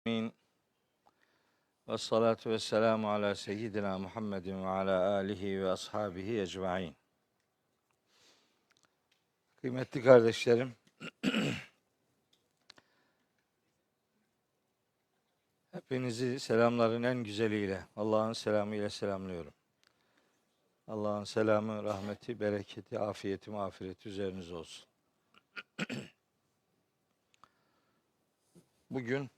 Amin. Ve salatu ve selamu ala seyyidina Muhammedin ve ala alihi ve ashabihi ecmain. Kıymetli kardeşlerim, hepinizi selamların en güzeliyle, Allah'ın selamıyla selamlıyorum. Allah'ın selamı, rahmeti, bereketi, afiyeti, mağfireti üzerinize olsun. Bugün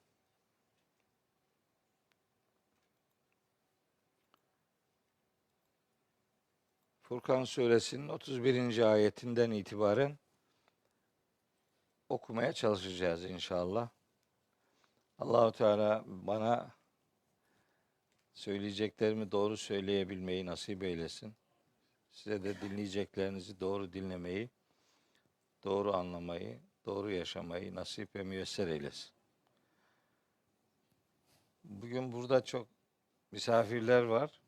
Furkan suresinin 31. ayetinden itibaren okumaya çalışacağız inşallah. Allahu Teala bana söyleyeceklerimi doğru söyleyebilmeyi nasip eylesin. Size de dinleyeceklerinizi doğru dinlemeyi, doğru anlamayı, doğru yaşamayı nasip ve müyesser eylesin. Bugün burada çok misafirler var.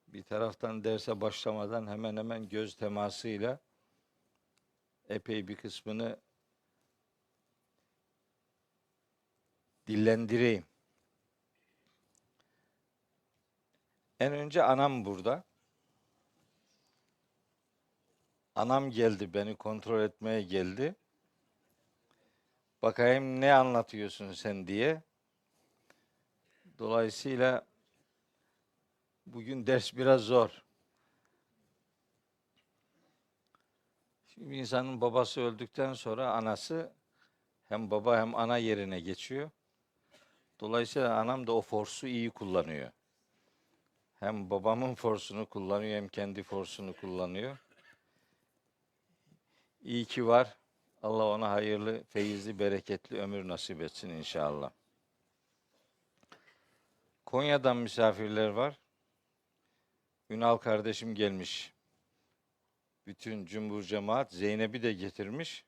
Bir taraftan derse başlamadan hemen hemen göz temasıyla epey bir kısmını dillendireyim. En önce anam burada. Anam geldi, beni kontrol etmeye geldi. Bakayım ne anlatıyorsun sen diye. Dolayısıyla bugün ders biraz zor. Şimdi bir insanın babası öldükten sonra anası hem baba hem ana yerine geçiyor. Dolayısıyla anam da o forsu iyi kullanıyor. Hem babamın forsunu kullanıyor hem kendi forsunu kullanıyor. İyi ki var. Allah ona hayırlı, feyizli, bereketli ömür nasip etsin inşallah. Konya'dan misafirler var. Ünal kardeşim gelmiş. Bütün cümbür cemaat Zeynep'i de getirmiş.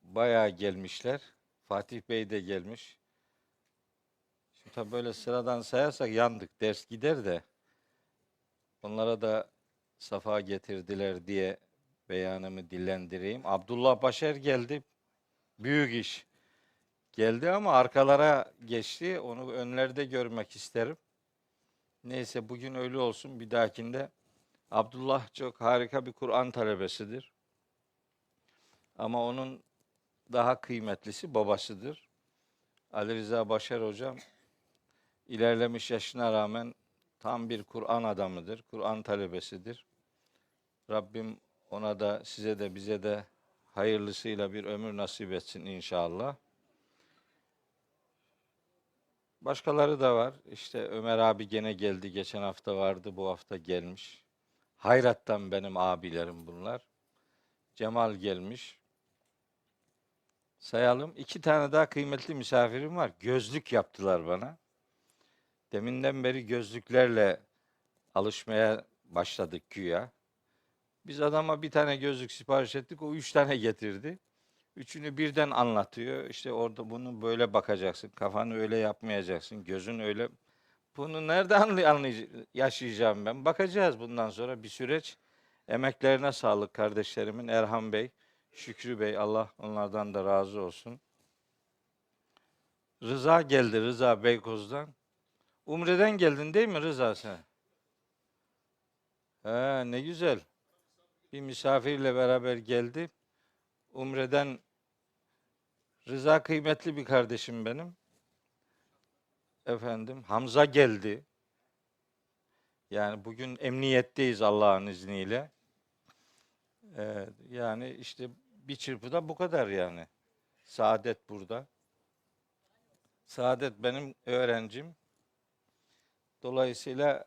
Bayağı gelmişler. Fatih Bey de gelmiş. Şimdi tabii böyle sıradan sayarsak yandık. Ders gider de onlara da safa getirdiler diye beyanımı dillendireyim. Abdullah Başer geldi. Büyük iş. Geldi ama arkalara geçti. Onu önlerde görmek isterim. Neyse bugün öyle olsun. Bir dahakinde Abdullah çok harika bir Kur'an talebesidir. Ama onun daha kıymetlisi babasıdır. Ali Rıza Başar hocam ilerlemiş yaşına rağmen tam bir Kur'an adamıdır. Kur'an talebesidir. Rabbim ona da size de bize de hayırlısıyla bir ömür nasip etsin inşallah. Başkaları da var. İşte Ömer abi gene geldi. Geçen hafta vardı. Bu hafta gelmiş. Hayrattan benim abilerim bunlar. Cemal gelmiş. Sayalım. 2 tane daha kıymetli misafirim var. Gözlük yaptılar bana. Deminden beri gözlüklerle alışmaya başladık güya. Biz adama bir tane gözlük sipariş ettik. O 3 tane getirdi. Üçünü birden anlatıyor. İşte orada bunu böyle bakacaksın. Kafanı öyle yapmayacaksın. Gözün öyle. Bunu nerede yaşayacağım ben? Bakacağız bundan sonra bir süreç. Emeklerine sağlık kardeşlerimin. Erhan Bey, Şükrü Bey. Allah onlardan da razı olsun. Rıza geldi. Rıza Beykoz'dan. Umre'den geldin değil mi Rıza sen? He, ne güzel. Bir misafirle beraber geldi. Umre'den Rıza kıymetli bir kardeşim benim. Efendim Hamza geldi. Yani bugün emniyetteyiz Allah'ın izniyle. Yani işte bir çırpıda bu kadar yani. Saadet burada. Saadet benim öğrencim. Dolayısıyla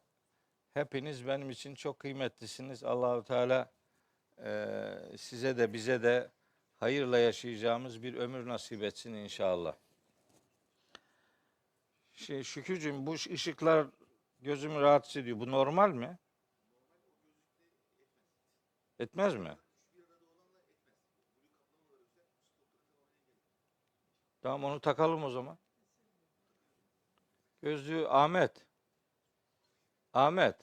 hepiniz benim için çok kıymetlisiniz. Allahu Teala size de bize de hayırla yaşayacağımız bir ömür nasip etsin inşallah. Şükrücüğüm bu ışıklar gözümü rahatsız ediyor. Bu normal mi? Etmez mi? Tamam onu takalım o zaman. Gözlüğü Ahmet. Ahmet.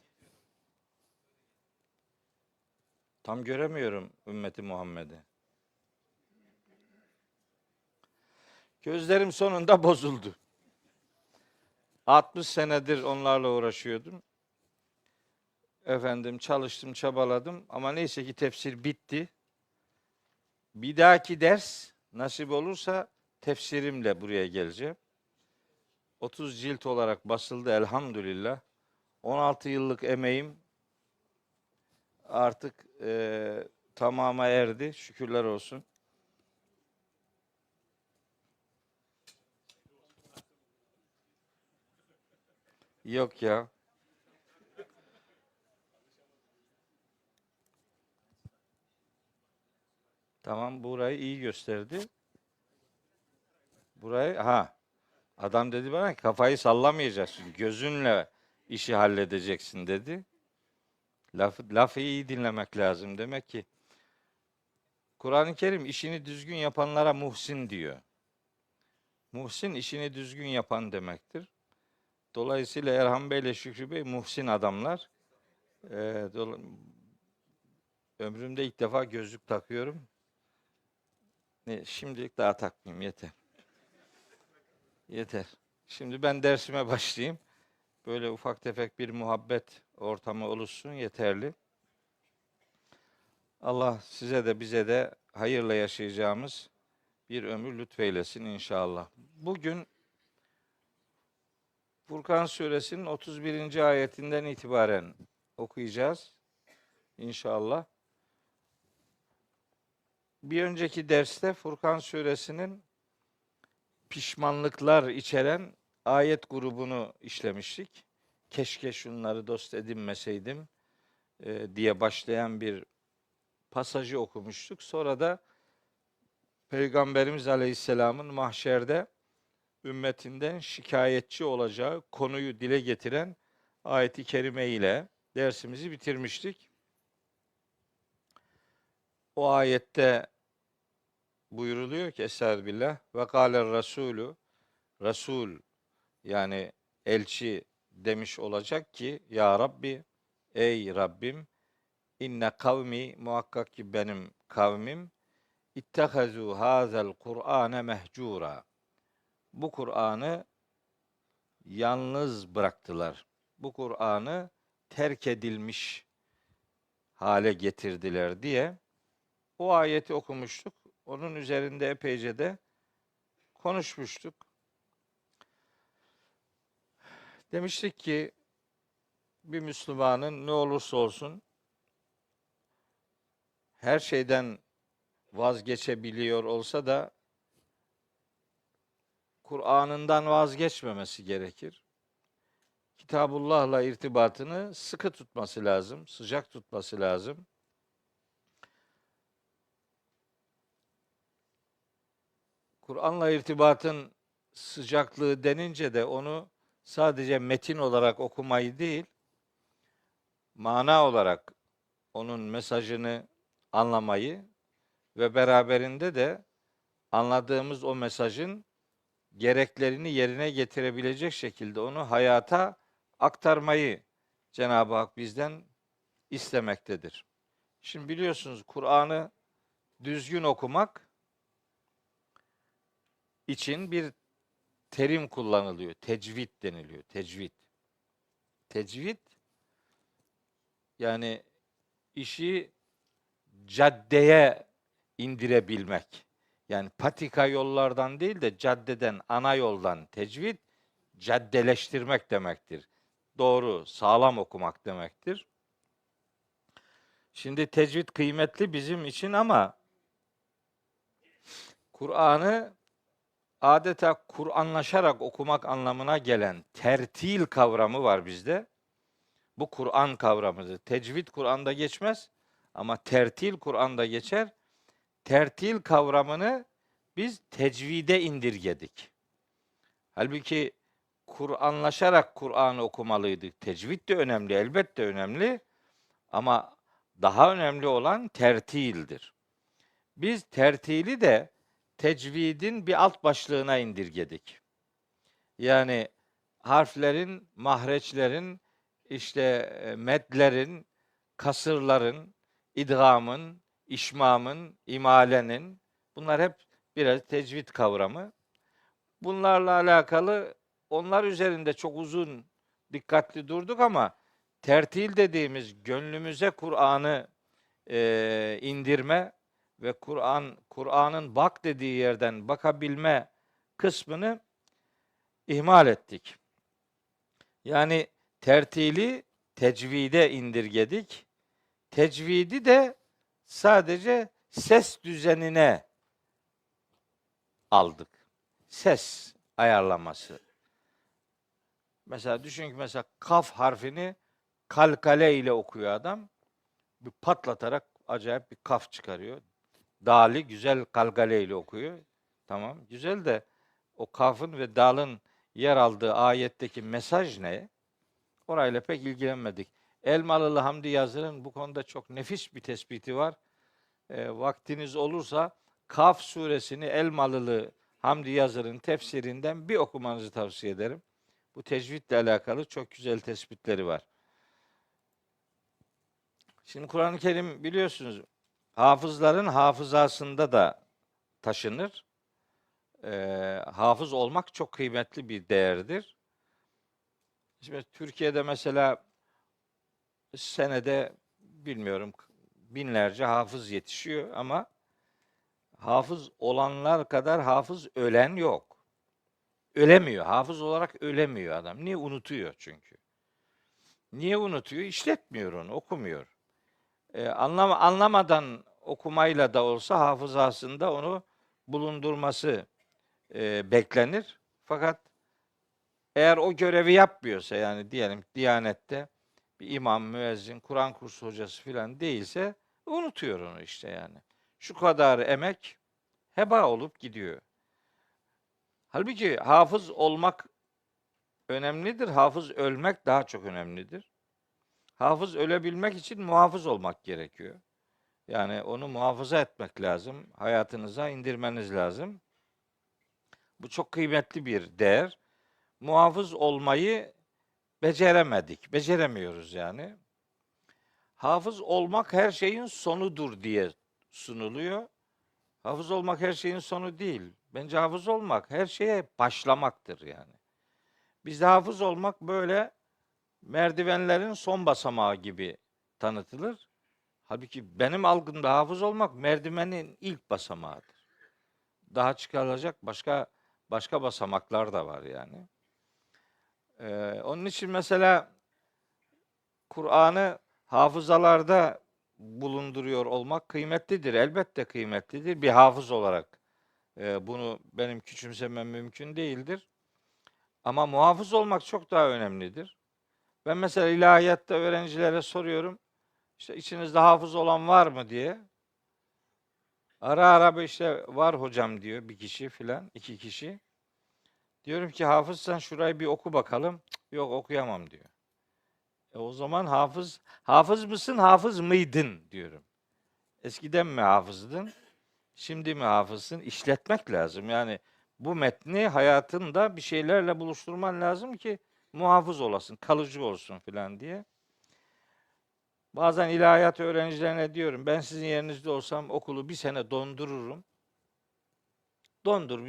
Tam göremiyorum ümmeti Muhammed'i. Gözlerim sonunda bozuldu. 60 senedir onlarla uğraşıyordum. Efendim çalıştım, çabaladım ama neyse ki tefsir bitti. Bir dahaki ders nasip olursa tefsirimle buraya geleceğim. 30 cilt olarak basıldı elhamdülillah. 16 yıllık emeğim artık tamama erdi. Şükürler olsun. Yok ya. Tamam, burayı iyi gösterdi. Burayı adam dedi bana ki kafayı sallamayacaksın. Gözünle işi halledeceksin dedi. Lafı iyi dinlemek lazım. Demek ki Kur'an-ı Kerim işini düzgün yapanlara muhsin diyor. Muhsin işini düzgün yapan demektir. Dolayısıyla Erhan Bey ile Şükrü Bey muhsin adamlar. Ee, Ömrümde ilk defa gözlük takıyorum. Şimdilik daha takmayayım, yeter. Yeter. Şimdi ben dersime başlayayım. Böyle ufak tefek bir muhabbet ortamı oluşsun yeterli. Allah size de bize de hayırla yaşayacağımız bir ömür lütfeylesin inşallah. Bugün Furkan Suresinin 31. ayetinden itibaren okuyacağız inşallah. Bir önceki derste Furkan Suresinin pişmanlıklar içeren ayet grubunu işlemiştik. Keşke şunları dost edinmeseydim diye başlayan bir pasajı okumuştuk. Sonra da Peygamberimiz Aleyhisselam'ın mahşerde ümmetinden şikayetçi olacağı konuyu dile getiren ayeti kerime ile dersimizi bitirmiştik. O ayette buyuruluyor ki Estağfirullah ve kâler rasûlü Resul yani elçi demiş olacak ki ya Rabbi ey Rabbim inne kavmi muhakkak ki benim kavmim İttehazu hazel Kur'ane mehcura. Bu Kur'an'ı yalnız bıraktılar. Bu Kur'an'ı terk edilmiş hale getirdiler diye o ayeti okumuştuk. Onun üzerinde epeyce de konuşmuştuk. Demiştik ki bir Müslümanın ne olursa olsun her şeyden vazgeçebiliyor olsa da Kur'an'ından vazgeçmemesi gerekir. Kitabullah'la irtibatını sıkı tutması lazım, sıcak tutması lazım. Kur'an'la irtibatın sıcaklığı denince de onu sadece metin olarak okumayı değil, mana olarak onun mesajını anlamayı ve beraberinde de anladığımız o mesajın gereklerini yerine getirebilecek şekilde onu hayata aktarmayı Cenab-ı Hak bizden istemektedir. Şimdi biliyorsunuz Kur'an'ı düzgün okumak için bir terim kullanılıyor. Tecvid deniliyor. Tecvid. Tecvid yani işi caddeye indirebilmek. Yani patika yollardan değil de caddeden, ana yoldan tecvid, caddeleştirmek demektir. Doğru, sağlam okumak demektir. Şimdi tecvid kıymetli bizim için ama Kur'an'ı adeta Kur'anlaşarak okumak anlamına gelen tertil kavramı var bizde. Bu Kur'an kavramıdır. Tecvid Kur'an'da geçmez ama tertil Kur'an'da geçer. Tertil kavramını biz tecvide indirgedik. Halbuki Kur'anlaşarak Kur'an'ı okumalıydık. Tecvid de önemli, elbette önemli ama daha önemli olan tertildir. Biz tertili de tecvidin bir alt başlığına indirgedik. Yani harflerin, mahreçlerin, medlerin, kasırların, idgamın, işmamın, imalenin bunlar hep birer tecvid kavramı. Bunlarla alakalı onlar üzerinde çok uzun dikkatli durduk ama tertil dediğimiz gönlümüze Kur'an'ı indirme ve Kur'an'ın bak dediği yerden bakabilme kısmını ihmal ettik. Yani tertili tecvide indirgedik. Tecvidi de sadece ses düzenine aldık. Ses ayarlaması. Mesela düşün ki mesela kaf harfini kalkale ile okuyor adam. Bir patlatarak acayip bir kaf çıkarıyor. Dali güzel kalkale ile okuyor. Tamam. Güzel de o kafın ve dalın yer aldığı ayetteki mesaj ne? Orayla pek ilgilenmedik. Elmalılı Hamdi Yazır'ın bu konuda çok nefis bir tespiti var. Vaktiniz olursa Kaf suresini Elmalılı Hamdi Yazır'ın tefsirinden bir okumanızı tavsiye ederim. Bu tecvidle alakalı çok güzel tespitleri var. Şimdi Kur'an-ı Kerim biliyorsunuz hafızların hafızasında da taşınır. Hafız olmak çok kıymetli bir değerdir. Şimdi Türkiye'de mesela senede bilmiyorum binlerce hafız yetişiyor ama hafız olanlar kadar hafız ölen yok. Ölemiyor. Hafız olarak ölemiyor adam. Niye? Unutuyor çünkü. Niye unutuyor? İşletmiyor onu, okumuyor. Anlamadan okumayla da olsa hafızasında onu bulundurması beklenir. Fakat eğer o görevi yapmıyorsa yani diyelim Diyanet'te bir imam, müezzin, Kur'an kursu hocası filan değilse unutuyor onu işte yani. Şu kadar emek heba olup gidiyor. Halbuki hafız olmak önemlidir. Hafız ölmek daha çok önemlidir. Hafız ölebilmek için muhafız olmak gerekiyor. Yani onu muhafaza etmek lazım. Hayatınıza indirmeniz lazım. Bu çok kıymetli bir değer. Muhafız olmayı beceremedik. Beceremiyoruz yani. Hafız olmak her şeyin sonudur diye sunuluyor. Hafız olmak her şeyin sonu değil. Bence hafız olmak her şeye başlamaktır yani. Bizde hafız olmak böyle merdivenlerin son basamağı gibi tanıtılır. Halbuki benim algımda hafız olmak merdivenin ilk basamağıdır. Daha çıkarılacak başka basamaklar da var yani. Onun için mesela Kur'an'ı hafızalarda bulunduruyor olmak kıymetlidir. Elbette kıymetlidir. Bir hafız olarak bunu benim küçümsemem mümkün değildir. Ama muhafız olmak çok daha önemlidir. Ben mesela ilahiyatta öğrencilere soruyorum. İşte içinizde hafız olan var mı diye. Ara ara işte var hocam diyor bir kişi filan, iki kişi. Diyorum ki hafızsan şurayı bir oku bakalım. Cık, yok okuyamam diyor. O zaman hafız mısın, hafız mıydın diyorum. Eskiden mi hafızdın, şimdi mi hafızsın? İşletmek lazım. Yani bu metni hayatında bir şeylerle buluşturman lazım ki muhafız olasın, kalıcı olsun filan diye. Bazen ilahiyat öğrencilerine diyorum, ben sizin yerinizde olsam okulu bir sene dondururum. Dondur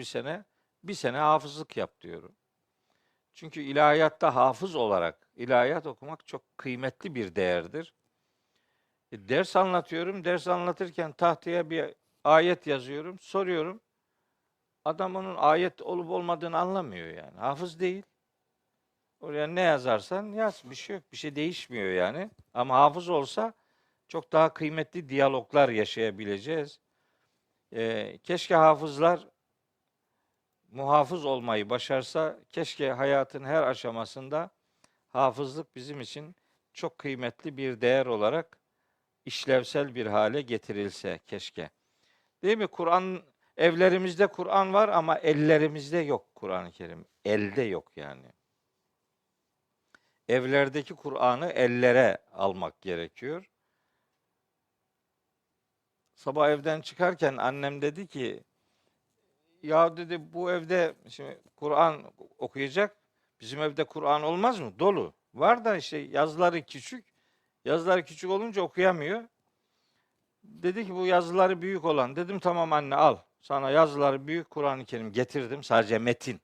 bir sene hafızlık yap diyorum. Çünkü ilahiyatta hafız olarak ilahiyat okumak çok kıymetli bir değerdir. Ders anlatıyorum, ders anlatırken tahtaya bir ayet yazıyorum, soruyorum. Adam onun ayet olup olmadığını anlamıyor yani. Hafız değil. Oraya ne yazarsan yaz, bir şey yok, bir şey değişmiyor yani. Ama hafız olsa çok daha kıymetli diyaloglar yaşayabileceğiz. Keşke hafızlar muhafız olmayı başarsa, keşke hayatın her aşamasında hafızlık bizim için çok kıymetli bir değer olarak işlevsel bir hale getirilse keşke. Değil mi? Evlerimizde Kur'an var ama ellerimizde yok Kur'an-ı Kerim. Elde yok yani. Evlerdeki Kur'an'ı ellere almak gerekiyor. Sabah evden çıkarken annem dedi ki, ya dedi bu evde şimdi Kur'an okuyacak. Bizim evde Kur'an olmaz mı? Dolu. Var da işte yazıları küçük. Yazıları küçük olunca okuyamıyor. Dedi ki bu yazıları büyük olan. Dedim tamam anne al. Sana yazıları büyük Kur'an-ı Kerim getirdim. Sadece metin.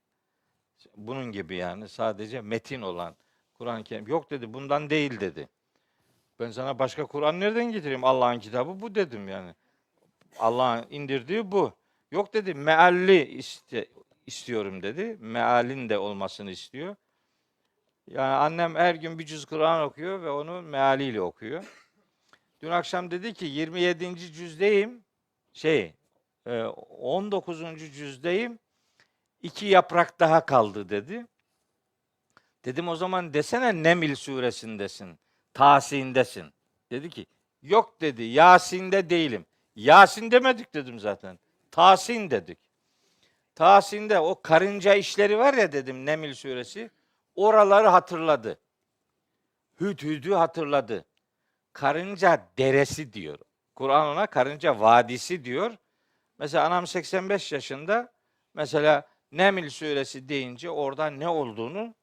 Bunun gibi yani sadece metin olan Kur'an-ı Kerim. Yok dedi, bundan değil dedi. Ben sana başka Kur'an nereden getireyim? Allah'ın kitabı bu dedim yani. Allah'ın indirdiği bu. Yok dedi, istiyorum dedi. Mealin de olmasını istiyor. Yani annem her gün bir cüz Kur'an okuyor ve onu mealiyle okuyor. Dün akşam dedi ki 27. cüzdeyim. 19. cüzdeyim. 2 yaprak daha kaldı dedi. Dedim o zaman desene Neml suresindesin. Tasin'desin. Dedi ki yok dedi, Yasin'de değilim. Yasin demedik dedim zaten. Tasin dedik. Tasin'de o karınca işleri var ya dedim, Neml suresi. Oraları hatırladı. Hüdhüd'ü hatırladı. Karınca deresi diyor. Kur'an ona karınca vadisi diyor. Mesela anam 85 yaşında. Mesela Neml suresi deyince orada ne olduğunu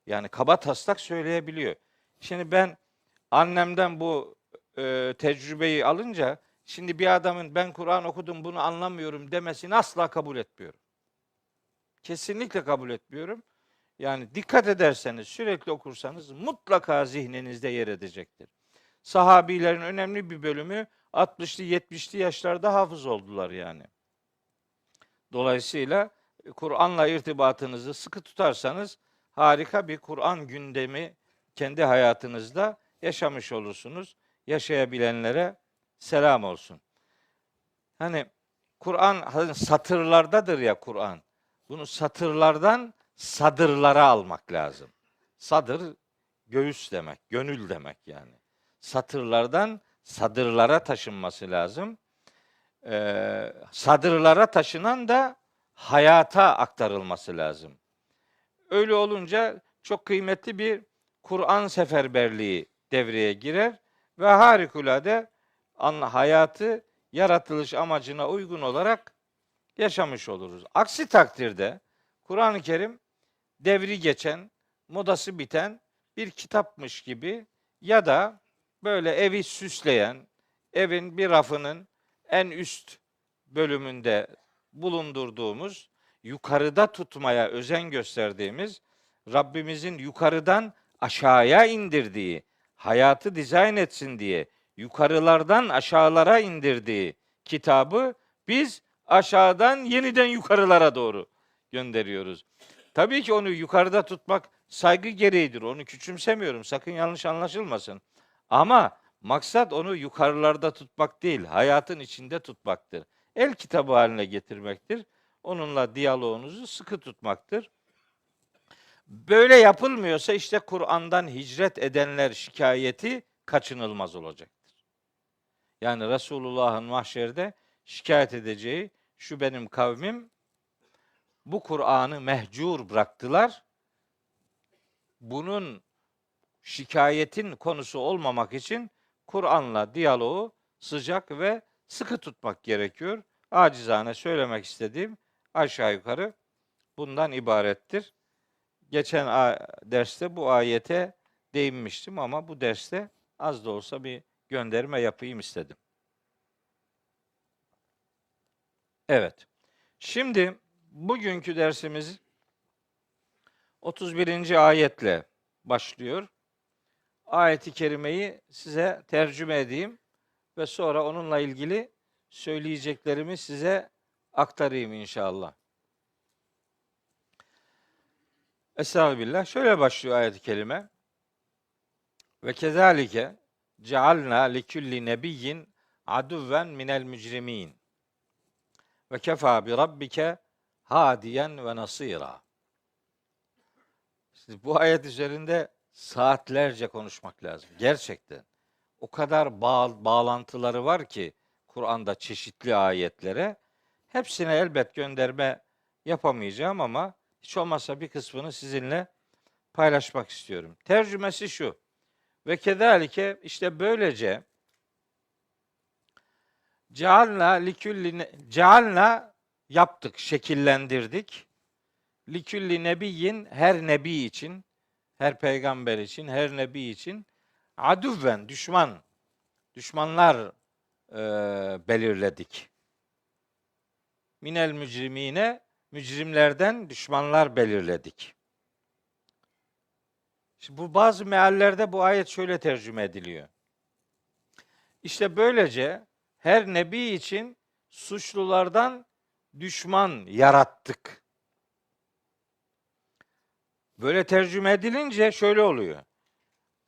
yani kaba taslak söyleyebiliyor. Şimdi ben annemden bu tecrübeyi alınca şimdi bir adamın ben Kur'an okudum bunu anlamıyorum demesini asla kabul etmiyorum. Kesinlikle kabul etmiyorum. Yani dikkat ederseniz, sürekli okursanız mutlaka zihninizde yer edecektir. Sahabilerin önemli bir bölümü 60'lı 70'li yaşlarda hafız oldular yani. Dolayısıyla Kur'an'la irtibatınızı sıkı tutarsanız harika bir Kur'an gündemi kendi hayatınızda yaşamış olursunuz. Yaşayabilenlere selam olsun. Hani Kur'an satırlardadır ya Kur'an. Bunu satırlardan sadırlara almak lazım. Sadır göğüs demek, gönül demek yani. Satırlardan sadırlara taşınması lazım. Sadırlara taşınan da hayata aktarılması lazım. Öyle olunca çok kıymetli bir Kur'an seferberliği devreye girer ve harikulade hayatı yaratılış amacına uygun olarak yaşamış oluruz. Aksi takdirde Kur'an-ı Kerim devri geçen, modası biten bir kitapmış gibi ya da böyle evi süsleyen, evin bir rafının en üst bölümünde bulundurduğumuz, yukarıda tutmaya özen gösterdiğimiz, Rabbimizin yukarıdan aşağıya indirdiği, hayatı dizayn etsin diye yukarılardan aşağılara indirdiği kitabı biz aşağıdan yeniden yukarılara doğru gönderiyoruz. Tabii ki onu yukarıda tutmak saygı gereğidir. Onu küçümsemiyorum. Sakın yanlış anlaşılmasın. Ama maksat onu yukarılarda tutmak değil, hayatın içinde tutmaktır. El kitabı haline getirmektir. Onunla diyaloğunuzu sıkı tutmaktır. Böyle yapılmıyorsa işte Kur'an'dan hicret edenler şikayeti kaçınılmaz olacaktır. Yani Resulullah'ın mahşerde şikayet edeceği şu benim kavmim bu Kur'an'ı mehcur bıraktılar. Bunun şikayetin konusu olmamak için Kur'an'la diyaloğu sıcak ve sıkı tutmak gerekiyor. Acizane söylemek istediğim aşağı yukarı bundan ibarettir. Geçen derste bu ayete değinmiştim ama bu derste az da olsa bir gönderme yapayım istedim. Evet. Şimdi bugünkü dersimiz 31. ayetle başlıyor. Ayet-i kerimeyi size tercüme edeyim ve sonra onunla ilgili söyleyeceklerimi size aktarayım inşallah. Estağfirullah. Şöyle başlıyor ayet-i kerime. Ve kezalike cealna likulli nebiyyin aduven minel mücrimin. Ve kefa bi rabbike hadiyen ve nasira. Şimdi bu ayet üzerinde saatlerce konuşmak lazım. Gerçekten. O kadar bağlantıları var ki Kur'an'da çeşitli ayetlere. Hepsine elbet gönderme yapamayacağım ama hiç olmazsa bir kısmını sizinle paylaşmak istiyorum. Tercümesi şu. Ve kezalike işte böylece cealna yaptık, şekillendirdik. Likülli nebiyyin her nebi için, her peygamber için, her nebi için aduven düşmanlar belirledik. minel mücrimine, mücrimlerden düşmanlar belirledik. Şimdi bu bazı meallerde bu ayet şöyle tercüme ediliyor. İşte böylece her nebi için suçlulardan düşman yarattık. Böyle tercüme edilince şöyle oluyor.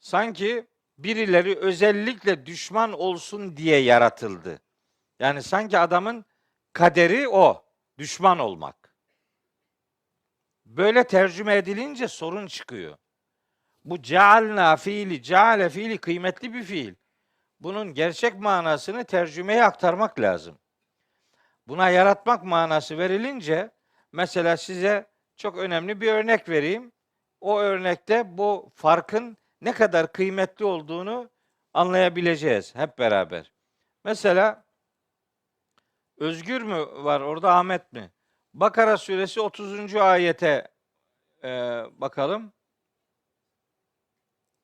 Sanki birileri özellikle düşman olsun diye yaratıldı. Yani sanki adamın kaderi o, düşman olmak. Böyle tercüme edilince sorun çıkıyor. Bu cealna fiili, ceale fiili kıymetli bir fiil. Bunun gerçek manasını tercümeye aktarmak lazım. Buna yaratmak manası verilince, mesela size çok önemli bir örnek vereyim. O örnekte bu farkın ne kadar kıymetli olduğunu anlayabileceğiz hep beraber. Mesela Özgür mü var orada, Ahmet mi? Bakara suresi 30. ayete bakalım.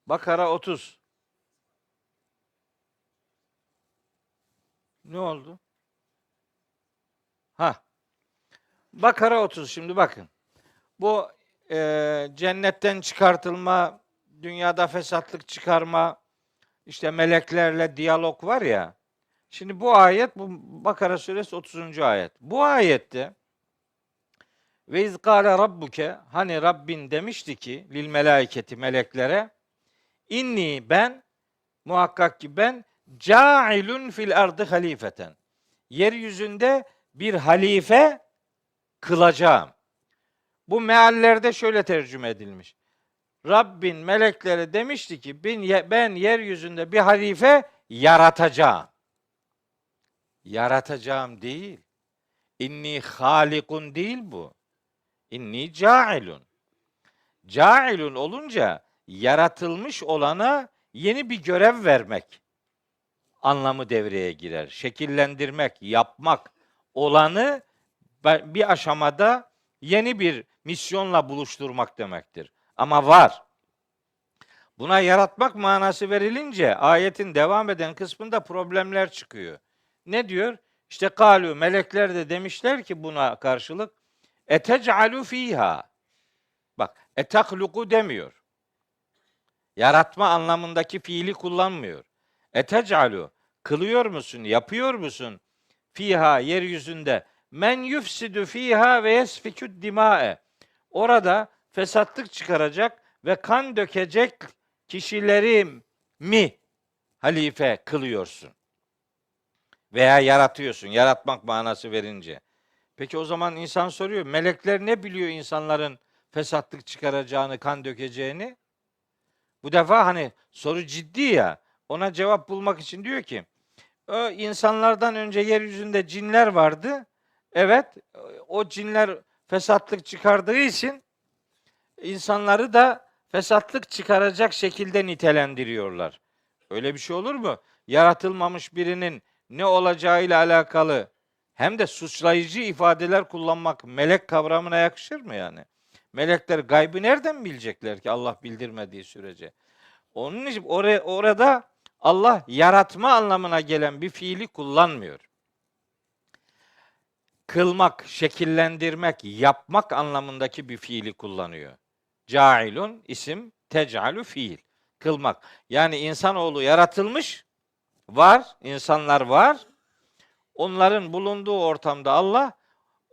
Bakara 30. Ne oldu? Bakara 30, şimdi bakın. Bu cennetten çıkartılma, dünyada fesatlık çıkarma, işte meleklerle diyalog var ya. Şimdi bu ayet, bu Bakara suresi 30. ayet. Bu ayette ve izgâle rabbuke, hani Rabbin demişti ki lil melaiketi, meleklere, inni ben, muhakkak ki ben, cailun fil ardı halifeten, yeryüzünde bir halife kılacağım. Bu meallerde şöyle tercüme edilmiş. Rabbin meleklere demişti ki ben yeryüzünde bir halife yaratacağım. Yaratacağım değil. İnni halikun değil bu. İnni cailun. Cailun olunca yaratılmış olana yeni bir görev vermek anlamı devreye girer. Şekillendirmek, yapmak, olanı bir aşamada yeni bir misyonla buluşturmak demektir. Ama var. Buna yaratmak manası verilince ayetin devam eden kısmında problemler çıkıyor. Ne diyor? İşte kalu, melekler de demişler ki buna karşılık, etec'alu fiha. Bak, etahluku demiyor. Yaratma anlamındaki fiili kullanmıyor. Etec'alu, kılıyor musun, yapıyor musun? Fiha, yeryüzünde, men yufsidu fiha ve yesfikü dimae. Orada fesatlık çıkaracak ve kan dökecek kişileri mi halife kılıyorsun? Veya yaratıyorsun, yaratmak manası verince. Peki o zaman insan soruyor, melekler ne biliyor insanların fesatlık çıkaracağını, kan dökeceğini? Bu defa hani soru ciddi ya, ona cevap bulmak için diyor ki, o insanlardan önce yeryüzünde cinler vardı. Evet, o cinler fesatlık çıkardığı için insanları da fesatlık çıkaracak şekilde nitelendiriyorlar. Öyle bir şey olur mu? Yaratılmamış birinin ne olacağıyla alakalı hem de suçlayıcı ifadeler kullanmak melek kavramına yakışır mı yani? Melekler gaybı nereden bilecekler ki Allah bildirmediği sürece? Onun için orada Allah yaratma anlamına gelen bir fiili kullanmıyor. Kılmak, şekillendirmek, yapmak anlamındaki bir fiili kullanıyor. Cailun isim, tec'alu fiil. Kılmak. Yani insanoğlu yaratılmış, var, insanlar var. Onların bulunduğu ortamda Allah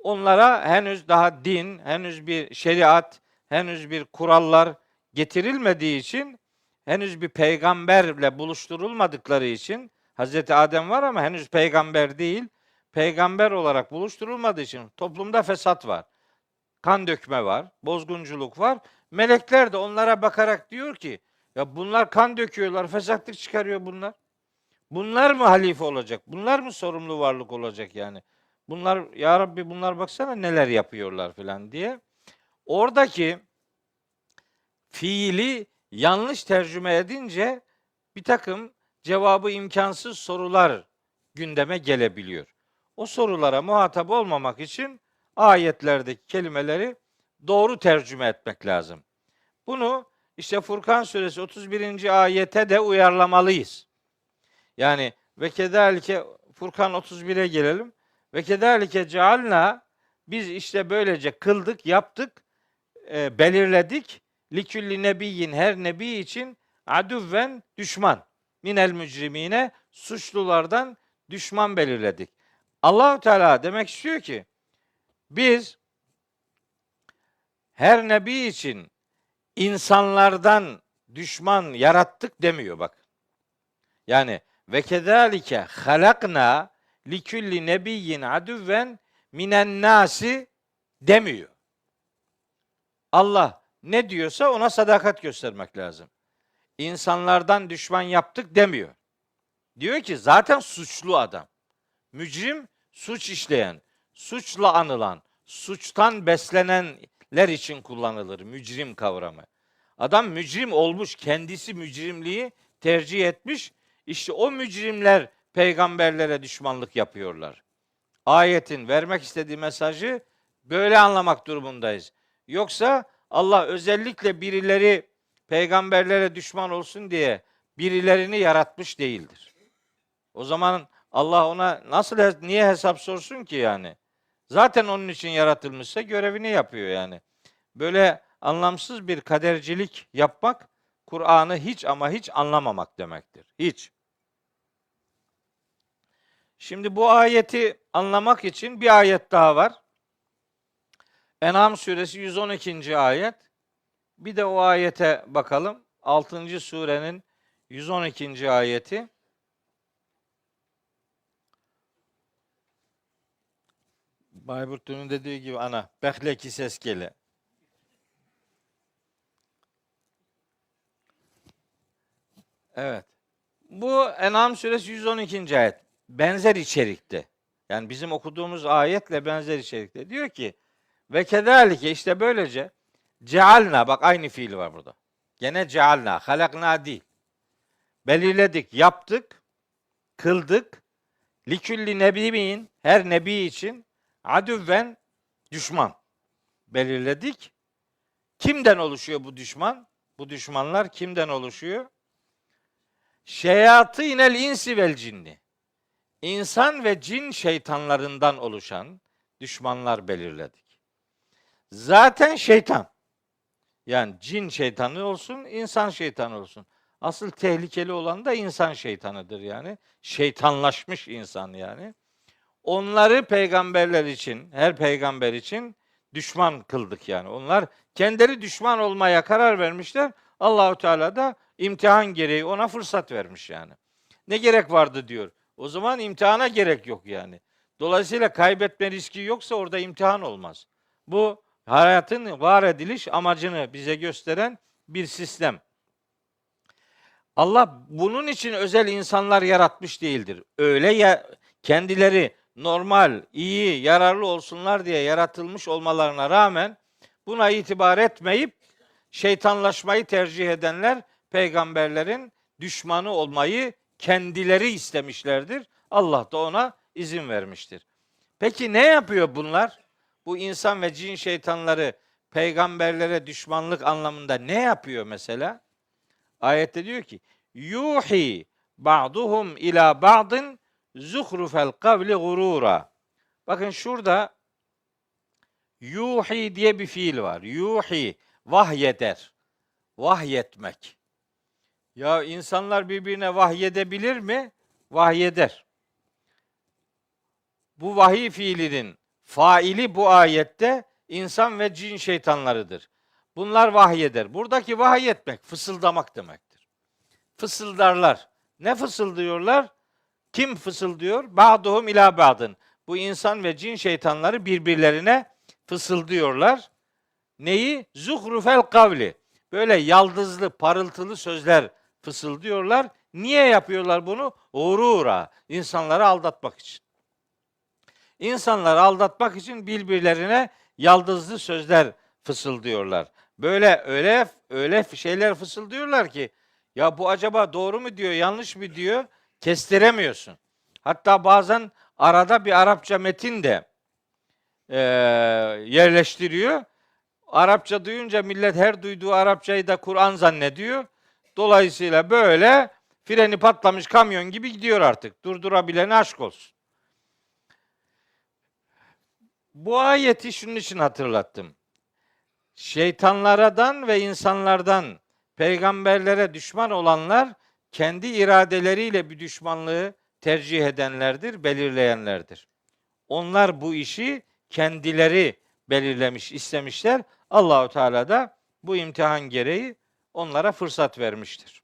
onlara henüz daha din, henüz bir şeriat, henüz bir kurallar getirilmediği için, henüz bir peygamberle buluşturulmadıkları için, Hazreti Adem var ama henüz peygamber değil, peygamber olarak buluşturulmadığı için toplumda fesat var. Kan dökme var, bozgunculuk var. Melekler de onlara bakarak diyor ki, ya bunlar kan döküyorlar, fesatlık çıkarıyor bunlar. Bunlar mı halife olacak? Bunlar mı sorumlu varlık olacak yani? Bunlar, ya Rabbi bunlar baksana neler yapıyorlar filan diye. Oradaki fiili yanlış tercüme edince bir takım cevabı imkansız sorular gündeme gelebiliyor. O sorulara muhatap olmamak için ayetlerdeki kelimeleri doğru tercüme etmek lazım. Bunu işte Furkan suresi 31. ayete de uyarlamalıyız. Yani ve kedalike Furkan 31'e gelelim. Ve kedalike cealna, biz işte böylece kıldık, yaptık, belirledik. Likülli nebiyyin, her nebi için adüvven, düşman. Minel mücrimine, suçlulardan düşman belirledik. Allahu Teala demek istiyor ki biz her nebi için insanlardan düşman yarattık demiyor bak. Yani ve kezalike halakna likulli nebiyyin adüvven minen nasi demiyor. Allah ne diyorsa ona sadakat göstermek lazım. İnsanlardan düşman yaptık demiyor. Diyor ki zaten suçlu adam. Mücrim, suç işleyen, suçla anılan, suçtan beslenenler için kullanılır mücrim kavramı. Adam mücrim olmuş, kendisi mücrimliği tercih etmiş. İşte o mücrimler peygamberlere düşmanlık yapıyorlar. Ayetin vermek istediği mesajı böyle anlamak durumundayız. Yoksa Allah özellikle birileri peygamberlere düşman olsun diye birilerini yaratmış değildir. O zaman Allah ona niye hesap sorsun ki yani? Zaten onun için yaratılmışsa görevini yapıyor yani. Böyle anlamsız bir kadercilik yapmak, Kur'an'ı hiç ama hiç anlamamak demektir. Hiç. Şimdi bu ayeti anlamak için bir ayet daha var. En'am suresi 112. ayet. Bir de o ayete bakalım. 6. surenin 112. ayeti. Bayburt'un dediği gibi ana, behleki ses gele. Evet. Bu En'am suresi 112. ayet. Benzer içerikte. Yani bizim okuduğumuz ayetle benzer içerikte. Diyor ki ve kedalike, işte böylece cealna, bak aynı fiil var burada. Gene cealna, halakna değil. Belirledik, yaptık, kıldık. Likülli nebiyyin, her nebi için adüvven, düşman belirledik. Kimden oluşuyor bu düşman? Bu düşmanlar kimden oluşuyor? Şeyatînel insi vel cinni. İnsan ve cin şeytanlarından oluşan düşmanlar belirledik. Zaten şeytan. Yani cin şeytanı olsun, insan şeytanı olsun. Asıl tehlikeli olan da insan şeytanıdır yani. Şeytanlaşmış insan yani. Onları peygamberler için, her peygamber için düşman kıldık yani. Onlar kendileri düşman olmaya karar vermişler. Allahu Teala da imtihan gereği ona fırsat vermiş yani. Ne gerek vardı diyor. O zaman imtihana gerek yok yani. Dolayısıyla kaybetme riski yoksa orada imtihan olmaz. Bu hayatın var ediliş amacını bize gösteren bir sistem. Allah bunun için özel insanlar yaratmış değildir. Öyle ya, kendileri normal, iyi, yararlı olsunlar diye yaratılmış olmalarına rağmen buna itibar etmeyip şeytanlaşmayı tercih edenler peygamberlerin düşmanı olmayı kendileri istemişlerdir. Allah da ona izin vermiştir. Peki ne yapıyor bunlar? Bu insan ve cin şeytanları peygamberlere düşmanlık anlamında ne yapıyor mesela? Ayette diyor ki yuhi ba'duhum ila ba'din zuhrufel kavli gurura. Bakın şurada yuhi diye bir fiil var. Yuhi, vahyeder. Vahyetmek. Ya insanlar birbirine vahyedebilir mi? Vahyeder. Bu vahiy fiilinin faili bu ayette insan ve cin şeytanlarıdır. Bunlar vahyeder. Buradaki vahyetmek, fısıldamak demektir. Fısıldarlar. Ne fısıldıyorlar? Kim fısıldıyor? Ba'duhum ila ba'dın. Bu insan ve cin şeytanları birbirlerine fısıldıyorlar. Neyi? Zuhrufel kavli. Böyle yaldızlı, parıltılı sözler fısıldıyorlar. Niye yapıyorlar bunu? Uğrura. İnsanları aldatmak için. İnsanları aldatmak için birbirlerine yaldızlı sözler fısıldıyorlar. Böyle öyle şeyler fısıldıyorlar ki ya bu acaba doğru mu diyor, yanlış mı diyor kestiremiyorsun. Hatta bazen arada bir Arapça metin de yerleştiriyor. Arapça duyunca millet her duyduğu Arapçayı da Kur'an zannediyor. Dolayısıyla böyle freni patlamış kamyon gibi gidiyor artık. Durdurabilene aşk olsun. Bu ayeti şunun için hatırlattım. Şeytanlardan ve insanlardan peygamberlere düşman olanlar kendi iradeleriyle bir düşmanlığı tercih edenlerdir, belirleyenlerdir. Onlar bu işi kendileri belirlemiş, istemişler. Allahu Teala da bu imtihan gereği onlara fırsat vermiştir.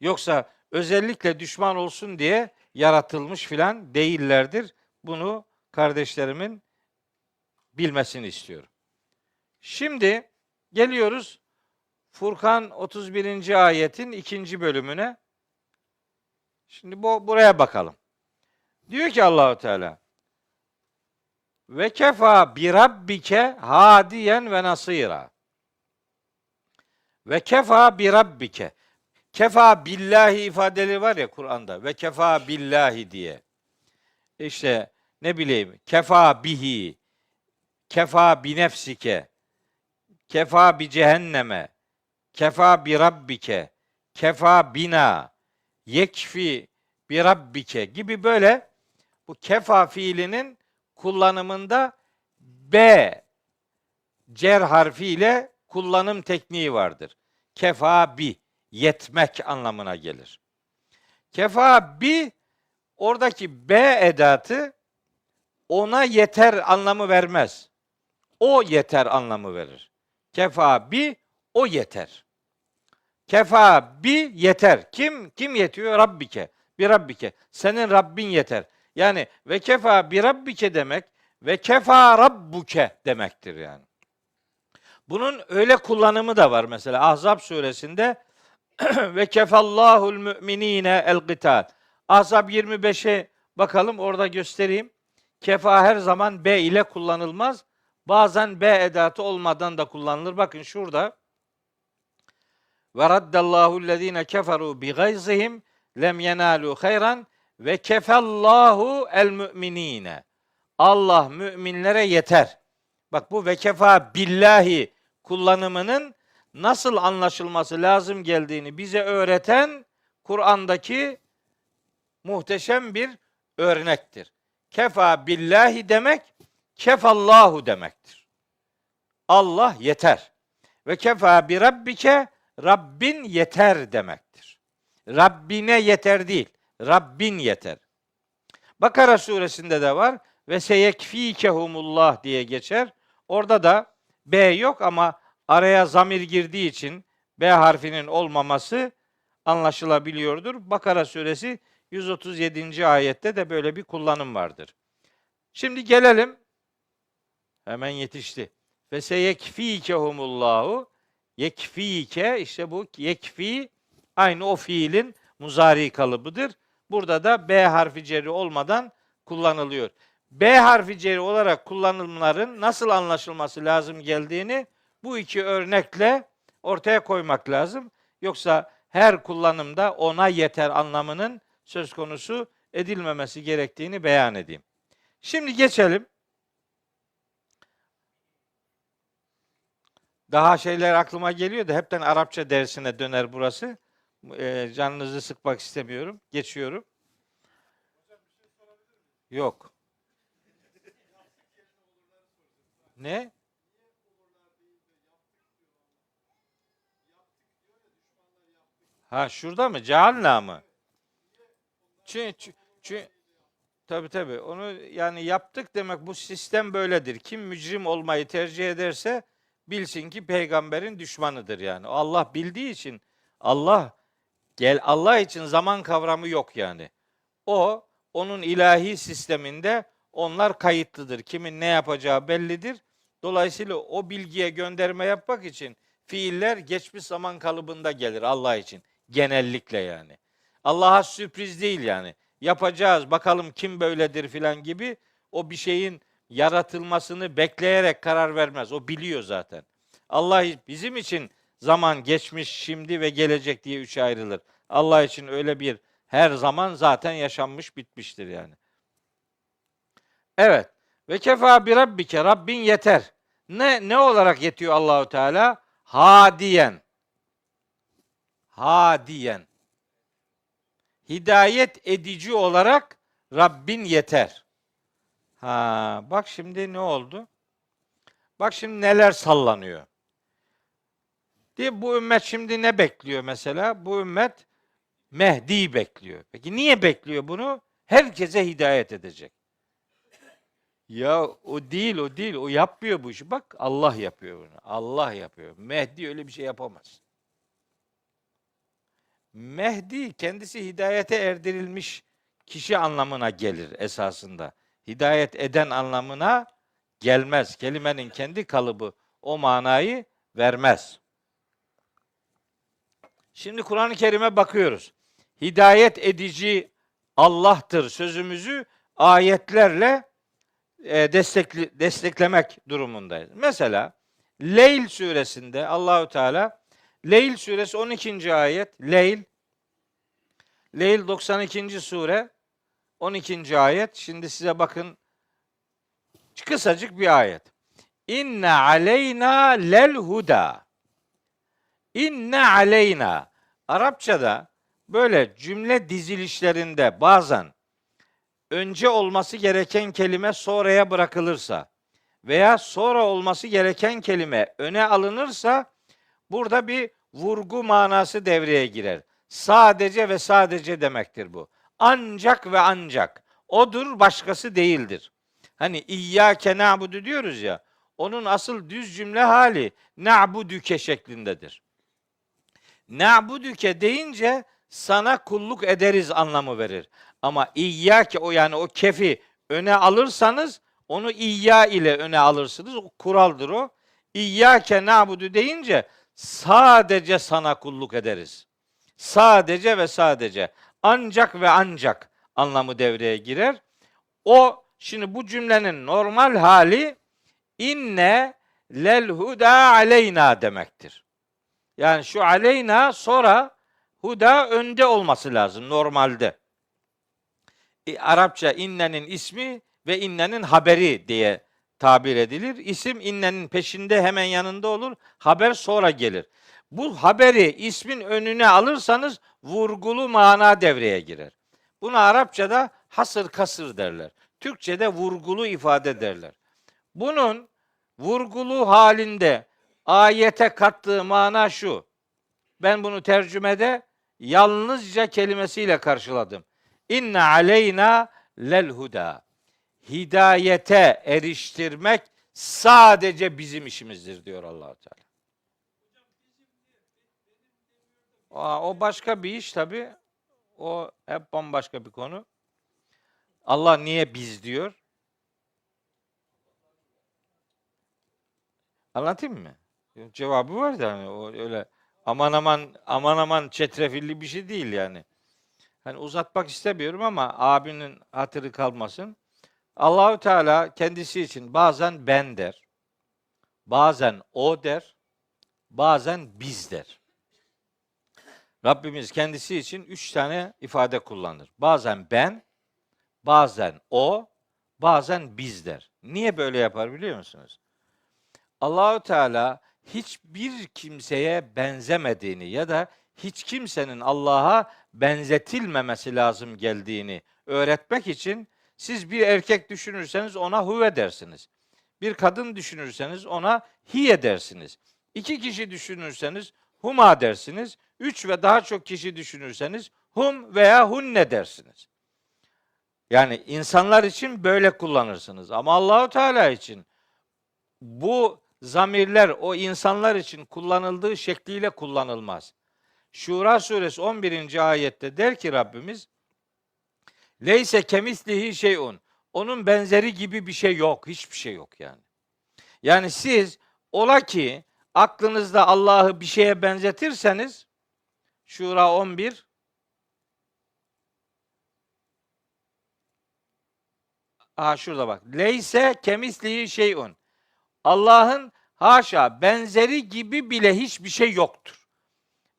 Yoksa özellikle düşman olsun diye yaratılmış filan değillerdir. Bunu kardeşlerimin bilmesini istiyorum. Şimdi geliyoruz Furkan 31. ayetin 2. bölümüne. Şimdi buraya bakalım. Diyor ki Allahu Teala: Ve kefa bi rabbike hadiyen ve nasira. Ve kefa bi rabbike. Kefa billahi ifadeleri var ya Kur'an'da. Ve kefa billahi diye. İşte ne bileyim, kefa bihi, kefa bi nefsike, kefa bi cehenneme, kefa bi rabbike, kefa bina, yekfi bi rabbike gibi böyle bu kefa fiilinin kullanımında B cer harfiyle kullanım tekniği vardır. Kefa bi, yetmek anlamına gelir. Kefa bi, oradaki B edatı ona yeter anlamı vermez. O yeter anlamı verir. Kefa bi, o yeter. Kefa bi, yeter. Kim yetiyor? Rabbike. Bir Rabbike. Senin Rabbin yeter. Yani ve kefa bi Rabbike demek ve kefa rabbuke demektir yani. Bunun öyle kullanımı da var mesela Ahzab suresinde ve kefallahul müminine el qital. Ahzab 25'e bakalım, orada göstereyim. Kefa her zaman B ile kullanılmaz. Bazen B edatı olmadan da kullanılır. Bakın şurada. Ve raddallahu ellezine keferu bi gayzihim lem yenalu hayran ve kefallahu el müminine. Allah müminlere yeter. Bak, bu ve kefa billahi kullanımının nasıl anlaşılması lazım geldiğini bize öğreten Kur'an'daki muhteşem bir örnektir. Kefa billahi demek, kefallahu demektir. Allah yeter. Ve kefa bi rabbike, Rabbin yeter demektir. Rabbine yeter değil, Rabbin yeter. Bakara suresinde de var ve seyekfikehumullah diye geçer. Orada da B yok ama araya zamir girdiği için B harfinin olmaması anlaşılabiliyordur. Bakara suresi 137. ayette de böyle bir kullanım vardır. Şimdi gelelim, hemen yetişti. Ve seyekfikehumullahu, yekfike, işte bu yekfi aynı o fiilin muzari kalıbıdır. Burada da B harfi cerri olmadan kullanılıyor. B harfi cerri olarak kullanımların nasıl anlaşılması lazım geldiğini bu iki örnekle ortaya koymak lazım. Yoksa her kullanımda ona yeter anlamının söz konusu edilmemesi gerektiğini beyan edeyim. Şimdi geçelim. Daha şeyler aklıma geliyor da hepten Arapça dersine döner burası. Canınızı sıkmak istemiyorum. Geçiyorum. Yok. Ne? Ha, şurada mı? Cealna mı? Çünkü tabii onu yani yaptık demek, bu sistem böyledir. Kim mücrim olmayı tercih ederse bilsin ki peygamberin düşmanıdır yani. Allah bildiği için Allah için zaman kavramı yok yani. Onun ilahi sisteminde onlar kayıtlıdır. Kimin ne yapacağı bellidir. Dolayısıyla o bilgiye gönderme yapmak için fiiller geçmiş zaman kalıbında gelir Allah için. Genellikle yani. Allah'a sürpriz değil yani. Yapacağız, bakalım kim böyledir filan gibi, o bir şeyin yaratılmasını bekleyerek karar vermez. O biliyor zaten. Allah bizim için zaman, geçmiş, şimdi ve gelecek diye üçe ayrılır. Allah için öyle bir her zaman zaten yaşanmış, bitmiştir yani. Evet. Ve kefa bi rabbike, Rabbin yeter. Ne olarak yetiyor Allahu Teala? Hadiyen. Hadiyen. Hidayet edici olarak Rabbin yeter. Ha, bak şimdi ne oldu? Bak şimdi neler sallanıyor. Diye bu ümmet şimdi ne bekliyor mesela? Bu ümmet Mehdi'yi bekliyor. Peki niye bekliyor bunu? Herkese hidayet edecek. Ya o değil, o değil. O yapmıyor bu işi. Bak Allah yapıyor bunu. Allah yapıyor. Mehdi öyle bir şey yapamaz. Mehdi kendisi hidayete erdirilmiş kişi anlamına gelir esasında. Hidayet eden anlamına gelmez. Kelimenin kendi kalıbı o manayı vermez. Şimdi Kur'an-ı Kerim'e bakıyoruz. Hidayet edici Allah'tır sözümüzü ayetlerle desteklemek durumundayız. Mesela Leyl suresinde Allahü Teala Leyl suresi 12. ayet Leyl 92. sure 12. ayet. Şimdi size bakın kısacık bir ayet. İnne aleyna lel huda. İnne aleyna. Arapçada böyle cümle dizilişlerinde bazen önce olması gereken kelime sonraya bırakılırsa veya sonra olması gereken kelime öne alınırsa burada bir vurgu manası devreye girer. Sadece ve sadece demektir bu. Ancak ve ancak. Odur, başkası değildir. Hani İyyâke na'budu diyoruz ya, onun asıl düz cümle hali na'buduke şeklindedir. Na'buduke deyince sana kulluk ederiz anlamı verir. Ama İyyâke o yani o kefi öne alırsanız onu İyyâ ile öne alırsınız. O kuraldır o. İyyâke na'budu deyince sadece sana kulluk ederiz. Sadece ve sadece. Ancak ve ancak anlamı devreye girer. O şimdi bu cümlenin normal hali inne lel huda aleyna demektir. Yani şu aleyna sonra huda önde olması lazım normalde. Arapça innenin ismi ve innenin haberi diye tabir edilir. İsim innenin peşinde hemen yanında olur. Haber sonra gelir. Bu haberi ismin önüne alırsanız vurgulu mana devreye girer. Buna Arapçada hasır kasır derler. Türkçede vurgulu ifade derler. Bunun vurgulu halinde ayete kattığı mana şu. Ben bunu tercümede yalnızca kelimesiyle karşıladım. İnne aleyna lel huda. Hidayete eriştirmek sadece bizim işimizdir diyor Allah Teala. O başka bir iş tabi. O hep bambaşka bir konu. Allah niye biz diyor? Anlatayım mı? Cevabı var da hani o öyle aman aman çetrefilli bir şey değil yani. Hani uzatmak istemiyorum ama abinin hatırı kalmasın. Allahü Teala kendisi için bazen ben der, bazen o der, bazen biz der. Rabbimiz kendisi için 3 tane ifade kullanır. Bazen ben, bazen o, bazen biz der. Niye böyle yapar biliyor musunuz? Allahü Teala hiçbir kimseye benzemediğini ya da hiç kimsenin Allah'a benzetilmemesi lazım geldiğini öğretmek için siz bir erkek düşünürseniz ona huve dersiniz. Bir kadın düşünürseniz ona hiye dersiniz. 2 kişi düşünürseniz huma dersiniz. 3 ve daha çok kişi düşünürseniz hum veya hunne dersiniz. Yani insanlar için böyle kullanırsınız. Ama Allahu Teala için bu zamirler o insanlar için kullanıldığı şekliyle kullanılmaz. Şura suresi 11. ayette der ki Rabbimiz Leyse kemislihi şeyun. Onun benzeri gibi bir şey yok. Hiçbir şey yok yani. Yani siz ola ki aklınızda Allah'ı bir şeye benzetirseniz Şura 11 şurada bak. Leyse kemislihi şeyun. Allah'ın haşa benzeri gibi bile hiçbir şey yoktur.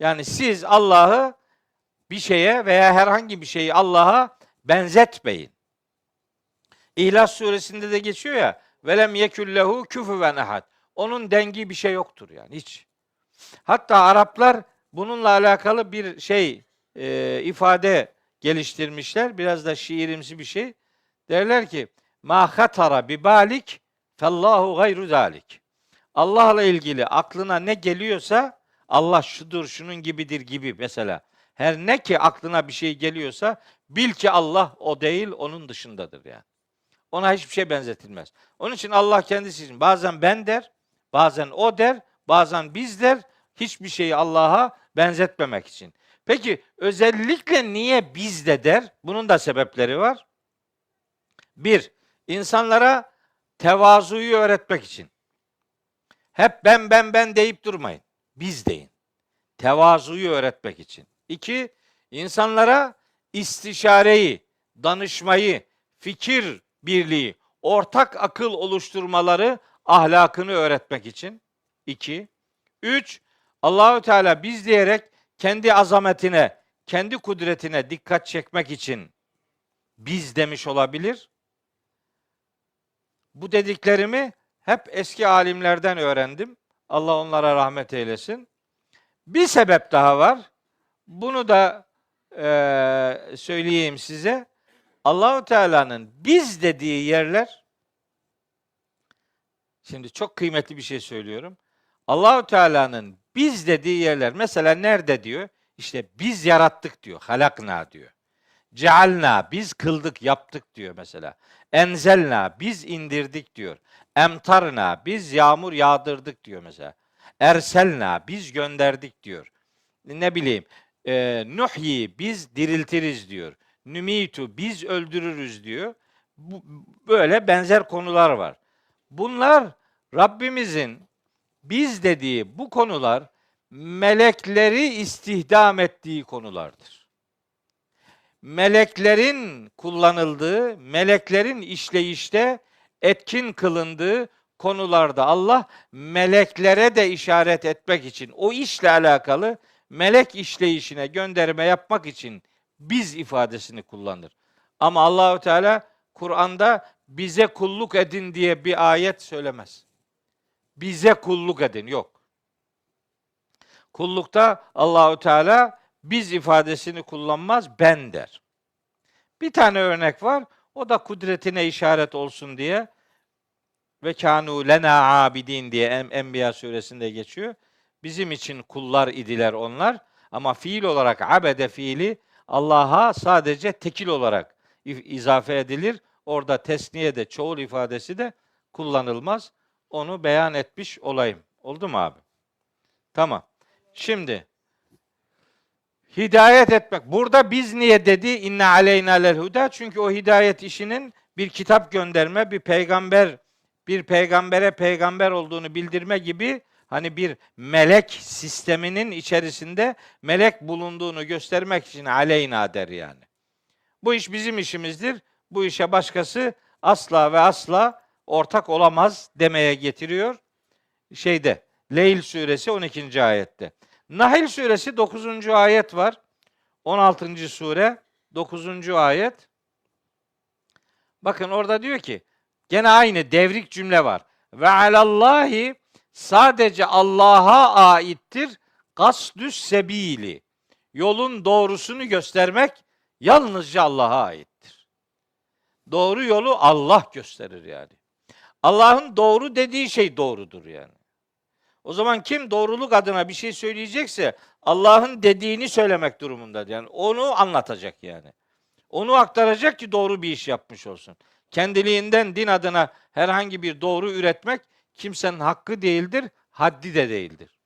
Yani siz Allah'ı bir şeye veya herhangi bir şeyi Allah'a benzetmeyin. İhlas suresinde de geçiyor ya velem yekullehu küfüven ehad. Onun dengi bir şey yoktur yani hiç. Hatta Araplar bununla alakalı bir ifade geliştirmişler. Biraz da şiirimsi bir şey. Derler ki ma hatara bi balik fellahu gayru zalik. Allah'la ilgili aklına ne geliyorsa Allah şudur, şunun gibidir gibi mesela. Her ne ki aklına bir şey geliyorsa bil ki Allah o değil, onun dışındadır yani. Ona hiçbir şey benzetilmez. Onun için Allah kendisi için bazen ben der, bazen o der, bazen biz der. Hiçbir şeyi Allah'a benzetmemek için. Peki özellikle niye biz de der? Bunun da sebepleri var. Bir, insanlara tevazuyu öğretmek için. Hep ben deyip durmayın. Biz deyin. Tevazuyu öğretmek için. İki, insanlara istişareyi, danışmayı, fikir birliği, ortak akıl oluşturmaları, ahlakını öğretmek için. İki. Üç, Allahü Teala biz diyerek kendi azametine, kendi kudretine dikkat çekmek için biz demiş olabilir. Bu dediklerimi hep eski alimlerden öğrendim. Allah onlara rahmet eylesin. Bir sebep daha var. Bunu da söyleyeyim size. Allahu Teala'nın biz dediği yerler, şimdi çok kıymetli bir şey söylüyorum. Allahu Teala'nın biz dediği yerler mesela nerede diyor? İşte biz yarattık diyor. Halakna diyor. Cealna biz kıldık, yaptık diyor mesela. Enzelna biz indirdik diyor. Emtarna biz yağmur yağdırdık diyor mesela. Erselna biz gönderdik diyor. Ne bileyim, nuhyi biz diriltiriz diyor. Nümitu biz öldürürüz diyor. Böyle benzer konular var. Bunlar Rabbimizin biz dediği bu konular melekleri istihdam ettiği konulardır. Meleklerin kullanıldığı, meleklerin işleyişte etkin kılındığı konularda Allah meleklere de işaret etmek için o işle alakalı melek işleyişine gönderme yapmak için biz ifadesini kullanır. Ama Allahü Teala Kur'an'da bize kulluk edin diye bir ayet söylemez. Bize kulluk edin yok. Kullukta Allahü Teala biz ifadesini kullanmaz, ben der. Bir tane örnek var. O da kudretine işaret olsun diye ve kânû lenâ abidin diye Enbiya suresinde geçiyor. Bizim için kullar idiler onlar. Ama fiil olarak abede fiili Allah'a sadece tekil olarak izafe edilir. Orada tesniye de çoğul ifadesi de kullanılmaz. Onu beyan etmiş olayım. Oldu mu abi? Tamam. Şimdi hidayet etmek. Burada biz niye dedi? İnne aleyna lel huda. Çünkü o hidayet işinin bir kitap gönderme, bir peygambere peygamber olduğunu bildirme gibi hani bir melek sisteminin içerisinde melek bulunduğunu göstermek için aleyna der yani. Bu iş bizim işimizdir. Bu işe başkası asla ve asla ortak olamaz demeye getiriyor. Leyl suresi 12. ayette. Nahl suresi 9. ayet var. 16. sure 9. ayet. Bakın orada diyor ki gene aynı devrik cümle var. Ve alallahi sadece Allah'a aittir kasdüs sebili. Yolun doğrusunu göstermek yalnızca Allah'a aittir. Doğru yolu Allah gösterir yani. Allah'ın doğru dediği şey doğrudur yani. O zaman kim doğruluk adına bir şey söyleyecekse Allah'ın dediğini söylemek durumundadır. Yani onu anlatacak yani. Onu aktaracak ki doğru bir iş yapmış olsun. Kendiliğinden din adına herhangi bir doğru üretmek kimsenin hakkı değildir, haddi de değildir.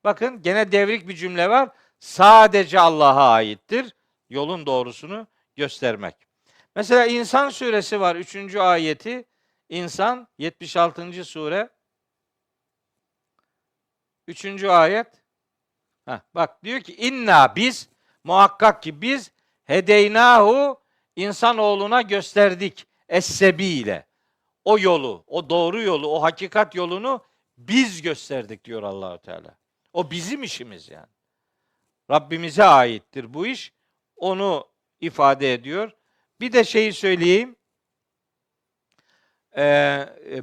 Bakın gene devrik bir cümle var. Sadece Allah'a aittir yolun doğrusunu göstermek. Mesela İnsan suresi var 3. ayeti. İnsan 76. sure 3. ayet. Bak diyor ki inna biz muhakkak ki biz hedeynahu insanoğluna gösterdik es-sebile. O yolu, o doğru yolu, o hakikat yolunu biz gösterdik diyor Allahu Teala. O bizim işimiz yani. Rabbimize aittir bu iş. Onu ifade ediyor. Bir de şeyi söyleyeyim.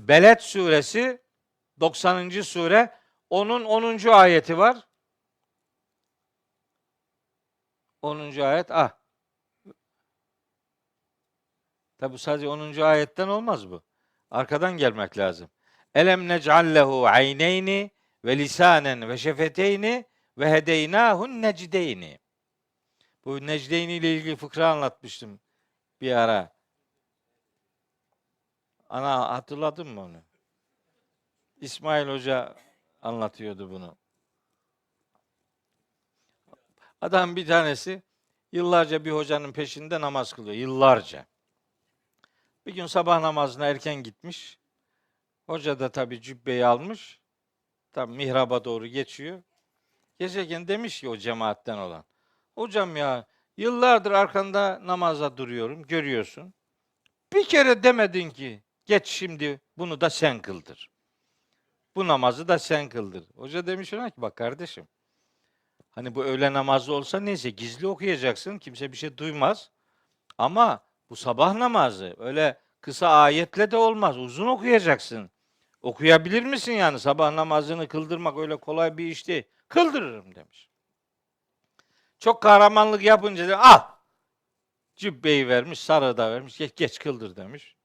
Beled suresi 90. sure onun 10. ayeti var. 10. ayet. Tabi sadece 10. ayetten olmaz bu. Arkadan gelmek lazım. Elem nec'allehu ayneyni ve lisanen ve şefeteyni ve hedeynâhun necdeyni. Bu necdeyni ile ilgili fıkra anlatmıştım bir ara. Ana hatırladın mı onu? İsmail Hoca anlatıyordu bunu. Adam bir tanesi yıllarca bir hocanın peşinde namaz kılıyor. Yıllarca. Bir gün sabah namazına erken gitmiş. Hoca da tabii cübbeyi almış. Tabii mihraba doğru geçiyor. Geçerken demiş ki o cemaatten olan. Hocam ya yıllardır arkanda namaza duruyorum. Görüyorsun. Bir kere demedin ki geç şimdi bunu da sen kıldır. Bu namazı da sen kıldır. Hoca demiş ona ki bak kardeşim. Hani bu öğle namazı olsa neyse gizli okuyacaksın. Kimse bir şey duymaz. Ama bu sabah namazı öyle kısa ayetle de olmaz. Uzun okuyacaksın. Okuyabilir misin yani? Sabah namazını kıldırmak öyle kolay bir iş değil. Kıldırırım demiş. Çok kahramanlık yapınca da al. Cübbeyi vermiş, sarığı da vermiş. Geç kıldır demiş.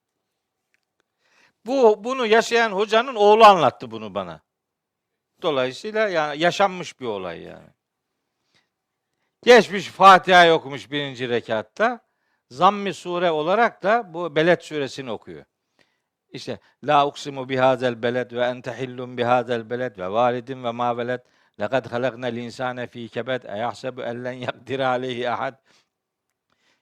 Bunu yaşayan hocanın oğlu anlattı bunu bana. Dolayısıyla yani yaşanmış bir olay yani. Geçmiş Fatiha'yı okumuş 1. rekatta. Zamm-ı sure olarak da bu Beled suresini okuyor. İşte la uksimu bihazel beled ve ente hillun bihazel beled ve validin ve ma veled lekad halaknal insane fi kebed eyahsebu ellen yakdir aleyhi ahad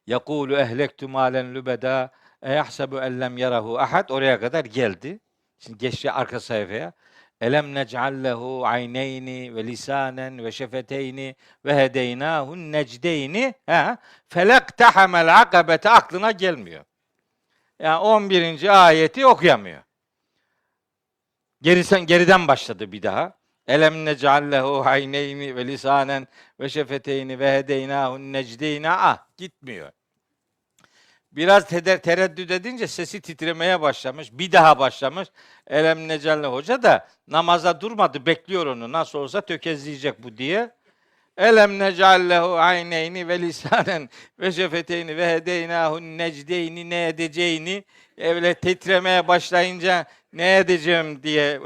yekulu ehlektu malen lübeda eyahsebu ellem yarahu ahad oraya kadar geldi. Şimdi geçti arka sayfaya. Elem nec'allehu ayneyni ve lisanen ve şefeteyni ve hedeynâhun necdeyni felektehamel akabete aklına gelmiyor. Yani 11. ayeti okuyamıyor. Geriden başladı bir daha. Elem nec'allehu ayneyni ve lisanen ve şefeteyni ve hedeynâhun necdeyni gitmiyor. Biraz tereddüt edince sesi titremeye başlamış. Bir daha başlamış. Elem Necalle Hoca da namaza durmadı. Bekliyor onu. Nasıl olsa tökezleyecek bu diye. Elem necallehu ayneyni ve lisanen ve şefeteyni ve hedeynahu necdeyni ne edeceğini öyle titremeye başlayınca ne edeceğim diye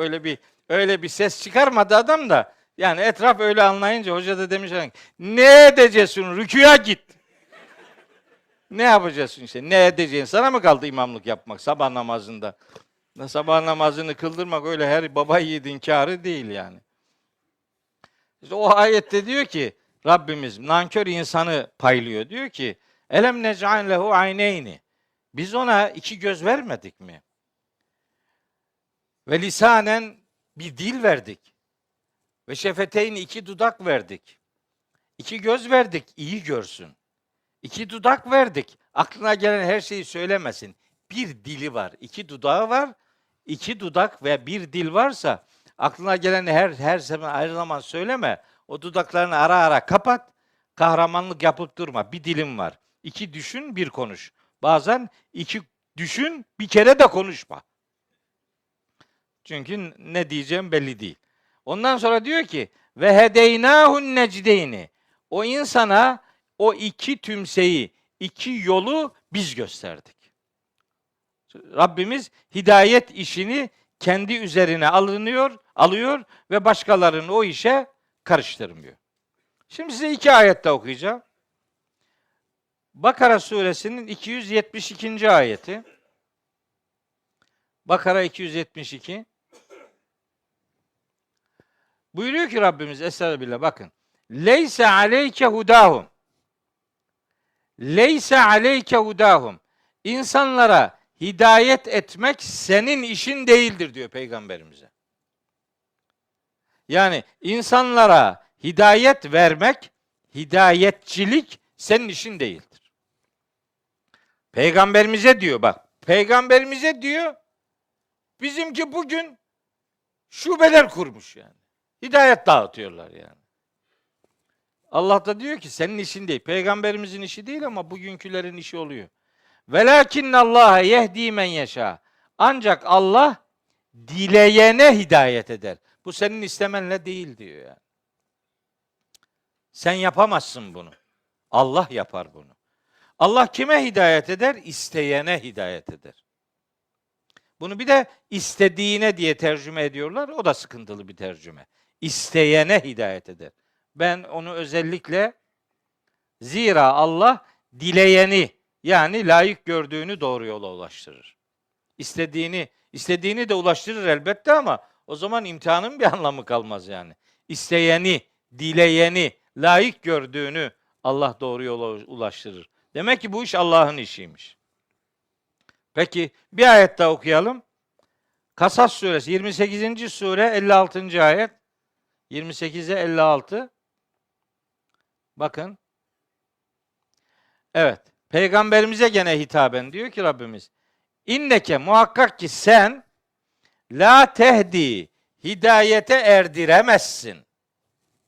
öyle bir ses çıkarmadı adam da. Yani etraf öyle anlayınca hoca da demiş ne edeceksin rüküya git. Ne yapacaksın işte? Ne edeceksin? Sana mı kaldı imamlık yapmak sabah namazında? Sabah namazını kıldırmak öyle her baba yiğidin kârı değil yani. İşte o ayette diyor ki Rabbimiz nankör insanı paylıyor. Diyor ki elem nec'an lehu ayneyni. Biz ona 2 göz vermedik mi? Ve lisanen bir dil verdik. Ve şefeteyni 2 dudak verdik. 2 göz verdik iyi görsün. 2 dudak verdik. Aklına gelen her şeyi söylemesin. Bir dili var. 2 dudağı var. 2 dudak ve bir dil varsa aklına gelen her zaman söyleme. O dudaklarını ara ara kapat. Kahramanlık yapıp durma. Bir dilim var. 2 düşün, bir konuş. Bazen 2 düşün, bir kere de konuşma. Çünkü ne diyeceğim belli değil. Ondan sonra diyor ki ve hedeynâhun necdeyni. O insana o 2 tümseyi, 2 yolu biz gösterdik. Rabbimiz hidayet işini kendi üzerine alıyor ve başkalarını o işe karıştırmıyor. Şimdi size 2 ayette okuyacağım. Bakara suresinin 272. ayeti. Bakara 272. Buyuruyor ki Rabbimiz Estağfirullah bakın. Leyse aleyke hudahum. Leyse aleyke hudahum. İnsanlara hidayet etmek senin işin değildir diyor Peygamberimize. Yani insanlara hidayet vermek, hidayetçilik senin işin değildir. Peygamberimize diyor bak. Peygamberimize diyor bizimki bugün şubeler kurmuş yani. Hidayet dağıtıyorlar yani. Allah da diyor ki senin işin değil. Peygamberimizin işi değil ama bugünkülerin işi oluyor. Velakinnallaha yehdi men yeşâ. Ancak Allah dileyene hidayet eder. Bu senin istemenle değil diyor yani. Sen yapamazsın bunu. Allah yapar bunu. Allah kime hidayet eder? İsteyene hidayet eder. Bunu bir de istediğine diye tercüme ediyorlar. O da sıkıntılı bir tercüme. İsteyene hidayet eder. Ben onu özellikle zira Allah dileyeni yani layık gördüğünü doğru yola ulaştırır. İstediğini de ulaştırır elbette ama o zaman imtihanın bir anlamı kalmaz yani. İsteyeni, dileyeni, layık gördüğünü Allah doğru yola ulaştırır. Demek ki bu iş Allah'ın işiymiş. Peki bir ayet daha okuyalım. Kasas suresi 28. sure 56. ayet. 28'e 56. Bakın. Evet. Peygamberimize gene hitaben diyor ki Rabbimiz. İnneke muhakkak ki sen la tehdi hidayete erdiremezsin.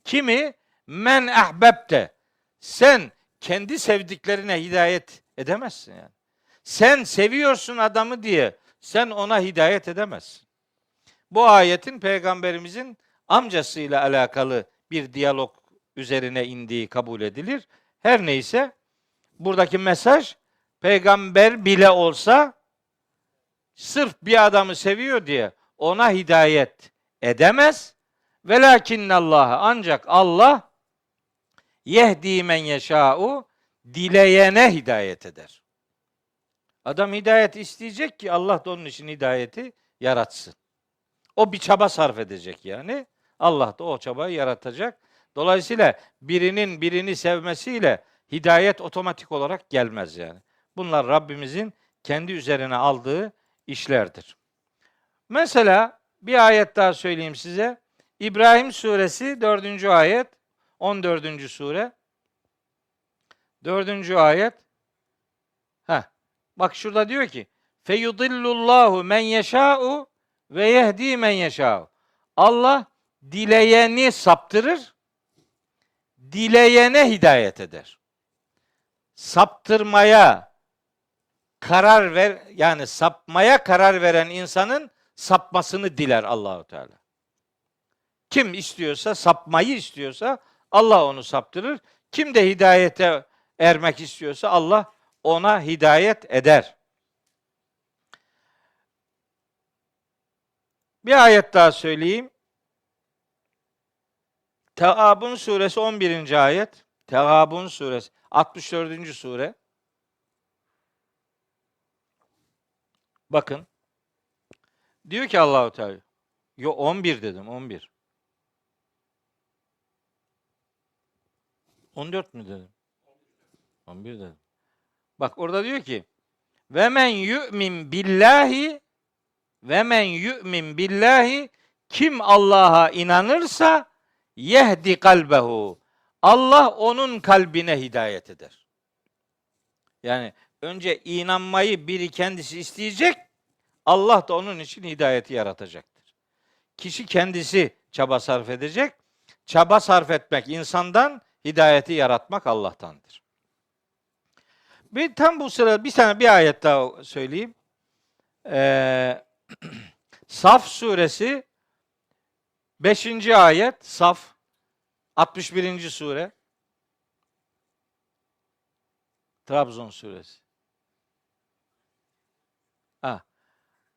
Kimi? Men ahbebte. Sen kendi sevdiklerine hidayet edemezsin yani. Sen seviyorsun adamı diye sen ona hidayet edemezsin. Bu ayetin peygamberimizin amcasıyla alakalı bir diyalog üzerine indiği kabul edilir. Her neyse buradaki mesaj peygamber bile olsa sırf bir adamı seviyor diye ona hidayet edemez. Velakinnallaha ancak Allah yehdi men yeşâ'u dileyene hidayet eder. Adam hidayet isteyecek ki Allah da onun için hidayeti yaratsın. O bir çaba sarf edecek yani. Allah da o çabayı yaratacak. Dolayısıyla birinin birini sevmesiyle hidayet otomatik olarak gelmez yani. Bunlar Rabbimizin kendi üzerine aldığı işlerdir. Mesela bir ayet daha söyleyeyim size. İbrahim suresi 4. ayet, 14. sure. 4. ayet. Bak şurada diyor ki feyudillullahu men yeşâ'u ve yehdi men yeşâ'u. Allah dileyeni saptırır, dileyene hidayet eder. Saptırmaya karar yani sapmaya karar veren insanın sapmasını diler Allahu Teala. Kim istiyorsa, sapmayı istiyorsa Allah onu saptırır. Kim de hidayete ermek istiyorsa Allah ona hidayet eder. Bir ayet daha söyleyeyim. Teâbun suresi 11. ayet. Teâbun suresi 64. sure. Bakın. Diyor ki Allahu Teala. 11 dedim, 11. 14 mü dedim? 11 dedim. Bak orada diyor ki ve men yu'min billahi kim Allah'a inanırsa yehdi kalbehu. Allah onun kalbine hidayet eder. Yani önce inanmayı biri kendisi isteyecek, Allah da onun için hidayeti yaratacaktır. Kişi kendisi çaba sarf edecek. Çaba sarf etmek insandan, hidayeti yaratmak Allah'tandır. Tam bu sırada bir ayet daha söyleyeyim. Saf suresi 5. ayet. Saf 61. sure. Trabzon suresi.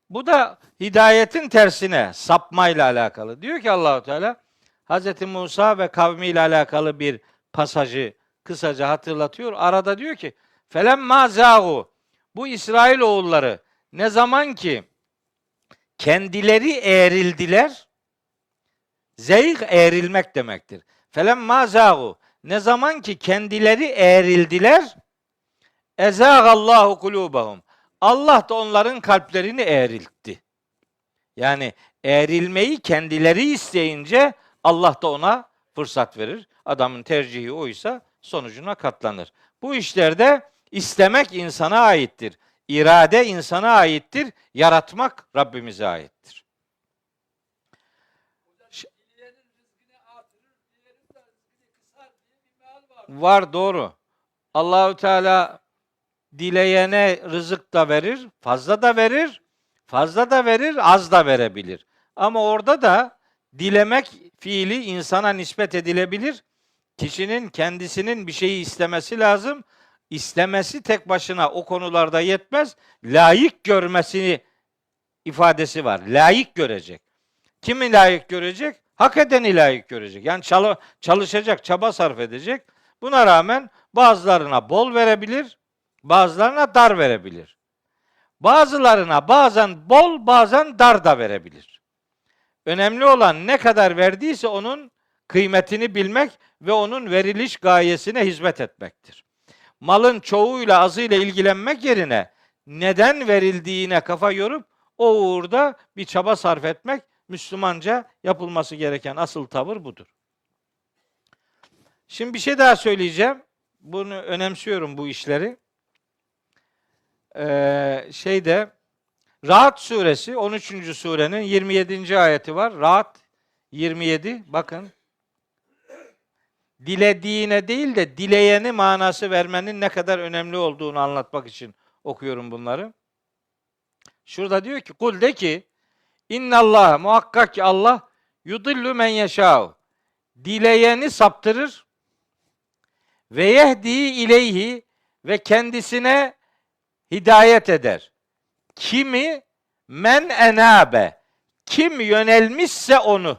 Bu da hidayetin tersine, sapmayla alakalı. Diyor ki Allahu Teala Hz. Musa ve kavmiyle alakalı bir pasajı kısaca hatırlatıyor. Arada diyor ki felemma zâhu. Bu İsrail oğulları ne zaman ki kendileri eğrildiler, zeyg eğrilmek demektir. Felemma zâhu. Ne zaman ki kendileri eğrildiler, ezâgallahu kulûbahum. Allah da onların kalplerini eğriltti. Yani eğrilmeyi kendileri isteyince Allah da ona fırsat verir. Adamın tercihi oysa sonucuna katlanır. Bu işlerde istemek insana aittir. İrade insana aittir. Yaratmak Rabbimize aittir. Var doğru. Allahü Teala dileyene rızık da verir, fazla da verir, fazla da verir, az da verebilir. Ama orada da dilemek fiili insana nispet edilebilir. Kişinin kendisinin bir şeyi istemesi lazım. istemesi tek başına o konularda yetmez. Layık görmesini ifadesi var. Layık görecek. Kimi layık görecek? Hak edeni layık görecek. Yani çalışacak, çaba sarf edecek. Buna rağmen bazılarına bol verebilir, bazılarına dar verebilir. Bazılarına bazen bol, bazen dar da verebilir. Önemli olan ne kadar verdiyse onun kıymetini bilmek ve onun veriliş gayesine hizmet etmektir. Malın çoğuyla azıyla ilgilenmek yerine neden verildiğine kafa yorup o uğurda bir çaba sarf etmek Müslümanca yapılması gereken asıl tavır budur. Şimdi bir şey daha söyleyeceğim. Bunu önemsiyorum, bu işleri. Ra'd suresi 13. surenin 27. ayeti var. Ra'd 27. Bakın. Dilediğine değil de dileyeni manası vermenin ne kadar önemli olduğunu anlatmak için okuyorum bunları. Şurada diyor ki, kul de ki, İnnallah, muhakkak ki Allah yudillu men yeşâ'u, dileyeni saptırır ve yehdi ileyhi, ve kendisine hidayet eder. Kimi? Men enabe, kim yönelmişse onu.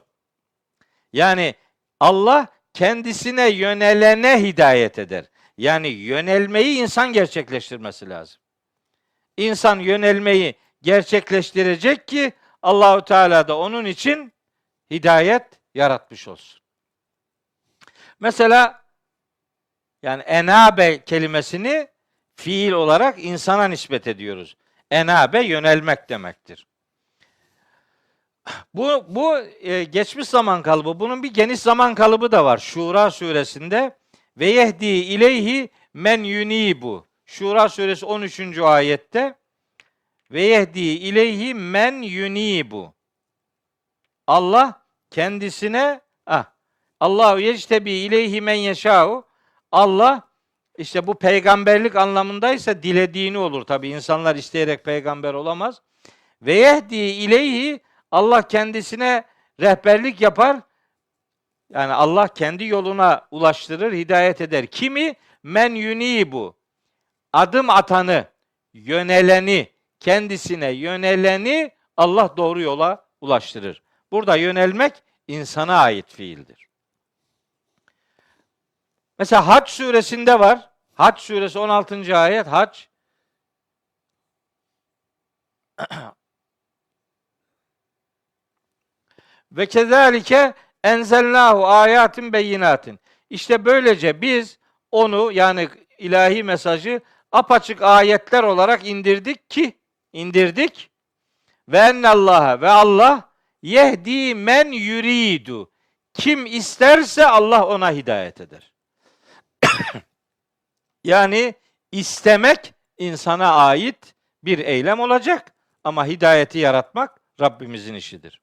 Yani Allah kendisine yönelene hidayet eder. Yani yönelmeyi insan gerçekleştirmesi lazım. İnsan yönelmeyi gerçekleştirecek ki Allahu Teala da onun için hidayet yaratmış olsun. Mesela yani enabe kelimesini fiil olarak insana nispet ediyoruz. Enabe yönelmek demektir. Bu geçmiş zaman kalıbı. Bunun bir geniş zaman kalıbı da var. Şura suresinde ve yehdi ileyhi men yunibu. Şura suresi 13. ayette ve yehdi ileyhi men yunibu. Allah kendisine Allahu yectebi ileyhi men yeşâ'u. Allah işte bu peygamberlik anlamındaysa dilediğini olur. Tabi insanlar isteyerek peygamber olamaz. Ve yehdi ileyhi, Allah kendisine rehberlik yapar. Yani Allah kendi yoluna ulaştırır, hidayet eder. Kimi? Men yunibu. Adım atanı, yöneleni, kendisine yöneleni Allah doğru yola ulaştırır. Burada yönelmek insana ait fiildir. Mesela Hac suresinde var. Hac suresi 16. ayet. Hac. Ve kezalike enzelnahu ayatin beyinatin. İşte böylece biz onu, yani ilahi mesajı apaçık ayetler olarak indirdik. Ve ennallaha, ve Allah yehdi men yuridu. Kim isterse Allah ona hidayet eder. Yani istemek insana ait bir eylem olacak ama hidayeti yaratmak Rabbimizin işidir.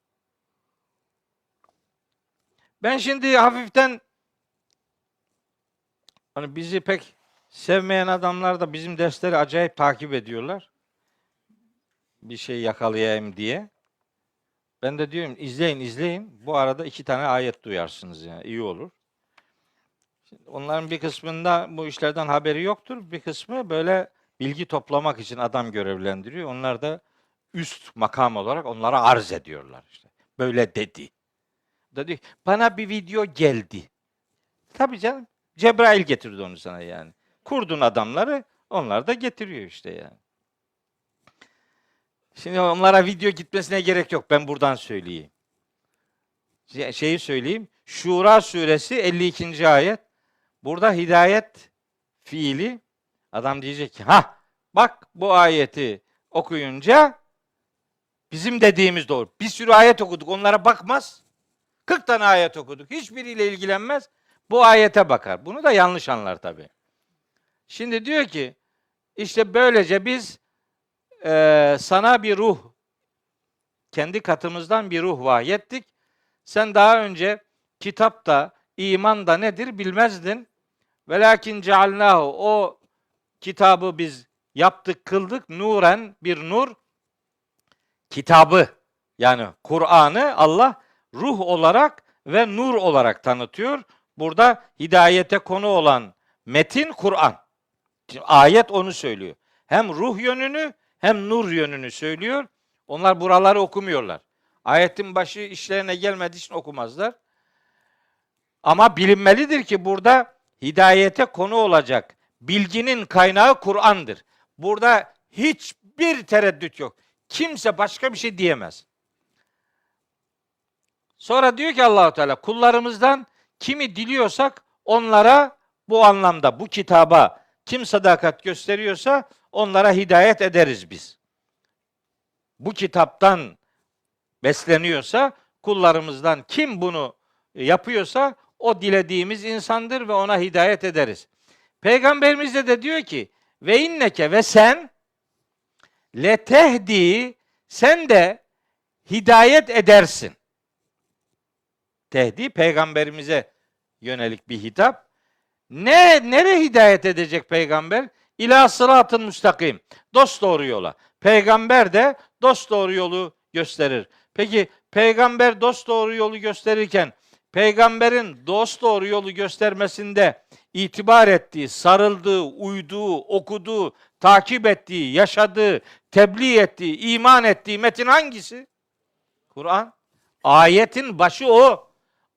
Ben şimdi hafiften hani bizi pek sevmeyen adamlar da bizim dersleri acayip takip ediyorlar. Bir şey yakalayayım diye. Ben de diyorum izleyin. Bu arada 2 tane ayet duyarsınız, yani iyi olur. Şimdi onların bir kısmında bu işlerden haberi yoktur. Bir kısmı böyle bilgi toplamak için adam görevlendiriyor. Onlar da üst makam olarak onlara arz ediyorlar işte. Böyle dedi. Dedi bana bir video geldi. Tabii canım. Cebrail getirdi onu sana yani. Kurdun adamları, onlar da getiriyor işte yani. Şimdi onlara video gitmesine gerek yok. Ben buradan söyleyeyim. Şeyi söyleyeyim. Şura suresi 52. ayet. Burada hidayet fiili, adam diyecek ki bak bu ayeti okuyunca bizim dediğimiz doğru. Bir sürü ayet okuduk, onlara bakmaz. 40 tane ayet okuduk. Hiçbiriyle ilgilenmez. Bu ayete bakar. Bunu da yanlış anlar tabii. Şimdi diyor ki işte böylece biz sana bir ruh, kendi katımızdan bir ruh vahyettik. Sen daha önce kitapta, imanda nedir bilmezdin. Velakin cealnahu, o kitabı biz yaptık, kıldık, nuren, bir nur, kitabı yani Kur'an'ı Allah ruh olarak ve nur olarak tanıtıyor. Burada hidayete konu olan metin Kur'an. Şimdi ayet onu söylüyor. Hem ruh yönünü hem nur yönünü söylüyor. Onlar buraları okumuyorlar. Ayetin başı işlerine gelmediği için okumazlar. Ama bilinmelidir ki burada hidayete konu olacak bilginin kaynağı Kur'an'dır. Burada hiçbir tereddüt yok. Kimse başka bir şey diyemez. Sonra diyor ki Allahu Teala kullarımızdan kimi diliyorsak onlara bu anlamda bu kitaba kim sadakat gösteriyorsa onlara hidayet ederiz biz. Bu kitaptan besleniyorsa kullarımızdan kim bunu yapıyorsa o dilediğimiz insandır ve ona hidayet ederiz. Peygamberimiz de diyor ki ve inneke ve sen letehdi sen de hidayet edersin. Tehdi peygamberimize yönelik bir hitap. Nereye hidayet edecek peygamber? İlâ sıratın müstakim. Dosdoğru yola. Peygamber de dosdoğru yolu gösterir. Peki peygamber dosdoğru yolu gösterirken peygamberin dosdoğru yolu göstermesinde itibar ettiği, sarıldığı, uyduğu, okuduğu, takip ettiği, yaşadığı, tebliğ ettiği, iman ettiği metin hangisi? Kur'an. Ayetin başı o.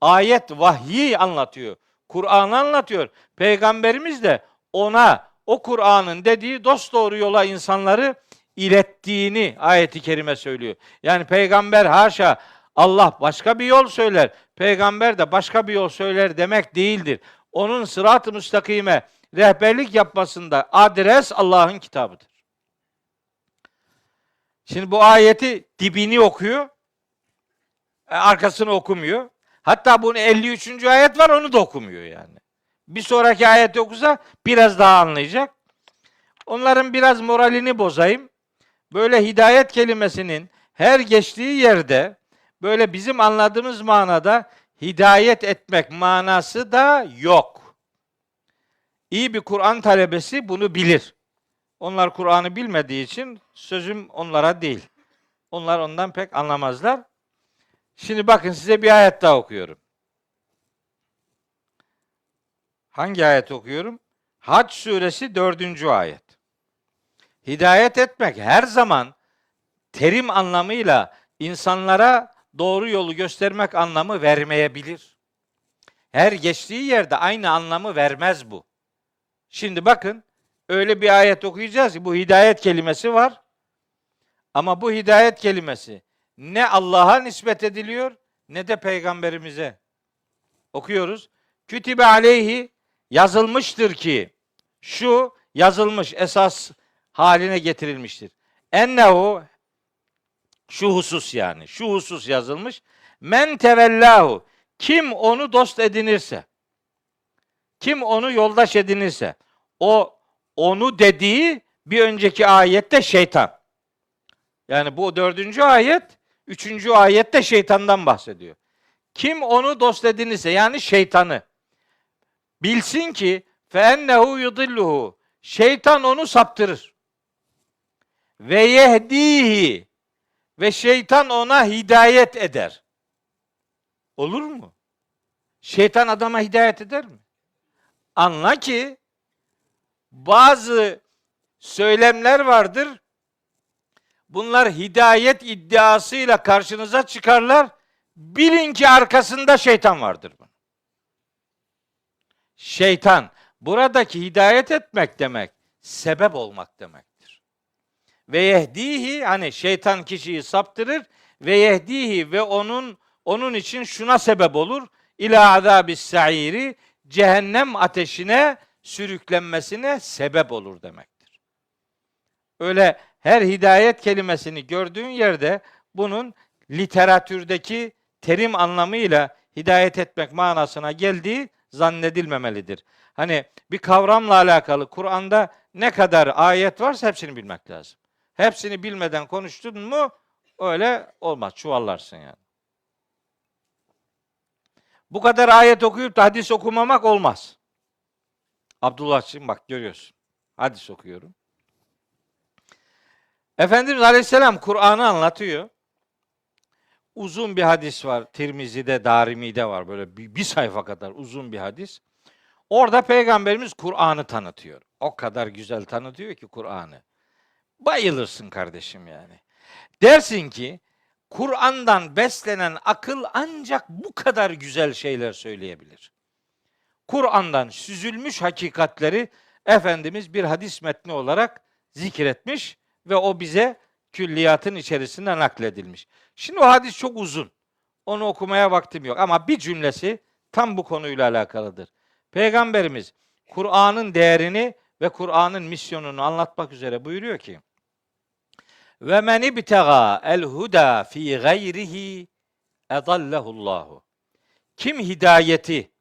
Ayet vahyi anlatıyor. Kur'an'ı anlatıyor. Peygamberimiz de ona o Kur'an'ın dediği dosdoğru yola insanları ilettiğini ayeti kerime söylüyor. Yani peygamber haşa Allah başka bir yol söyler, peygamber de başka bir yol söyler demek değildir. Onun sırat-ı müstakime rehberlik yapmasında adres Allah'ın kitabıdır. Şimdi bu ayeti dibini okuyor, arkasını okumuyor. Hatta bunun 53. ayet var onu da okumuyor yani. Bir sonraki ayeti okusa biraz daha anlayacak. Onların biraz moralini bozayım. Böyle hidayet kelimesinin her geçtiği yerde böyle bizim anladığımız manada hidayet etmek manası da yok. İyi bir Kur'an talebesi bunu bilir. Onlar Kur'an'ı bilmediği için sözüm onlara değil. Onlar ondan pek anlamazlar. Şimdi bakın size bir ayet daha okuyorum. Hangi ayet okuyorum? Hac suresi 4. ayet. Hidayet etmek her zaman terim anlamıyla insanlara doğru yolu göstermek anlamı vermeyebilir. Her geçtiği yerde aynı anlamı vermez bu. Şimdi bakın öyle bir ayet okuyacağız ki bu hidayet kelimesi var. Ama bu hidayet kelimesi ne Allah'a nispet ediliyor ne de peygamberimize. Okuyoruz. Kütübe aleyhi yazılmıştır ki şu yazılmış esas haline getirilmiştir. Ennehu şu husus yani şu husus yazılmış. Men tevellahu kim onu dost edinirse kim onu yoldaş edinirse o onu dediği bir önceki ayette şeytan. Yani bu 4. ayet 3. ayette şeytandan bahsediyor. Kim onu dost edinirse yani şeytanı bilsin ki fe ennehu yudilluhu şeytan onu saptırır. Ve yehdihi ve şeytan ona hidayet eder. Olur mu? Şeytan adama hidayet eder mi? Anla ki bazı söylemler vardır. Bunlar hidayet iddiasıyla karşınıza çıkarlar. Bilin ki arkasında şeytan vardır. Şeytan, buradaki hidayet etmek demek, sebep olmak demektir. Ve yehdihi, hani şeytan kişiyi saptırır ve yehdihi ve onun için şuna sebep olur. İlâ azâbis sa'iri, cehennem ateşine sürüklenmesine sebep olur demektir. Öyle her hidayet kelimesini gördüğün yerde bunun literatürdeki terim anlamıyla hidayet etmek manasına geldiği zannedilmemelidir. Hani bir kavramla alakalı Kur'an'da ne kadar ayet varsa hepsini bilmek lazım. Hepsini bilmeden konuştun mu öyle olmaz. Çuvallarsın yani. Bu kadar ayet okuyup da hadis okumamak olmaz. Abdullah'cığım bak görüyorsun. Hadis okuyorum. Efendimiz Aleyhisselam Kur'an'ı anlatıyor. Uzun bir hadis var. Tirmizi'de, Darimi'de var. Böyle bir sayfa kadar uzun bir hadis. Orada Peygamberimiz Kur'an'ı tanıtıyor. O kadar güzel tanıtıyor ki Kur'an'ı. Bayılırsın kardeşim yani. Dersin ki Kur'an'dan beslenen akıl ancak bu kadar güzel şeyler söyleyebilir. Kur'an'dan süzülmüş hakikatleri Efendimiz bir hadis metni olarak zikretmiş ve o bize külliyatın içerisinde nakledilmiş. Şimdi o hadis çok uzun. Onu okumaya vaktim yok ama bir cümlesi tam bu konuyla alakalıdır. Peygamberimiz Kur'an'ın değerini ve Kur'an'ın misyonunu anlatmak üzere buyuruyor ki: "Ve men ibtega el huda fi gayrihi edallahullahu." Kim hidayeti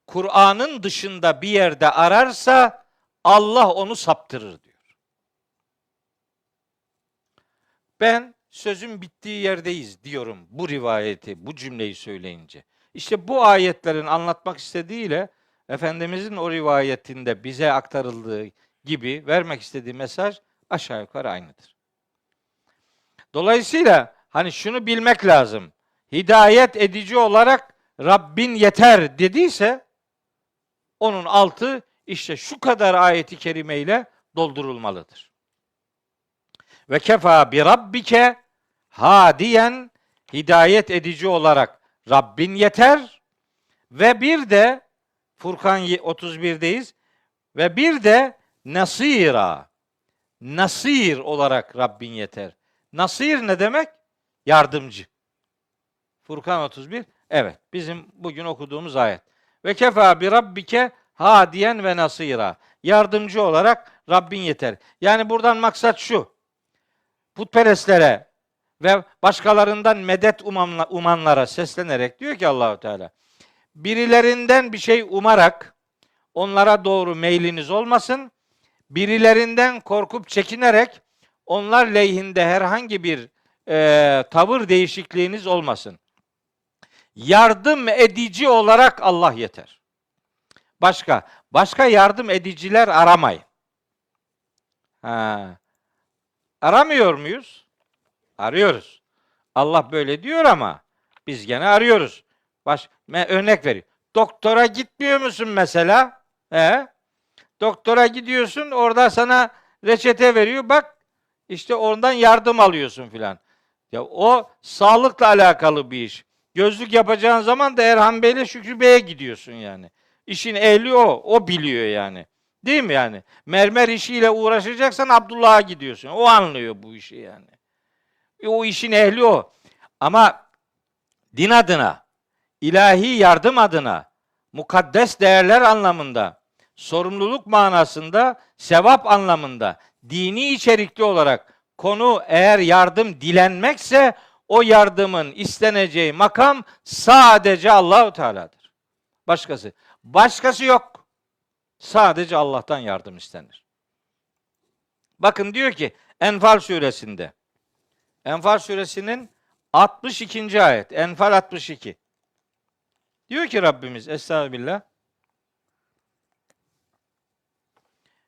Kur'an'ın dışında bir yerde ararsa Allah onu saptırır diyor. Ben sözün bittiği yerdeyiz diyorum bu rivayeti, bu cümleyi söyleyince. İşte bu ayetlerin anlatmak istediğiyle Efendimizin o rivayetinde bize aktarıldığı gibi vermek istediği mesaj aşağı yukarı aynıdır. Dolayısıyla hani şunu bilmek lazım. Hidayet edici olarak Rabbin yeter dediyse onun altı işte şu kadar ayeti kerimeyle doldurulmalıdır. Ve kefa bi rabbike hadiyen, hidayet edici olarak Rabbin yeter ve bir de Furkan 31'deyiz ve bir de nasira, nasir olarak Rabbin yeter. Nasir ne demek? Yardımcı. Furkan 31. Evet, bizim bugün okuduğumuz ayet. Ve kefa bi rabbike hadiyen ve nasira. Yardımcı olarak Rabbin yeter. Yani buradan maksat şu: putperestlere ve başkalarından medet umanlara seslenerek diyor ki Allahu Teala, birilerinden bir şey umarak onlara doğru meyliniz olmasın. Birilerinden korkup çekinerek onlar lehinde herhangi bir tavır değişikliğiniz olmasın. Yardım edici olarak Allah yeter. Başka yardım ediciler aramayın. Aramıyor muyuz? Arıyoruz. Allah böyle diyor ama biz gene arıyoruz. Örnek vereyim. Doktora gitmiyor musun mesela? Doktora gidiyorsun, orada sana reçete veriyor. Bak işte ondan yardım alıyorsun filan. Ya o sağlıkla alakalı bir iş. Gözlük yapacağın zaman da Erhan Bey'le Şükrü Bey'e gidiyorsun yani. İşin ehli o biliyor yani. Değil mi yani? Mermer işiyle uğraşacaksan Abdullah'a gidiyorsun. O anlıyor bu işi yani. O işin ehli o. Ama din adına, ilahi yardım adına, mukaddes değerler anlamında, sorumluluk manasında, sevap anlamında, dini içerikli olarak konu eğer yardım dilenmekse o yardımın isteneceği makam sadece Allahu Teala'dır. Başkası yok. Sadece Allah'tan yardım istenir. Bakın diyor ki Enfal suresinde. Enfal suresinin 62. ayet. Enfal 62. Diyor ki Rabbimiz Estağfirullah.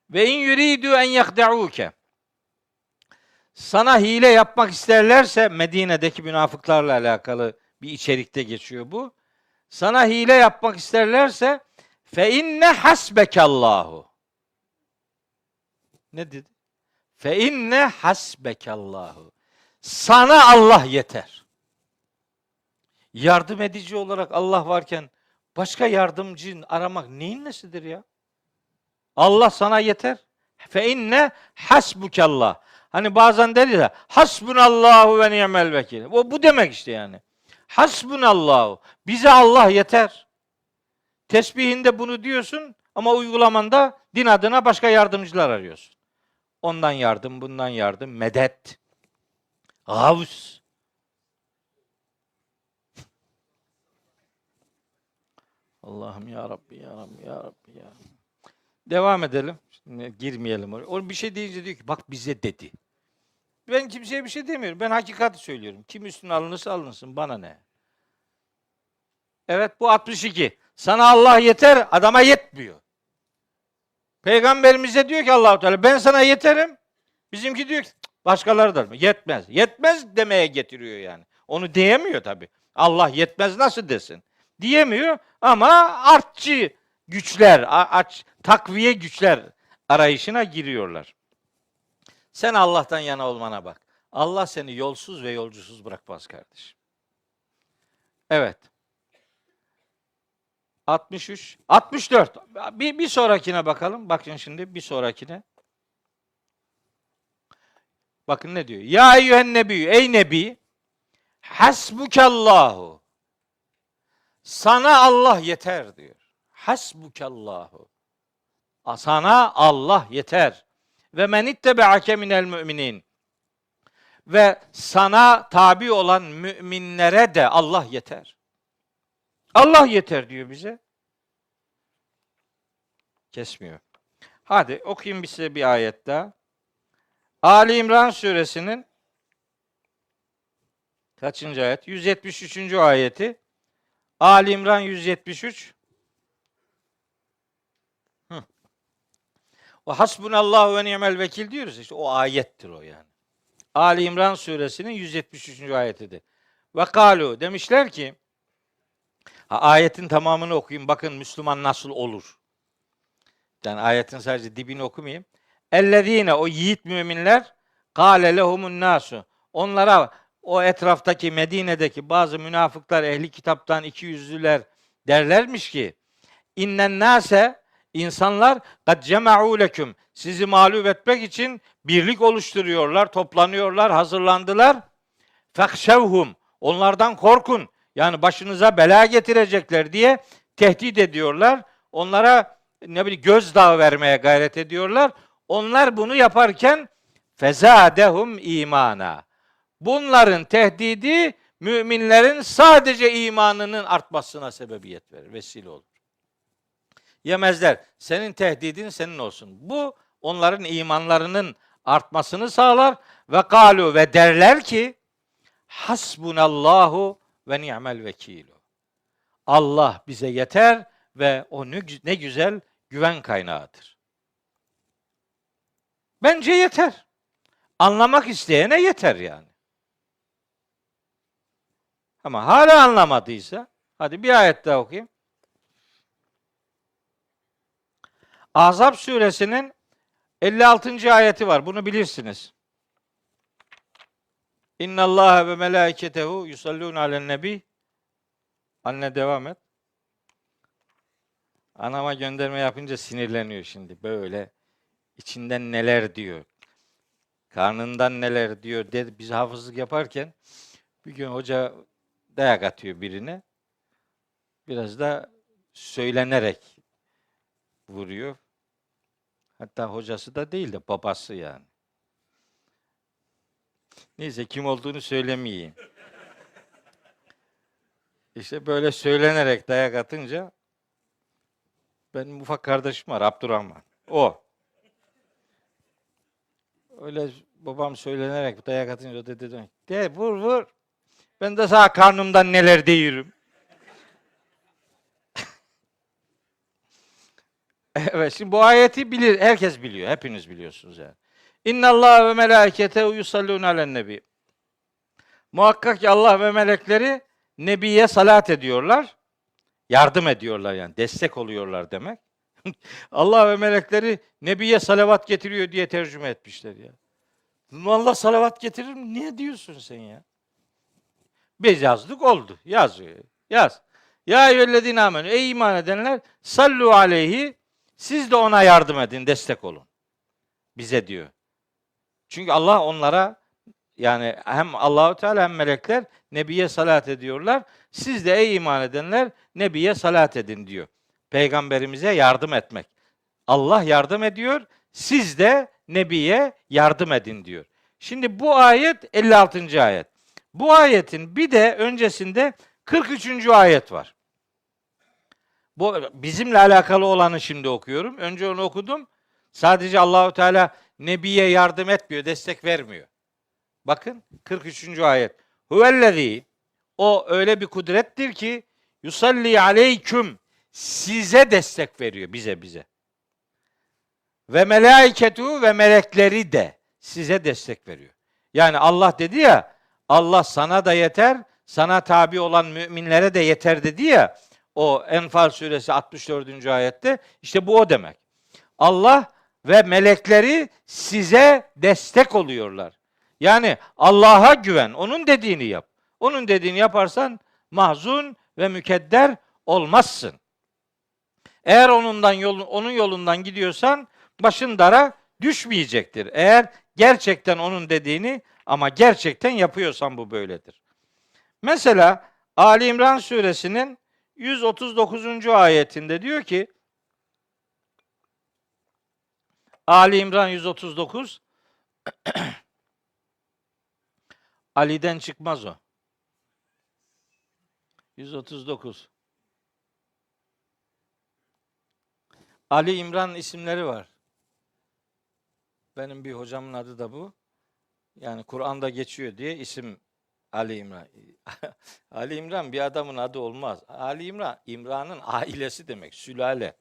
Ve in yuridu en yahda'uke. Sana hile yapmak isterlerse, Medine'deki münafıklarla alakalı bir içerikte geçiyor bu. Sana hile yapmak isterlerse fe inne hasbekallahu. Ne dedi? Fe inne hasbekallahu. Sana Allah yeter. Yardım edici olarak Allah varken başka yardımcı aramak neyin nesidir ya? Allah sana yeter. Fe inne hasbukallah. Hani bazen deriz ya, hasbunallahu ve ni'mel vekil. Bu demek işte yani. Hasbunallahu. Bize Allah yeter. Tesbihinde bunu diyorsun ama uygulamanda din adına başka yardımcılar arıyorsun. Ondan yardım, bundan yardım, medet, gavs. Allah'ım ya Rabbi, ya Rabbi, ya Rabbi, ya Rabbi. Devam edelim. Şimdi girmeyelim oraya. O bir şey deyince diyor ki bak bize dedi. Ben kimseye bir şey demiyorum. Ben hakikati söylüyorum. Kim üstüne alınırsa alınsın. Bana ne? Evet, bu 62. Sana Allah yeter, adama yetmiyor. Peygamberimize diyor ki Allah-u Teala ben sana yeterim. Bizimki diyor ki başkaları da yetmez. Yetmez demeye getiriyor yani. Onu diyemiyor tabii. Allah yetmez nasıl desin? Diyemiyor ama artçı güçler, takviye güçler arayışına giriyorlar. Sen Allah'tan yana olmana bak. Allah seni yolsuz ve yolcusuz bırakmaz kardeşim. Evet. 63, 64. Bir sonrakine bakalım. Bakın şimdi bir sonrakine. Bakın ne diyor? Ya eyyühen nebiyyü, ey nebi, hasbukallahu. Sana Allah yeter diyor. Hasbukallahu. Sana Allah yeter. Ve men ittebe'ake minel müminin. Ve sana tabi olan müminlere de Allah yeter. Allah yeter diyor bize. Kesmiyor. Hadi okuyayım size bir ayet daha. Ali İmran suresinin kaçıncı ayet? 173. ayeti. Ali İmran 173. O hasbunallahu ve ni'mel vekil diyoruz işte o ayettir o yani. Ali İmran suresinin 173. ayetidir. Ve kalu demişler ki ayetin tamamını okuyayım bakın Müslüman nasıl olur. Yani ayetin sadece dibini okumayayım. Ellezine o yiğit müminler kâle lehumun nasu. Onlara o etraftaki Medine'deki bazı münafıklar ehli kitaptan ikiyüzlüler derlermiş ki innen nase insanlar kad cema'u leküm sizi mağlup etmek için birlik oluşturuyorlar, toplanıyorlar, hazırlandılar. Fekşevhum onlardan korkun. Yani başınıza bela getirecekler diye tehdit ediyorlar. Onlara ne bileyim gözdağı vermeye gayret ediyorlar. Onlar bunu yaparken fezadehum imana. Bunların tehdidi müminlerin sadece imanının artmasına sebebiyet verir, vesile olur. Yemezler. Senin tehdidin senin olsun. Bu onların imanlarının artmasını sağlar ve kalu ve derler ki hasbunallahu ve ni'mel vekilu. Allah bize yeter ve o ne güzel güven kaynağıdır. Bence yeter. Anlamak isteyene yeter yani. Ama hala anlamadıysa hadi bir ayet daha okuyayım. Ahzab suresinin 56. ayeti var. Bunu bilirsiniz. İnnallâhe ve melâiketehu yusallûne alen nebi. Anne devam et. Anama gönderme yapınca sinirleniyor şimdi. Böyle içinden neler diyor. Karnından neler diyor. Biz hafızlık yaparken bir gün hoca dayak atıyor birine. Biraz da söylenerek vuruyor. Hatta hocası da değil de babası yani. Neyse kim olduğunu söylemeyeyim. İşte böyle söylenerek dayak atınca benim ufak kardeşim var Abdurrahman. O. Öyle babam söylenerek dayak atınca o dedi de vur vur. Ben de sana karnımdan neler diyorum. Evet şimdi bu ayeti bilir, herkes biliyor. Hepiniz biliyorsunuz yani. İnnallâhe ve melâiketehu yusallûne alen nebi. Muhakkak ki Allah ve melekleri Nebiye salat ediyorlar. Yardım ediyorlar yani. Destek oluyorlar demek. Allah ve melekleri Nebiye salavat getiriyor diye tercüme etmişler ya. Allah salavat getirir mi? Niye diyorsun sen ya? Biz yazdık oldu. Yazıyor. Yaz. Ya eyyühellezine amenü. Ey iman edenler sallu aleyhi. Siz de ona yardım edin, destek olun. Bize diyor. Çünkü Allah onlara yani hem Allahu Teala hem melekler Nebiye salat ediyorlar. Siz de ey iman edenler Nebiye salat edin diyor. Peygamberimize yardım etmek. Allah yardım ediyor. Siz de Nebiye yardım edin diyor. Şimdi bu ayet 56. ayet. Bu ayetin bir de öncesinde 43. ayet var. Bu bizimle alakalı olanı şimdi okuyorum. Önce onu okudum. Sadece Allahu Teala Nebiye yardım etmiyor, destek vermiyor. Bakın 43. ayet. Huvellezî o öyle bir kudrettir ki yusalli aleyküm size destek veriyor bize. Ve melaiketu ve melekleri de size destek veriyor. Yani Allah dedi ya Allah sana da yeter, sana tabi olan müminlere de yeter dedi ya o Enfal suresi 64. ayette işte bu o demek. Allah ve melekleri size destek oluyorlar. Yani Allah'a güven, onun dediğini yap. Onun dediğini yaparsan mahzun ve mükedder olmazsın. Eğer onun yolundan gidiyorsan başın dara düşmeyecektir. Eğer gerçekten onun dediğini ama gerçekten yapıyorsan bu böyledir. Mesela Ali İmran suresinin 139. ayetinde diyor ki, Ali İmran 139, Ali'den çıkmaz o. 139. Ali İmran isimleri var. Benim bir hocamın adı da bu. Yani Kur'an'da geçiyor diye isim Ali İmran. Ali İmran bir adamın adı olmaz. Ali İmran, İmran'ın ailesi demek, sülale.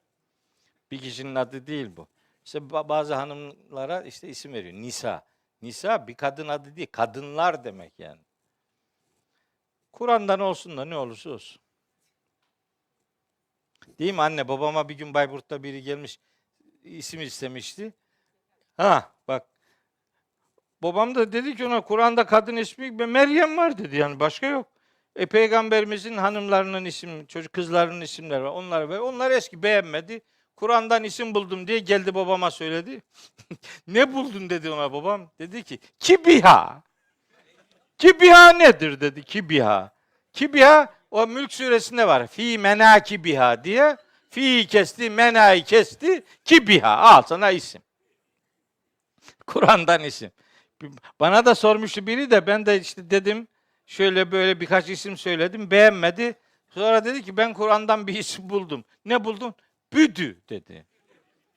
Bir kişinin adı değil bu. İşte bazı hanımlara işte isim veriyor. Nisa. Nisa bir kadın adı değil, kadınlar demek yani. Kur'an'dan olsun da ne olursa olsun. Değil mi anne? Babama bir gün Bayburt'ta biri gelmiş, isim istemişti. Ha bak. Babam da dedi ki ona, Kur'an'da kadın ismi Meryem var dedi, yani başka yok. Peygamberimizin hanımlarının isim, çocuk kızlarının isimleri var. Onlar eski, beğenmedi. Kur'an'dan isim buldum diye geldi babama söyledi. Ne buldun dedi ona babam. Dedi ki Kibiha. Kibiha nedir dedi, Kibiha. Kibiha o Mülk suresinde var. Fi menakibiha diye. Fi kesti, menayı kesti. Kibiha. Al sana isim. Kur'an'dan isim. Bana da sormuştu biri de, ben de işte dedim şöyle böyle birkaç isim söyledim, beğenmedi. Sonra dedi ki ben Kur'an'dan bir isim buldum. Ne buldun? Büdü dedi.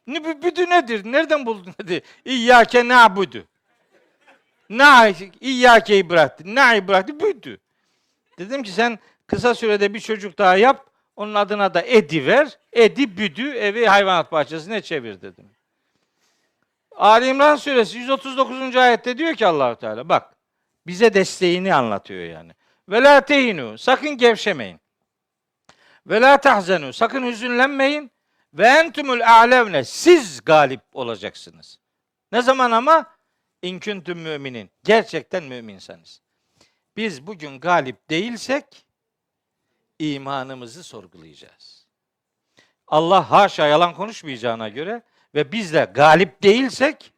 Ne büdü nedir? Nereden buldun dedi. İyyâke na'budu. İyyâke'yi bıraktı. Na'yı bıraktı. Büdü. Dedim ki sen kısa sürede bir çocuk daha yap. Onun adına da Edi ver. Edi büdü, evi hayvanat bahçesine çevir dedim. Ali İmran suresi 139. ayette diyor ki Allah-u Teala, bak bize desteğini anlatıyor yani. Ve la tehinu, sakın gevşemeyin. Ve la tahzenu, sakın hüzünlenmeyin. Ve entumul a'levne, siz galip olacaksınız. Ne zaman ama? İn kuntum müminin. Gerçekten müminseniz. Biz bugün galip değilsek imanımızı sorgulayacağız. Allah haşa yalan konuşmayacağına göre ve biz de galip değilsek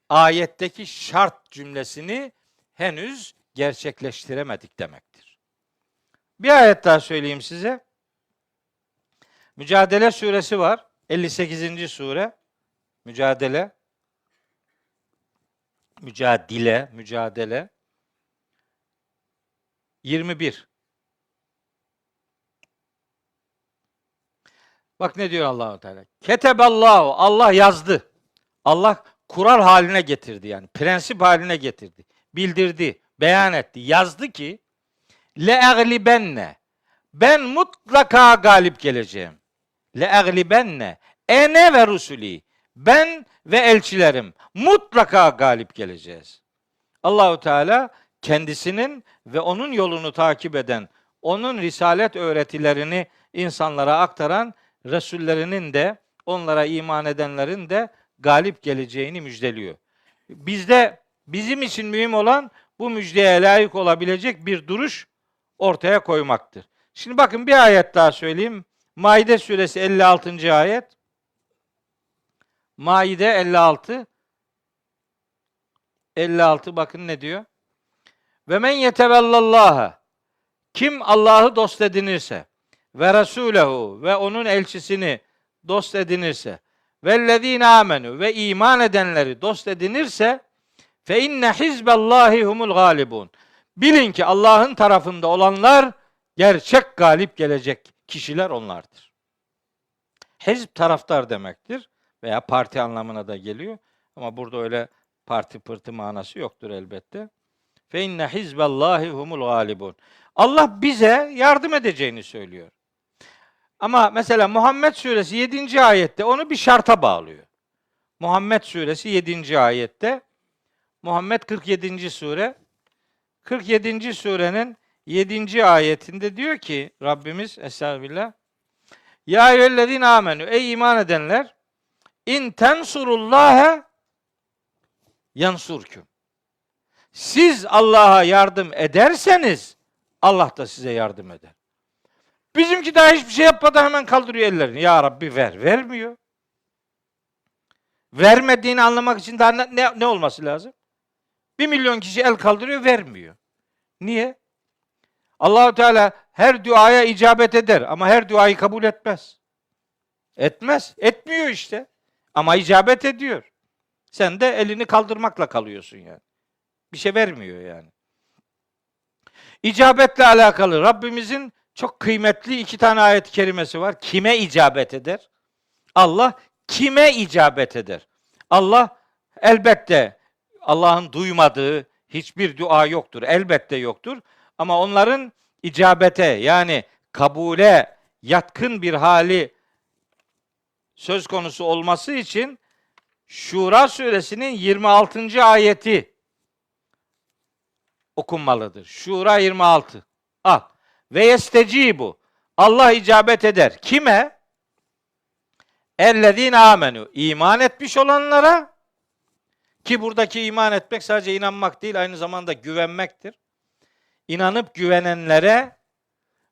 ayetteki şart cümlesini henüz gerçekleştiremedik demektir. Bir ayet daha söyleyeyim size. Mücadele suresi var. 58. sure. Mücadele. 21. Bak ne diyor Allah-u Teala. Keteballahu, Allah yazdı. Allah kural haline getirdi yani. Prensip haline getirdi. Bildirdi, beyan etti. Yazdı ki le'aglibenne, ben mutlaka galip geleceğim. Le'aglibenne ene ve rusuli, ben ve elçilerim mutlaka galip geleceğiz. Allahu Teala kendisinin ve onun yolunu takip eden, onun risalet öğretilerini insanlara aktaran Resullerinin de, onlara iman edenlerin de galip geleceğini müjdeliyor. Bizim için mühim olan bu müjdeye layık olabilecek bir duruş ortaya koymaktır. Şimdi bakın bir ayet daha söyleyeyim. Maide suresi 56. ayet. Maide 56. 56 bakın ne diyor? Ve men yetevellallaha, kim Allah'ı dost edinirse ve Resulehu, ve onun elçisini dost edinirse, vellezine amenu, ve iman edenleri dost edinirse, fe inne hizballahi humul galibun. Bilin ki Allah'ın tarafında olanlar gerçek galip gelecek kişiler onlardır. Hizb taraftar demektir veya parti anlamına da geliyor ama burada öyle parti pırtı manası yoktur elbette. Fe inne hizballahi humul galibun. Allah bize yardım edeceğini söylüyor. Ama mesela Muhammed suresi 7. ayette onu bir şarta bağlıyor. Muhammed suresi 7. ayette, Muhammed 47. sure, 47. surenin 7. ayetinde diyor ki Rabbimiz, estağfirullah, ya eyyühellezine amenu, ey iman edenler, İn tensurullâhe yansurküm. Siz Allah'a yardım ederseniz Allah da size yardım eder. Bizimki daha hiçbir şey yapmadan hemen kaldırıyor ellerini. Ya Rabbi ver. Vermiyor. Vermediğini anlamak için daha ne olması lazım? 1 milyon kişi el kaldırıyor, vermiyor. Niye? Allah-u Teala her duaya icabet eder ama her duayı kabul etmez. Etmez. Etmiyor işte. Ama icabet ediyor. Sen de elini kaldırmakla kalıyorsun yani. Bir şey vermiyor yani. İcabetle alakalı Rabbimizin çok kıymetli 2 tane ayet-i kerimesi var. Kime icabet eder? Allah kime icabet eder? Allah elbette Allah'ın duymadığı hiçbir dua yoktur. Elbette yoktur. Ama onların icabete yani kabule yatkın bir hali söz konusu olması için Şura suresinin 26. ayeti okunmalıdır. Şura 26. Al. Ve yestecibu. Allah icabet eder. Kime? Ellezine amenu. İman etmiş olanlara, ki buradaki iman etmek sadece inanmak değil, aynı zamanda güvenmektir. İnanıp güvenenlere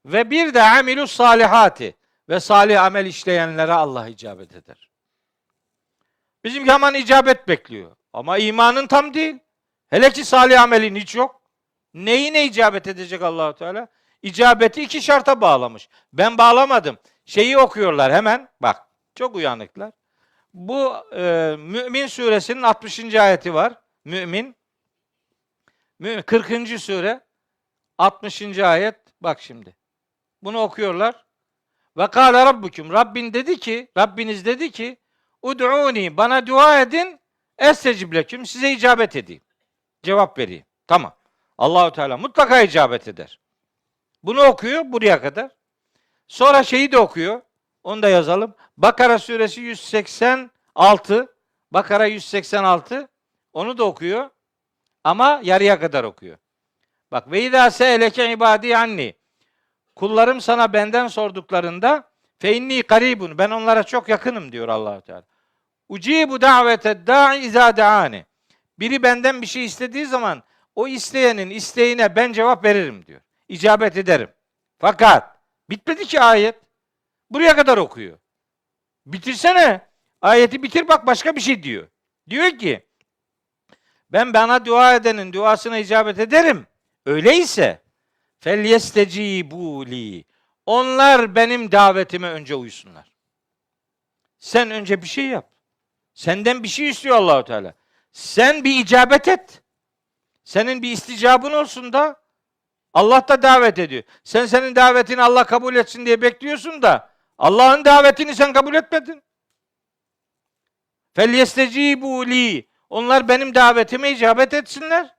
ve bir de amilus salihati ve salih amel işleyenlere Allah icabet eder. Bizimki hemen icabet bekliyor. Ama imanın tam değil. Hele ki salih amelin hiç yok. Neyine icabet edecek Allah-u Teala? İcabeti 2 şarta bağlamış. Ben bağlamadım. Şeyi okuyorlar hemen. Bak çok uyanıklar. Bu Mü'min suresinin 60. ayeti var. Mü'min 40. sure 60. ayet. Bak şimdi. Bunu okuyorlar. Ve kâle rabbukum. Rabbiniz dedi ki ud'uni, bana dua edin, estecib leküm, size icabet edeyim. Cevap vereyim. Tamam. Allahu Teala mutlaka icabet eder. Bunu okuyor buraya kadar. Sonra şeyi de okuyor. Onu da yazalım. Bakara suresi 186. Bakara 186. Onu da okuyor. Ama yarıya kadar okuyor. Bak ve izâ se'eleke ibâdî anni. Kullarım sana benden sorduklarında fe inni karibun. Ben onlara çok yakınım diyor Allah-u Teala. Ucibu daveted da'i izâ da'ani. Biri benden bir şey istediği zaman o isteyenin isteğine ben cevap veririm diyor. İcabet ederim. Fakat bitmedi ki ayet. Buraya kadar okuyor. Bitirsene. Ayeti bitir bak başka bir şey diyor. Diyor ki ben bana dua edenin duasına icabet ederim. Öyleyse felyestecibu li. Onlar benim davetime önce uysunlar. Sen önce bir şey yap. Senden bir şey istiyor Allahu Teala. Sen bir icabet et. Senin bir isticabın olsun da Allah da davet ediyor. Sen senin davetini Allah kabul etsin diye bekliyorsun da Allah'ın davetini sen kabul etmedin. Felyestecibu li. Onlar benim davetime icabet etsinler.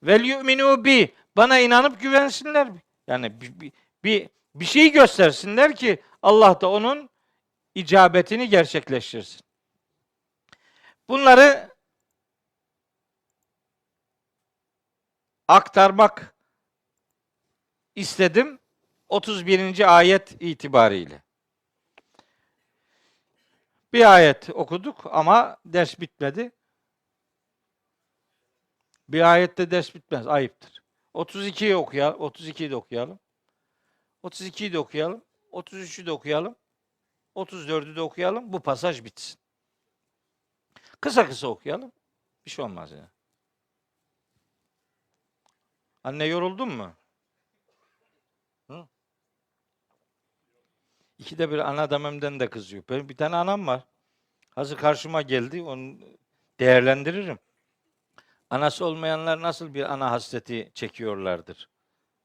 Vel yu'minu bi. Bana inanıp güvensinler. Yani bir şey göstersinler ki Allah da onun icabetini gerçekleştirsin. Bunları aktarmak istedim 31. ayet itibariyle. Bir ayet okuduk ama ders bitmedi. Bir ayette ders bitmez, ayıptır. 32'yi okuyalım, 32'yi de okuyalım. 32'yi de okuyalım, 33'ü de okuyalım. 34'ü de okuyalım. Bu pasaj bitsin. Kısa kısa okuyalım. Bir şey olmaz ya. Anne yoruldun mu? Hı? İkide bir ana dememden de kızıyor. Benim bir tane anam var. Hazır karşıma geldi. Onu değerlendiririm. Anası olmayanlar nasıl bir ana hasreti çekiyorlardır.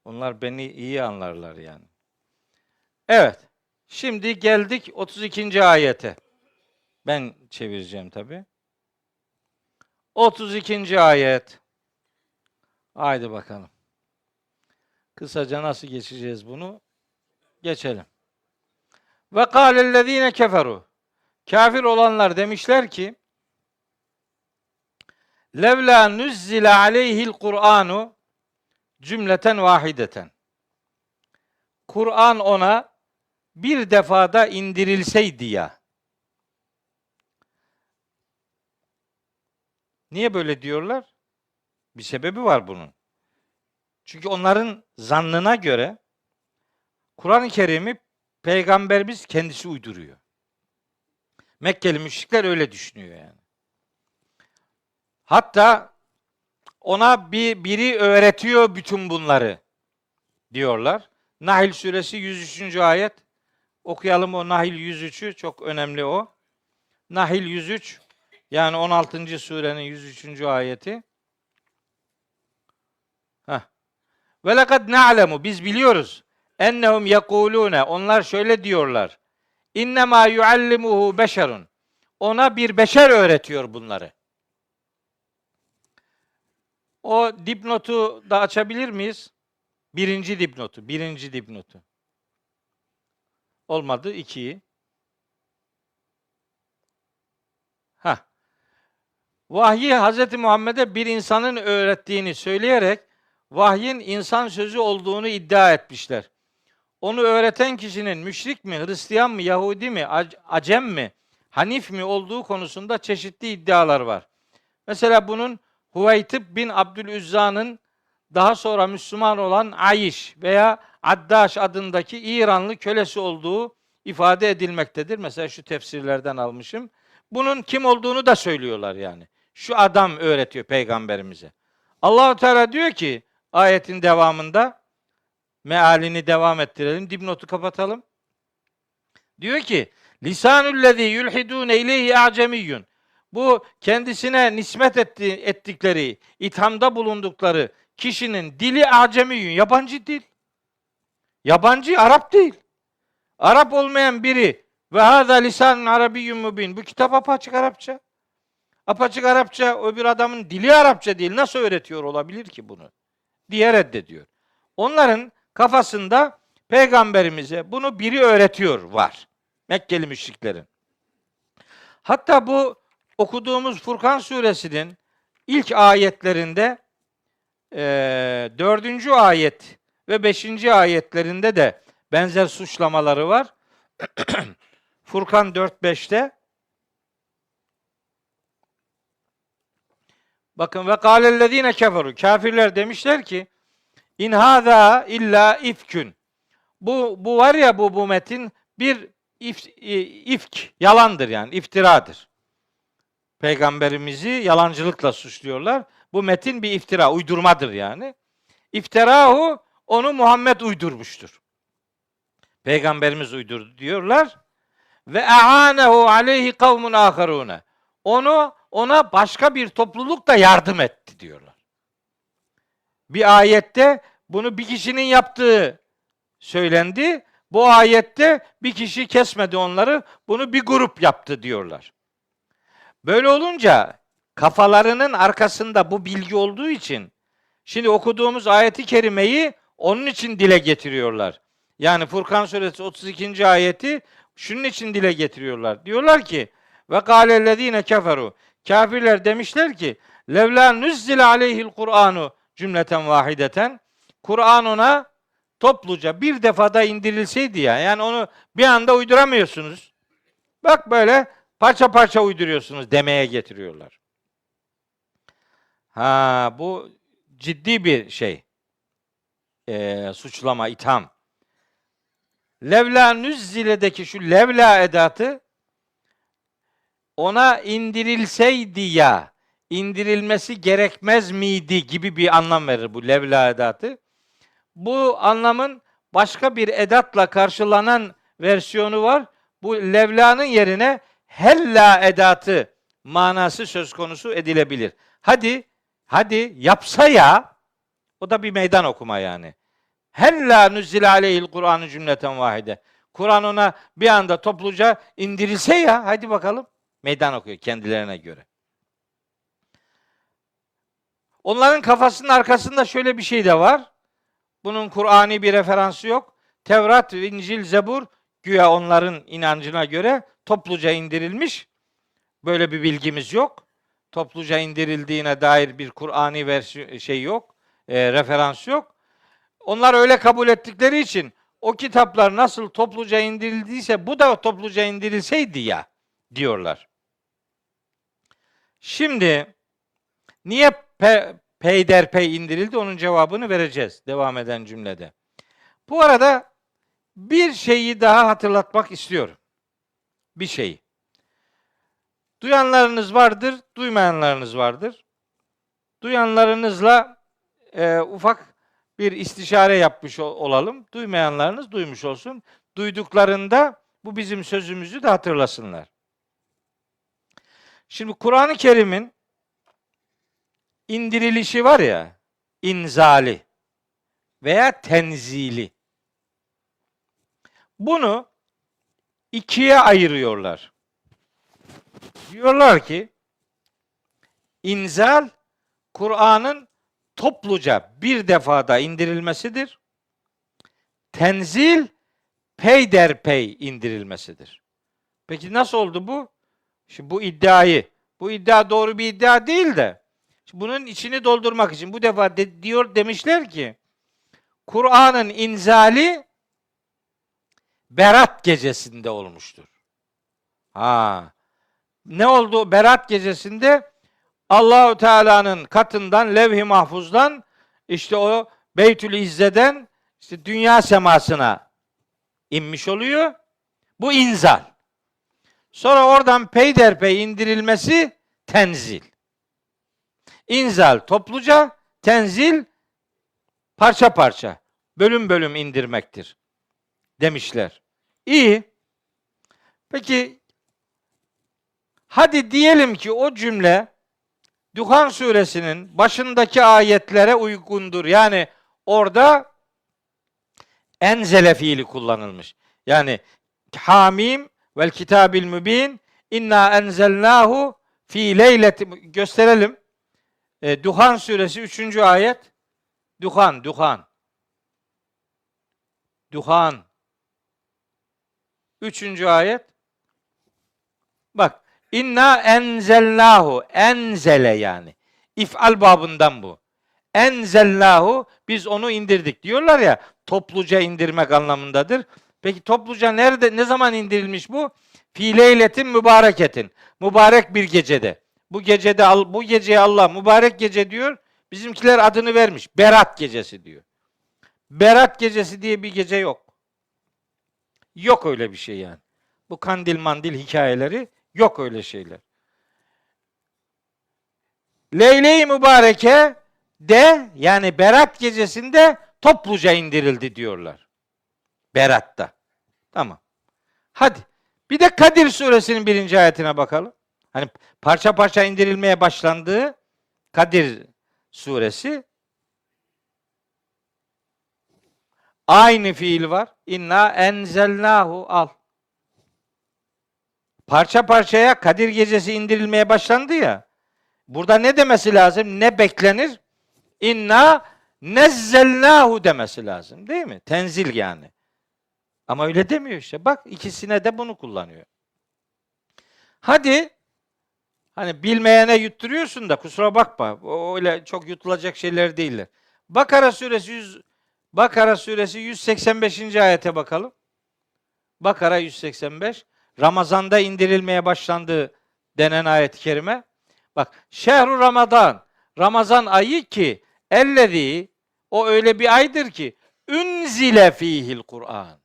Onlar beni iyi anlarlar yani. Evet. Şimdi geldik 32. ayete. Ben çevireceğim tabii. 32. ayet. Haydi bakalım. Kısaca nasıl geçeceğiz bunu? Geçelim. Ve kâlellezîne keferu. Kafir olanlar demişler ki levlâ nuzzile aleyhil Kur'anu cümleten vahideten. Kur'an ona bir defada indirilseydi ya. Niye böyle diyorlar? Bir sebebi var bunun. Çünkü onların zannına göre Kur'an-ı Kerim'i Peygamberimiz kendisi uyduruyor. Mekkeli müşrikler öyle düşünüyor yani. Hatta ona biri öğretiyor bütün bunları diyorlar. Nahl suresi 103. ayet. Okuyalım o Nahl 103'ü. Çok önemli o. Nahl 103 yani 16. surenin 103. ayeti. Ve lekad na'lemu biz biliyoruz. Ennehum yekulune onlar şöyle diyorlar. İnnemâ yuallimuhu beşerun. Ona bir beşer öğretiyor bunları. O dipnotu da açabilir miyiz? Birinci dipnotu. Olmadı, 2'yi. Vahyi Hz. Muhammed'e bir insanın öğrettiğini söyleyerek vahyin insan sözü olduğunu iddia etmişler. Onu öğreten kişinin müşrik mi, Hristiyan mı, Yahudi mi, Acem mi, Hanif mi olduğu konusunda çeşitli iddialar var. Mesela bunun Huveytib bin Abdülüzza'nın daha sonra Müslüman olan Ayş veya Addaş adındaki İranlı kölesi olduğu ifade edilmektedir. Mesela şu tefsirlerden almışım. Bunun kim olduğunu da söylüyorlar yani. Şu adam öğretiyor peygamberimize. Allah-u Teala diyor ki ayetin devamında, mealini devam ettirelim, dipnotu kapatalım. Diyor ki lisanullezî yulhidûne ileyhi a'cemiyyun. Bu kendisine nispet ettikleri, ithamda bulundukları kişinin dili a'cemiyyun, yabancı dil. Yabancı, Arap değil. Arap olmayan biri ve hâzâ lisanun arabiyyun mubin. Bu kitap apaçık Arapça. Apaçık Arapça, öbür adamın dili Arapça değil. Nasıl öğretiyor olabilir ki bunu? Diye reddediyor. Onların kafasında peygamberimize bunu biri öğretiyor var. Mekkeli müşriklerin. Hatta bu okuduğumuz Furkan suresinin ilk ayetlerinde 4. ayet ve 5. ayetlerinde de benzer suçlamaları var. Furkan 4-5'te bakın ve kâlellezîne keferu kafirler demişler ki in hâzâ illa ifkün. Bu var ya bu metin bir ifk, yalandır yani, iftiradır. Peygamberimizi yalancılıkla suçluyorlar. Bu metin bir iftira, uydurmadır yani. İftirahu, onu Muhammed uydurmuştur. Peygamberimiz uydurdu diyorlar. Ve a'anehu aleyhi kavmun aharune. Ona başka bir topluluk da yardım etti diyorlar. Bir ayette bunu bir kişinin yaptığı söylendi. Bu ayette bir kişi kesmedi onları, bunu bir grup yaptı diyorlar. Böyle olunca kafalarının arkasında bu bilgi olduğu için şimdi okuduğumuz ayeti kerimeyi onun için dile getiriyorlar. Yani Furkan suresi 32. ayeti şunun için dile getiriyorlar. Diyorlar ki ve kâlellezîne keferu. Kafirler demişler ki levlâ nuzzile aleyhil Kur'anu cümleten vahideten. Kur'an ona topluca bir defada indirilseydi ya. Yani onu bir anda uyduramıyorsunuz. Bak böyle parça parça uyduruyorsunuz demeye getiriyorlar. Bu ciddi bir şey. Suçlama, itham. Levla nüzzile'deki şu levla edatı ona indirilseydi ya, indirilmesi gerekmez miydi gibi bir anlam verir bu levla edatı. Bu anlamın başka bir edatla karşılanan versiyonu var. Bu levla'nın yerine hella edatı manası söz konusu edilebilir. Hadi yapsa ya, o da bir meydan okuma yani. Hella nüzzile aleyhil Kur'an'ı cümleten vahide. Kur'an ona bir anda topluca indirilse ya, hadi bakalım. Meydan okuyor kendilerine göre. Onların kafasının arkasında şöyle bir şey de var. Bunun Kur'ani bir referansı yok. Tevrat, İncil, Zebur güya onların inancına göre topluca indirilmiş. Böyle bir bilgimiz yok. Topluca indirildiğine dair bir Kur'ani referans yok. Onlar öyle kabul ettikleri için o kitaplar nasıl topluca indirildiyse bu da topluca indirilseydi ya diyorlar. Şimdi Niye peyderpey indirildi? Onun cevabını vereceğiz devam eden cümlede. Bu arada bir şeyi daha hatırlatmak istiyorum. Bir şeyi. Duyanlarınız vardır, duymayanlarınız vardır. Duyanlarınızla ufak bir istişare yapmış olalım. Duymayanlarınız duymuş olsun. Duyduklarında bu bizim sözümüzü de hatırlasınlar. Şimdi Kur'an-ı Kerim'in indirilişi var ya, inzali veya tenzili. Bunu ikiye ayırıyorlar. Diyorlar ki inzal Kur'an'ın topluca bir defada indirilmesidir. Tenzil peyderpey indirilmesidir. Peki nasıl oldu bu? Şimdi bu iddia doğru bir iddia değil de bunun içini doldurmak için bu defa demişler ki Kur'an'ın inzali Berat gecesinde olmuştur. Ne oldu Berat gecesinde? Allahu Teala'nın katından, Levh-i Mahfuz'dan, işte o Beytül İzze'den işte dünya semasına inmiş oluyor. Bu inzal. Sonra oradan peyderpey indirilmesi tenzil. İnzal topluca, tenzil parça parça, bölüm bölüm indirmektir demişler. İyi. Peki hadi diyelim ki o cümle Duhan suresinin başındaki ayetlere uygundur. Yani orada enzele fiili kullanılmış. Yani Hamim vel kitabil mübin inna enzelnahu fi leyletin gösterelim. Duhan suresi 3. ayet. Duhan. 3. ayet. Bak. İnna enzelnahu. Enzele yani. İf'al babından bu. Enzelnahu. Biz onu indirdik. Diyorlar ya topluca indirmek anlamındadır. Peki topluca nerede, ne zaman indirilmiş bu? Fi leyletin mübareketin. Mübarek bir gecede. Bu geceye Allah mübarek gece diyor. Bizimkiler adını vermiş. Berat gecesi diyor. Berat gecesi diye bir gece yok. Yok öyle bir şey yani. Bu kandil mandil hikayeleri yok öyle şeyler. Leyle-i Mübareke de yani Berat gecesinde topluca indirildi diyorlar. Berat'ta. Tamam. Hadi. Bir de Kadir suresinin 1. ayetine bakalım. Hani parça parça indirilmeye başlandığı Kadir suresi. Aynı fiil var. İnna enzelnahu al. Parça parçaya Kadir gecesi indirilmeye başlandı ya. Burada ne demesi lazım? Ne beklenir? İnna nezzelnahu demesi lazım. Değil mi? Tenzil yani. Ama öyle demiyor işte. Bak ikisine de bunu kullanıyor. Hadi hani bilmeyene yutturuyorsun da kusura bakma. O öyle çok yutulacak şeyler değiller. Bakara suresi 185. ayete bakalım. Bakara 185. Ramazan'da indirilmeye başlandı denen ayet-i kerime. Bak, şehru Ramazan. Ramazan ayı ki ellezî o öyle bir aydır ki ünzile fîhil Kur'an.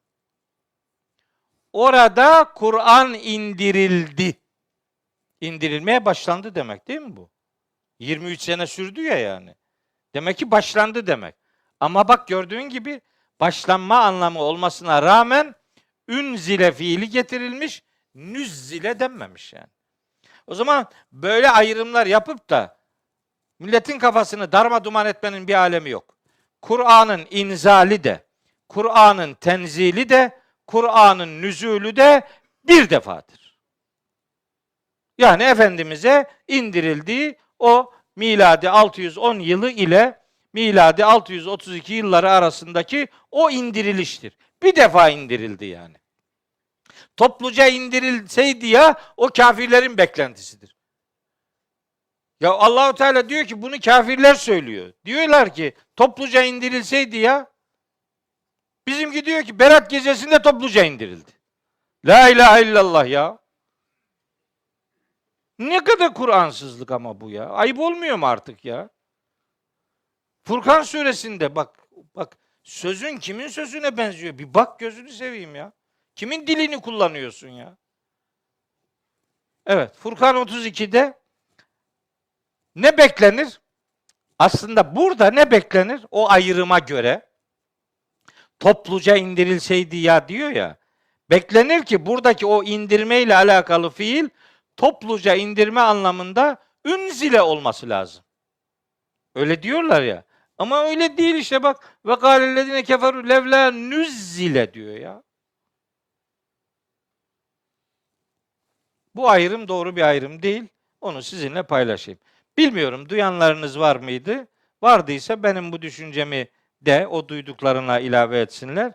Orada Kur'an indirildi. İndirilmeye başlandı demek değil mi bu? 23 sene sürdü ya yani. Demek ki başlandı demek. Ama bak gördüğün gibi başlanma anlamı olmasına rağmen ünzile fiili getirilmiş, nüzzile denmemiş yani. O zaman böyle ayrımlar yapıp da milletin kafasını darma duman etmenin bir alemi yok. Kur'an'ın inzali de, Kur'an'ın tenzili de, Kur'an'ın nüzulü de bir defadır. Yani Efendimiz'e indirildiği o miladi 610 yılı ile miladi 632 yılları arasındaki o indiriliştir. Bir defa indirildi yani. Topluca indirilseydi ya o kafirlerin beklentisidir. Ya Allahu Teala diyor ki bunu kafirler söylüyor. Diyorlar ki topluca indirilseydi ya. Bizimki diyor ki Berat gecesinde topluca indirildi. La ilahe illallah ya. Ne kadar Kur'ansızlık ama bu ya. Ayıp olmuyor mu artık ya? Furkan suresinde bak sözün kimin sözüne benziyor? Bir bak gözünü seveyim ya. Kimin dilini kullanıyorsun ya? Evet, Furkan 32'de ne beklenir? Aslında burada ne beklenir? O ayrıma göre topluca indirilseydi ya diyor ya. Beklenir ki buradaki o indirme ile alakalı fiil topluca indirme anlamında ünzile olması lazım. Öyle diyorlar ya. Ama öyle değil işte bak. Ve kâlellezine keferu levlâ nüzzile diyor ya. Bu ayrım doğru bir ayrım değil. Onu sizinle paylaşayım. Bilmiyorum duyanlarınız var mıydı? Vardıysa benim bu düşüncemi de o duyduklarına ilave etsinler.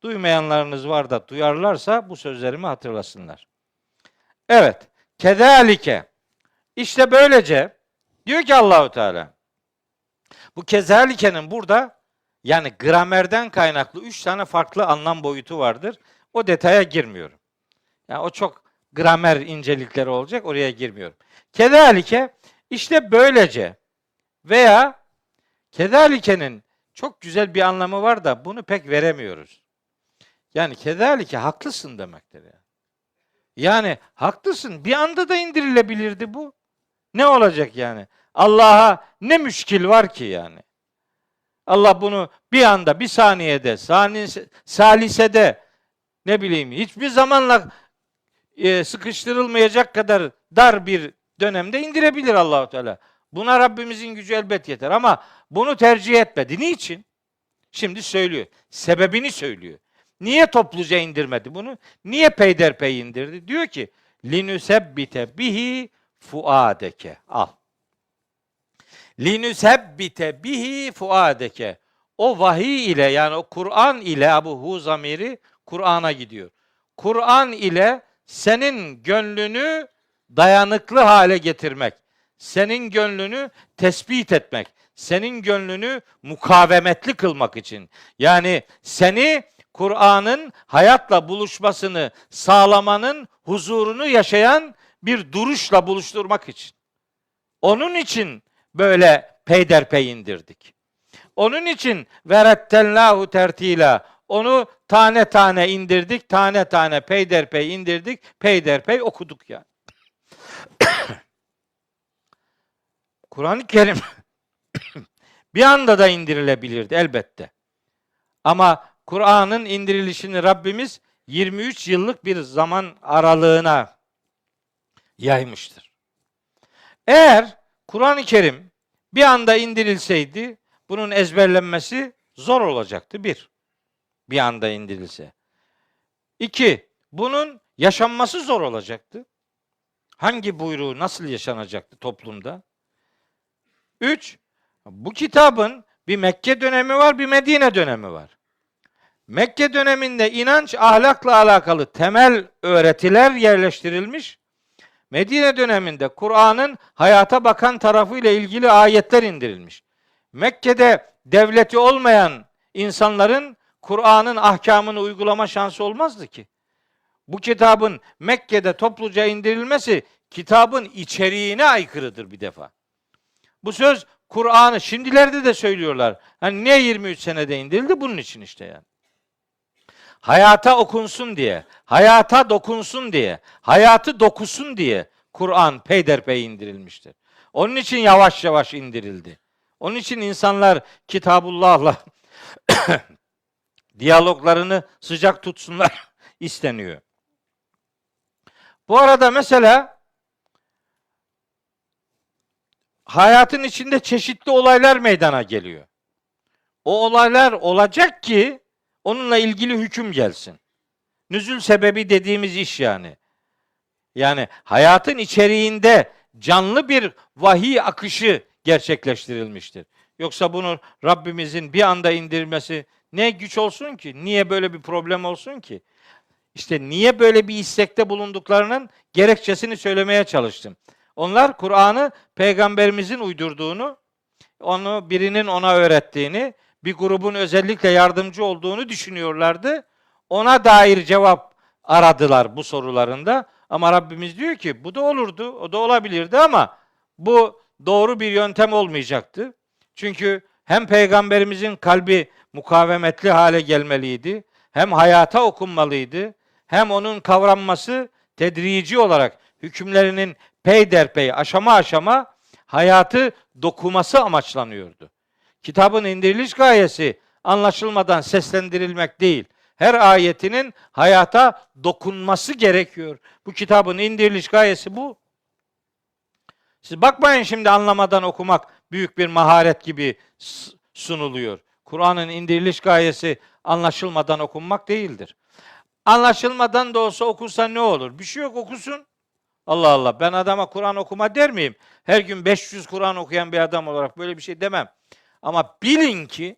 Duymayanlarınız var da duyarlarsa bu sözlerimi hatırlasınlar. Evet. Kedalike. İşte böylece diyor ki Allahu Teala. Bu kezalikenin burada yani gramerden kaynaklı 3 tane farklı anlam boyutu vardır. O detaya girmiyorum. Yani o çok gramer incelikleri olacak. Oraya girmiyorum. Kedalike işte böylece veya kedalikenin çok güzel bir anlamı var da bunu pek veremiyoruz. Yani kedalike haklısın demektir yani. Yani haklısın. Bir anda da indirilebilirdi bu. Ne olacak yani? Allah'a ne müşkil var ki yani? Allah bunu bir anda, bir saniyede, salisede ne bileyim hiçbir zamanla sıkıştırılmayacak kadar dar bir dönemde indirebilir Allahu Teala. Buna Rabbimizin gücü elbet yeter ama bunu tercih etmedi. Niçin? Şimdi söylüyor. Sebebini söylüyor. Niye topluca indirmedi bunu? Niye peyderpey indirdi? Diyor ki linüsebbite bihi fuadeke. Al. Linüsebbite bihi fuadeke. O vahiy ile yani o Kur'an ile bu hu zamiri Kur'an'a gidiyor. Kur'an ile senin gönlünü dayanıklı hale getirmek, senin gönlünü tespit etmek, senin gönlünü mukavemetli kılmak için. Yani seni Kur'an'ın hayatla buluşmasını sağlamanın huzurunu yaşayan bir duruşla buluşturmak için. Onun için böyle peyderpey indirdik. Onun için verettellahu tertila. Onu tane tane indirdik, tane tane peyderpey indirdik, peyderpey okuduk yani. Kur'an-ı Kerim bir anda da indirilebilirdi elbette. Ama Kur'an'ın indirilişini Rabbimiz 23 yıllık bir zaman aralığına yaymıştır. Eğer Kur'an-ı Kerim bir anda indirilseydi bunun ezberlenmesi zor olacaktı. Bir anda indirilse. 2, bunun yaşanması zor olacaktı. Hangi buyruğu nasıl yaşanacaktı toplumda? 3, bu kitabın bir Mekke dönemi var, bir Medine dönemi var. Mekke döneminde inanç, ahlakla alakalı temel öğretiler yerleştirilmiş. Medine döneminde Kur'an'ın hayata bakan tarafıyla ilgili ayetler indirilmiş. Mekke'de devleti olmayan insanların Kur'an'ın ahkamını uygulama şansı olmazdı ki. Bu kitabın Mekke'de topluca indirilmesi kitabın içeriğine aykırıdır bir defa. Bu söz Kur'an'ı şimdilerde de söylüyorlar. Hani niye 23 senede indirildi? Bunun için işte yani. Hayata okunsun diye, hayata dokunsun diye, hayatı dokusun diye Kur'an peyderpey indirilmiştir. Onun için yavaş yavaş indirildi. Onun için insanlar Kitabullah'la diyaloglarını sıcak tutsunlar isteniyor. Bu arada mesela hayatın içinde çeşitli olaylar meydana geliyor. O olaylar olacak ki onunla ilgili hüküm gelsin. Nüzül sebebi dediğimiz iş yani. Yani hayatın içeriğinde canlı bir vahiy akışı gerçekleştirilmiştir. Yoksa bunu Rabbimizin bir anda indirmesi ne güç olsun ki? Niye böyle bir problem olsun ki? İşte niye böyle bir istekte bulunduklarının gerekçesini söylemeye çalıştım. Onlar Kur'an'ı peygamberimizin uydurduğunu, onu birinin ona öğrettiğini, bir grubun özellikle yardımcı olduğunu düşünüyorlardı. Ona dair cevap aradılar bu sorularında Ama Rabbimiz diyor ki bu da olurdu, o da olabilirdi ama bu doğru bir yöntem olmayacaktı. Çünkü hem peygamberimizin kalbi mukavemetli hale gelmeliydi, hem hayata okunmalıydı, hem onun kavranması tedrici olarak hükümlerinin peyderpey, aşama aşama hayatı dokuması amaçlanıyordu. Kitabın indiriliş gayesi anlaşılmadan seslendirilmek değil. Her ayetinin hayata dokunması gerekiyor. Bu kitabın indiriliş gayesi bu. Siz bakmayın şimdi anlamadan okumak büyük bir maharet gibi sunuluyor. Kur'an'ın indiriliş gayesi anlaşılmadan okunmak değildir. Anlaşılmadan da olsa okunsa ne olur? Bir şey yok, okusun. Allah Allah, ben adama Kur'an okuma der miyim? Her gün 500 Kur'an okuyan bir adam olarak böyle bir şey demem. Ama bilin ki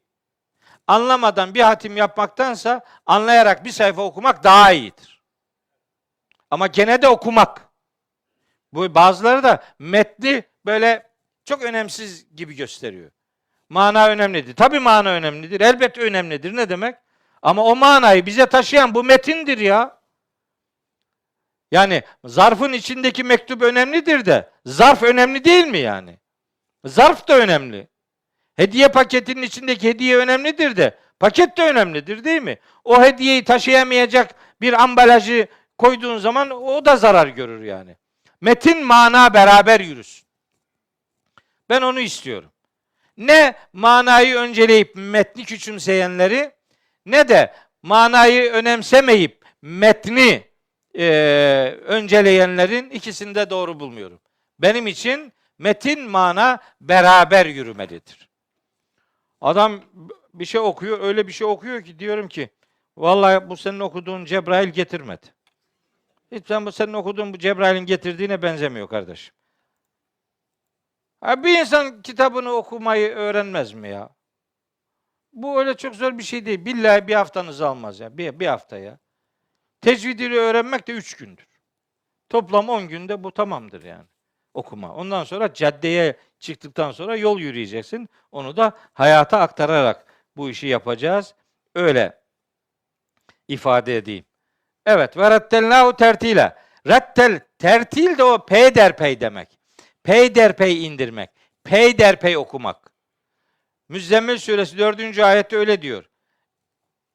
anlamadan bir hatim yapmaktansa anlayarak bir sayfa okumak daha iyidir. Ama gene de okumak. Bu bazıları da metni böyle çok önemsiz gibi gösteriyor. Mana önemlidir. Tabii mana önemlidir. Elbette önemlidir. Ne demek? Ama o manayı bize taşıyan bu metindir ya. Yani zarfın içindeki mektup önemlidir de zarf önemli değil mi yani? Zarf da önemli. Hediye paketinin içindeki hediye önemlidir de paket de önemlidir değil mi? O hediyeyi taşıyamayacak bir ambalajı koyduğun zaman o da zarar görür yani. Metin mana beraber yürüsün. Ben onu istiyorum. Ne manayı önceleyip metni küçümseyenleri ne de manayı önemsemeyip metni önceleyenlerin ikisini de doğru bulmuyorum. Benim için metin mana beraber yürümelidir. Adam bir şey okuyor, öyle bir şey okuyor ki diyorum ki vallahi bu senin okuduğun Cebrail getirmedi. Hiç bu senin okuduğun bu Cebrail'in getirdiğine benzemiyor kardeşim. Ha, bir insan kitabını okumayı öğrenmez mi ya? Bu öyle çok zor bir şey değil. Billahi bir haftanızı almaz ya. Bir hafta ya. Tecvidini öğrenmek de 3 gündür. Toplam 10 günde bu tamamdır yani. Okuma. Ondan sonra caddeye çıktıktan sonra yol yürüyeceksin. Onu da hayata aktararak bu işi yapacağız. Öyle ifade edeyim. Evet. Ve rettelnâhu tertîle. Rettel, tertil de o peyderpey demek. Peyderpey indirmek. Peyderpey okumak. Müzzemmil suresi 4. ayette öyle diyor.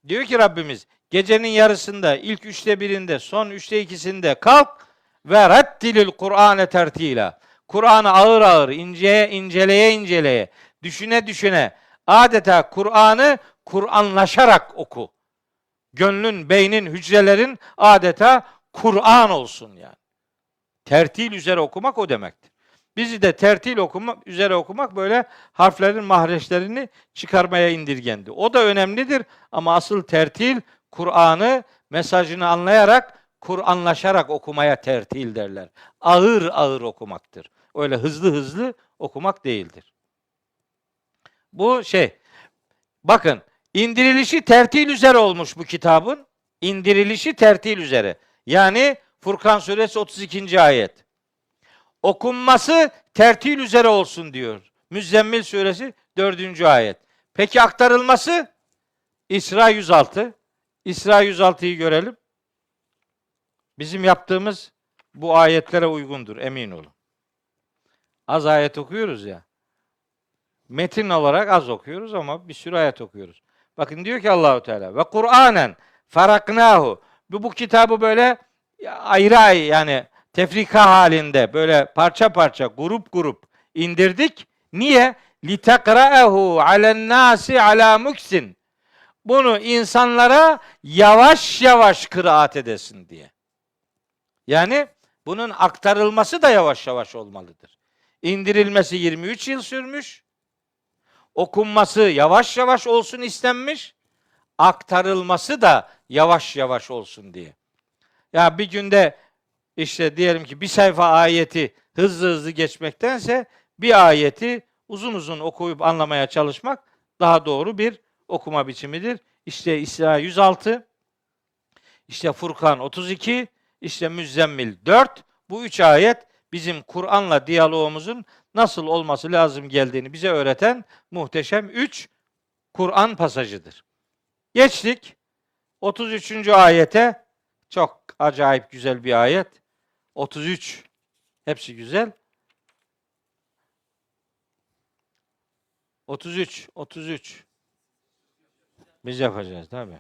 Diyor ki Rabbimiz, gecenin yarısında, ilk 1/3'inde, son 2/3'inde kalk ve rettilil Kur'ane tertila. Kur'an'ı ağır ağır, inceleye, düşüne, adeta Kur'an'ı Kur'anlaşarak oku. Gönlün, beynin, hücrelerin adeta Kur'an olsun yani. Tertil üzere okumak o demektir. Bizi de tertil üzere okumak böyle harflerin mahreçlerini çıkarmaya indirgendi. O da önemlidir ama asıl tertil Kur'an'ı mesajını anlayarak, Kur'anlaşarak okumaya tertil derler. Ağır ağır okumaktır. Öyle hızlı okumak değildir. Bu bakın indirilişi tertil üzere olmuş bu kitabın. İndirilişi tertil üzere. Yani Furkan suresi 32. ayet. Okunması tertil üzere olsun diyor. Müzzemmil suresi 4. ayet. Peki aktarılması? İsra 106. İsra 106'yı görelim. Bizim yaptığımız bu ayetlere uygundur, emin olun. Az ayet okuyoruz ya. Metin olarak az okuyoruz ama bir sürü ayet okuyoruz. Bakın diyor ki Allahu Teala ve Kur'anen faraknahu. Bu kitabı böyle ayrı yani tefrika halinde böyle parça parça grup indirdik. Niye? Litekra'ehu alen nasi ala muksin. Bunu insanlara yavaş yavaş kıraat edesin diye. Yani bunun aktarılması da yavaş yavaş olmalıdır. İndirilmesi 23 yıl sürmüş. Okunması yavaş yavaş olsun istenmiş. Aktarılması da yavaş yavaş olsun diye. Ya bir günde işte diyelim ki bir sayfa ayeti hızlı geçmektense bir ayeti uzun okuyup anlamaya çalışmak daha doğru bir okuma biçimidir. İşte İsra 106, işte Furkan 32, işte Müzzemmil 4. Bu 3 ayet bizim Kur'an'la diyalogumuzun nasıl olması lazım geldiğini bize öğreten muhteşem 3 Kur'an pasajıdır. Geçtik 33. ayete. Çok acayip güzel bir ayet. 33. Hepsi güzel. 33. 33. Biz yapacağız tabii.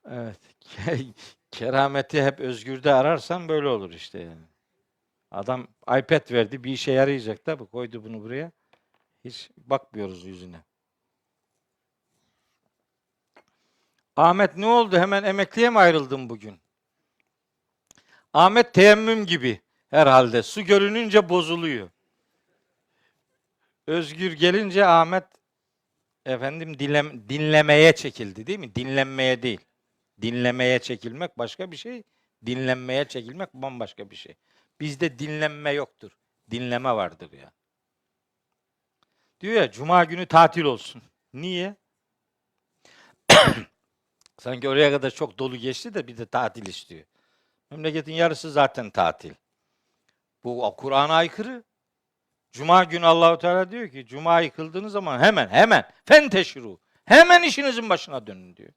Evet. Kerameti hep Özgür'de ararsan böyle olur işte yani. Adam iPad verdi, bir işe yarayacak tabii. Koydu bunu buraya. Hiç bakmıyoruz yüzüne. Ahmet ne oldu? Hemen emekliye mi ayrıldın bugün? Ahmet teyemmüm gibi herhalde. Su görününce bozuluyor. Özgür gelince Ahmet efendim dinlemeye çekildi değil mi? Dinlenmeye değil. Dinlemeye çekilmek başka bir şey. Dinlenmeye çekilmek bambaşka bir şey. Bizde dinlenme yoktur. Dinleme vardır ya. Diyor ya cuma günü tatil olsun. Niye? Sanki oraya kadar çok dolu geçti de bir de tatil istiyor. Memleketin yarısı zaten tatil. Bu Kur'an'a aykırı. Cuma günü Allahu Teala diyor ki cuma yıkıldığınız zaman hemen fenteşiru. Hemen işinizin başına dönün diyor.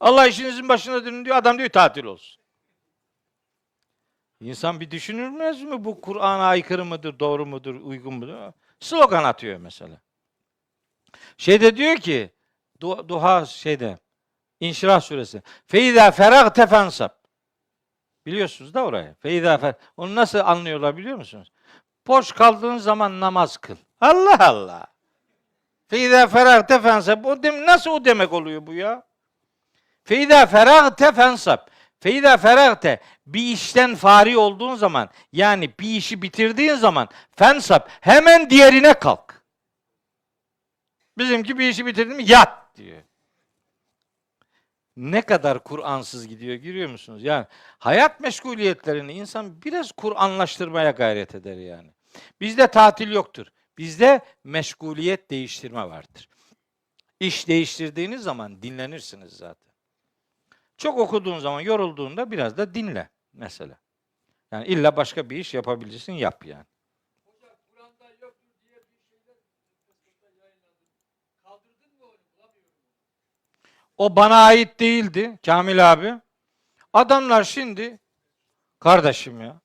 Allah işinizin başına dönün diyor. Adam diyor tatil olsun. İnsan bir düşünülmez mi bu Kur'an'a aykırı mıdır, doğru mudur, uygun mudur? Slogan atıyor mesela. Şeyde diyor ki Duha İnşirah suresi. Feiza feragte fensab. Biliyorsunuz da orayı. Onu nasıl anlıyorlar biliyor musunuz? Boş kaldığın zaman namaz kıl. Allah Allah. Feiza feragte fensab. Nasıl o demek oluyor bu ya? Feiza feragte fensab. Feiza feragte bir işten fari olduğun zaman yani bir işi bitirdiğin zaman fensab hemen diğerine kalk. Bizimki bir işi bitirdi mi yat diyor. Ne kadar Kur'ansız gidiyor görüyor musunuz? Yani hayat meşguliyetlerini insan biraz Kur'anlaştırmaya gayret eder yani. Bizde tatil yoktur. Bizde meşguliyet değiştirme vardır. İş değiştirdiğiniz zaman dinlenirsiniz zaten. Çok okuduğun zaman yorulduğunda biraz da dinle mesela. Yani illa başka bir iş yapabilirsin yap yani. Hocam Kur'an'da yoktur diye bir şeyler yayınladım. Kaldırdın mı onu? Bulamıyorum. O bana ait değildi Kamil abi. Adamlar şimdi kardeşim ya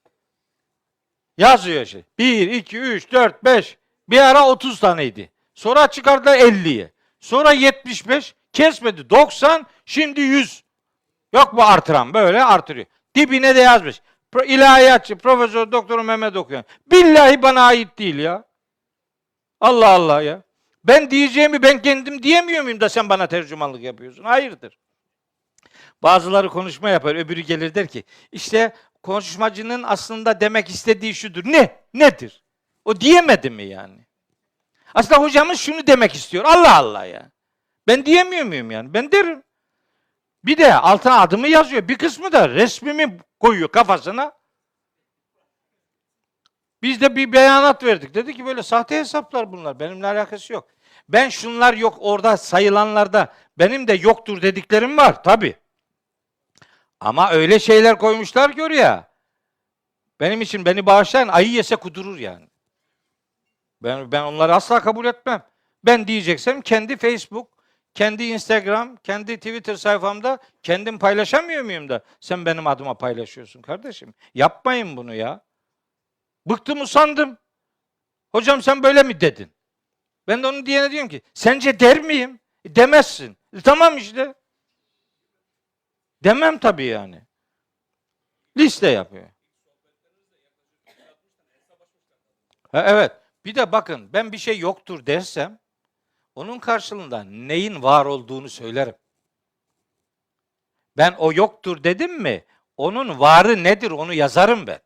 yazıyor şey. 1, 2, 3, 4, 5. Bir ara 30 taneydi. Sonra çıkardılar 50'ye. Sonra 75. Kesmedi 90. Şimdi 100. Yok mu artıran? Böyle artırıyor. Dibine de yazmış. İlahiyatçı, Profesör Doktor Mehmet Okuyan. Billahi bana ait değil ya. Allah Allah ya. Ben diyeceğimi ben kendim diyemiyor muyum da sen bana tercümanlık yapıyorsun? Hayırdır? Bazıları konuşma yapar, öbürü gelir der ki işte konuşmacının aslında demek istediği şudur. Ne? Nedir? O diyemedi mi yani? Aslında hocamız şunu demek istiyor. Allah Allah ya. Ben diyemiyor muyum yani? Ben derim. Bir de altına adımı yazıyor. Bir kısmı da resmimi koyuyor kafasına. Biz de bir beyanat verdik. Dedi ki böyle sahte hesaplar bunlar. Benimle alakası yok. Ben şunlar yok orada sayılanlarda benim de yoktur dediklerim var tabii. Ama öyle şeyler koymuşlar ki oraya. Benim için beni bağışlayan ayı yese kudurur yani. Ben onları asla kabul etmem. Ben diyeceksem kendi Facebook, kendi Instagram, kendi Twitter sayfamda kendim paylaşamıyor muyum da sen benim adıma paylaşıyorsun kardeşim. Yapmayın bunu ya. Bıktım usandım. Hocam sen böyle mi dedin? Ben de onun diyene diyorum ki sence der miyim? Demezsin. Tamam işte. Demem tabii yani. Liste yapıyor. Evet. Bir de bakın ben bir şey yoktur dersem onun karşılığında neyin var olduğunu söylerim. Ben o yoktur dedim mi onun varı nedir onu yazarım ben.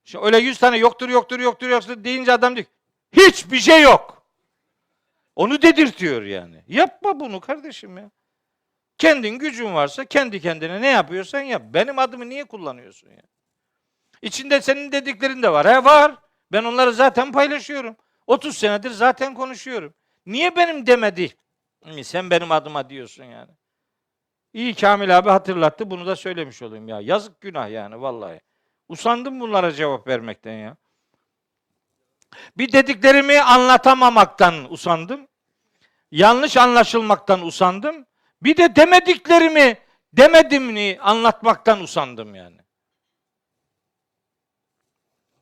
Şimdi öyle 100 tane yoktur deyince adam diyor hiçbir şey yok. Onu dedirtiyor yani. Yapma bunu kardeşim ya. Kendin gücün varsa kendi kendine ne yapıyorsan yap. Benim adımı niye kullanıyorsun ya? İçinde senin dediklerin de var. He var. Ben onları zaten paylaşıyorum. 30 senedir zaten konuşuyorum. Niye benim demedi? Sen benim adıma diyorsun yani. İyi Kamil abi hatırlattı. Bunu da söylemiş olayım ya. Yazık günah yani vallahi. Usandım bunlara cevap vermekten ya. Bir dediklerimi anlatamamaktan usandım. Yanlış anlaşılmaktan usandım. Bir de demediklerimi demedimini anlatmaktan usandım yani.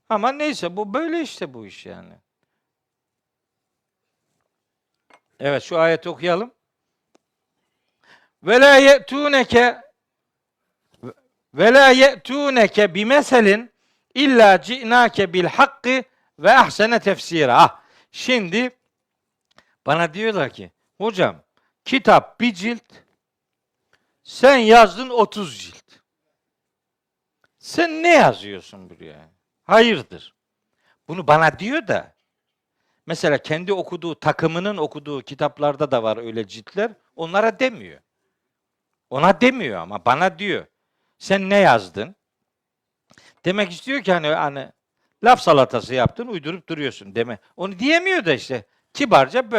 Ama neyse bu böyle işte bu iş yani. Evet şu ayeti okuyalım. Ve la ye'tuneke bimeselin illa ci'nake bil hakkı ve ahsene tefsira. Şimdi bana diyorlar ki hocam kitap bir cilt, sen yazdın 30 cilt. Sen ne yazıyorsun buraya? Hayırdır? Bunu bana diyor da mesela kendi okuduğu, takımının okuduğu kitaplarda da var öyle ciltler. Onlara demiyor. Ona demiyor ama bana diyor. Sen ne yazdın? Demek istiyor ki hani laf salatası yaptın, uydurup duruyorsun deme. Onu diyemiyor da işte kibarca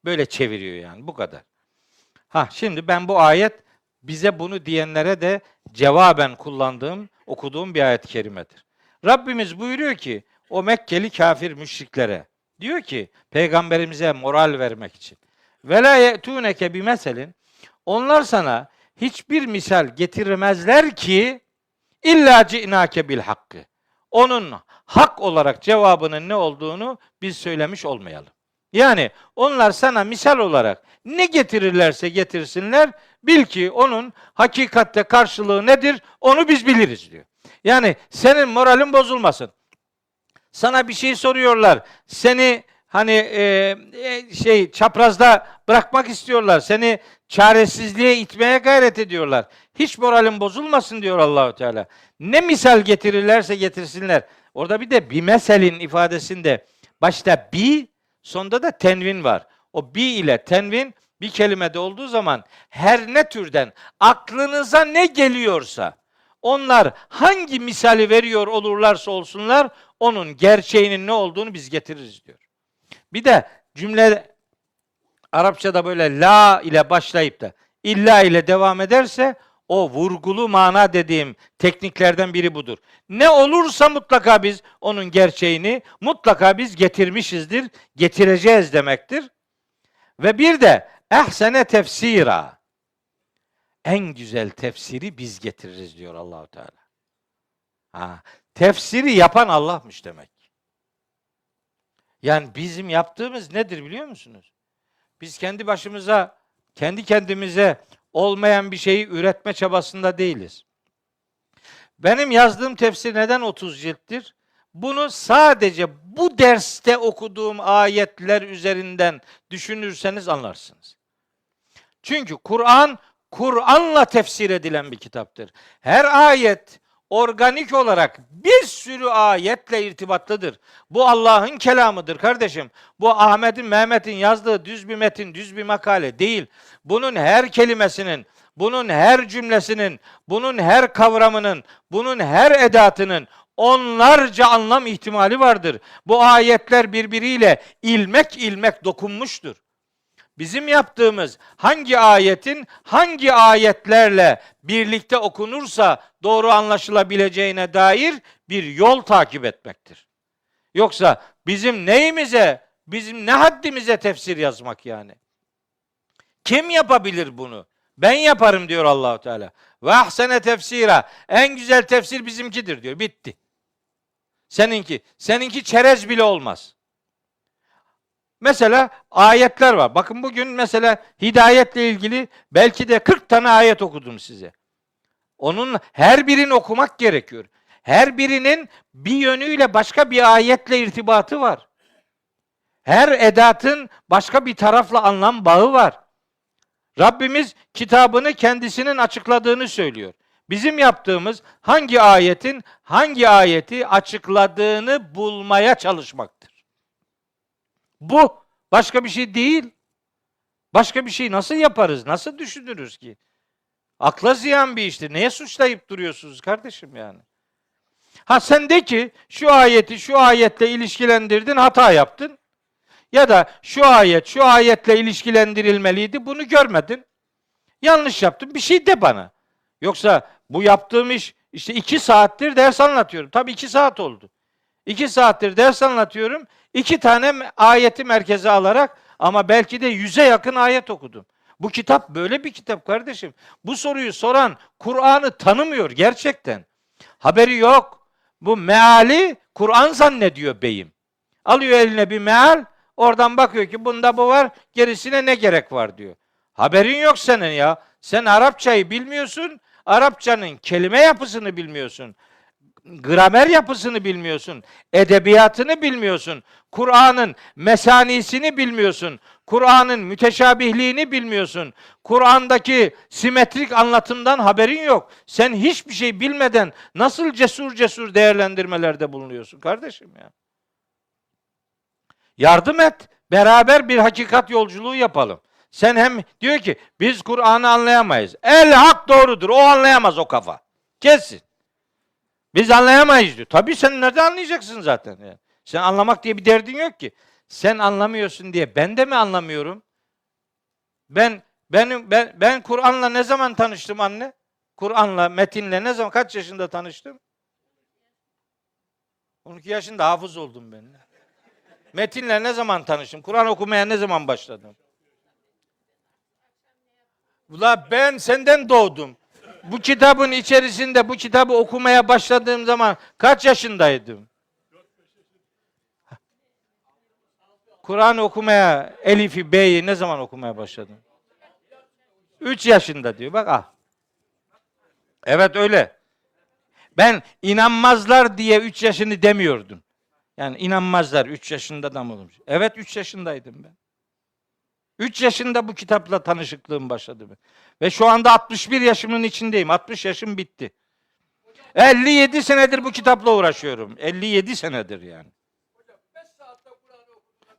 böyle çeviriyor yani bu kadar. Şimdi ben bu ayet bize bunu diyenlere de cevaben okuduğum bir ayet-i kerimedir. Rabbimiz buyuruyor ki o Mekkeli kafir müşriklere diyor ki peygamberimize moral vermek için. Ve la ye'tuneke bi meselin, onlar sana hiçbir misal getirmezler ki illa ci'nake bil hakkı. Onun hak olarak cevabının ne olduğunu biz söylemiş olmayalım. Yani onlar sana misal olarak ne getirirlerse getirsinler, bil ki onun hakikatte karşılığı nedir onu biz biliriz diyor. Yani senin moralin bozulmasın. Sana bir şey soruyorlar. Seni çaprazda bırakmak istiyorlar. Seni çaresizliğe itmeye gayret ediyorlar. Hiç moralin bozulmasın diyor Allahu Teala. Ne misal getirirlerse getirsinler. Orada bir de bir meselin ifadesinde başta bi, sonda da tenvin var. O bi ile tenvin bir kelimede olduğu zaman her ne türden aklınıza ne geliyorsa, onlar hangi misali veriyor olurlarsa olsunlar onun gerçeğinin ne olduğunu biz getiririz diyor. Bir de cümle Arapçada böyle la ile başlayıp da illa ile devam ederse o vurgulu mana dediğim tekniklerden biri budur. Ne olursa mutlaka biz onun gerçeğini mutlaka biz getirmişizdir, getireceğiz demektir. Ve bir de ehsene tefsira, en güzel tefsiri biz getiririz diyor Allahu Teala. Tefsiri yapan Allah'mış demek. Yani bizim yaptığımız nedir biliyor musunuz? Biz kendi başımıza, kendi kendimize olmayan bir şeyi üretme çabasında değiliz. Benim yazdığım tefsir neden 30 cilttir? Bunu sadece bu derste okuduğum ayetler üzerinden düşünürseniz anlarsınız. Çünkü Kur'an'la tefsir edilen bir kitaptır. Her ayet organik olarak bir sürü ayetle irtibatlıdır. Bu Allah'ın kelamıdır kardeşim. Bu Ahmet'in, Mehmet'in yazdığı düz bir metin, düz bir makale değil. Bunun her kelimesinin, bunun her cümlesinin, bunun her kavramının, bunun her edatının onlarca anlam ihtimali vardır. Bu ayetler birbiriyle ilmek ilmek dokunmuştur. Bizim yaptığımız hangi ayetin hangi ayetlerle birlikte okunursa doğru anlaşılabileceğine dair bir yol takip etmektir. Yoksa bizim ne haddimize tefsir yazmak yani? Kim yapabilir bunu? Ben yaparım diyor Allahu Teala. Ve ahsene tefsira. En güzel tefsir bizimkidir diyor. Bitti. Seninki çerez bile olmaz. Mesela ayetler var. Bakın bugün mesela hidayetle ilgili belki de 40 tane ayet okudum size. Onun her birini okumak gerekiyor. Her birinin bir yönüyle başka bir ayetle irtibatı var. Her edatın başka bir tarafla anlam bağı var. Rabbimiz kitabını kendisinin açıkladığını söylüyor. Bizim yaptığımız hangi ayetin hangi ayeti açıkladığını bulmaya çalışmaktır. Bu başka bir şey değil. Başka bir şey nasıl yaparız? Nasıl düşünürüz ki? Akla ziyan bir iştir. Neye suçlayıp duruyorsunuz kardeşim yani? Sen de ki şu ayeti şu ayetle ilişkilendirdin, hata yaptın. Ya da şu ayetle ilişkilendirilmeliydi, bunu görmedin. Yanlış yaptın, bir şey de bana. Yoksa bu yaptığım iş işte 2 saattir ders anlatıyorum. Tabii 2 saat oldu. 2 saattir ders anlatıyorum. 2 tane ayeti merkeze alarak ama belki de 100'e yakın ayet okudum. Bu kitap böyle bir kitap kardeşim. Bu soruyu soran Kur'an'ı tanımıyor gerçekten. Haberi yok. Bu meali Kur'an zannediyor beyim. Alıyor eline bir meal, oradan bakıyor ki bunda bu var, gerisine ne gerek var diyor. Haberin yok senin ya. Sen Arapçayı bilmiyorsun, Arapçanın kelime yapısını bilmiyorsun. Gramer yapısını bilmiyorsun. Edebiyatını bilmiyorsun. Kur'an'ın mesanisini bilmiyorsun. Kur'an'ın müteşabihliğini bilmiyorsun. Kur'an'daki simetrik anlatımdan haberin yok. Sen hiçbir şey bilmeden nasıl cesur cesur değerlendirmelerde bulunuyorsun kardeşim ya? Yardım et. Beraber bir hakikat yolculuğu yapalım. Sen hem diyor ki biz Kur'an'ı anlayamayız. El hak doğrudur. O anlayamaz o kafa. Kesin. Biz anlayamayız diyor. Tabii sen nerede anlayacaksın zaten? Yani. Sen anlamak diye bir derdin yok ki. Sen anlamıyorsun diye ben de mi anlamıyorum? Ben Kur'an'la ne zaman tanıştım anne? Kur'an'la, metinle ne zaman, kaç yaşında tanıştım? 12 yaşında hafız oldum ben. Metinle ne zaman tanıştım? Kur'an okumaya ne zaman başladım? Ula ben senden doğdum. Bu kitabın içerisinde bu kitabı okumaya başladığım zaman kaç yaşındaydım? Kur'an okumaya, Elif'i, B'yi ne zaman okumaya başladım? 3 yaşında diyor. Bak ah. Evet öyle. Ben inanmazlar diye 3 yaşını demiyordum. Yani inanmazlar 3 yaşında da mı olmuş? Evet 3 yaşındaydım ben. 3 yaşında bu kitapla tanışıklığım başladı. Ve şu anda 61 yaşımın içindeyim. 60 yaşım bitti. 57 senedir bu kitapla uğraşıyorum. 57 senedir yani.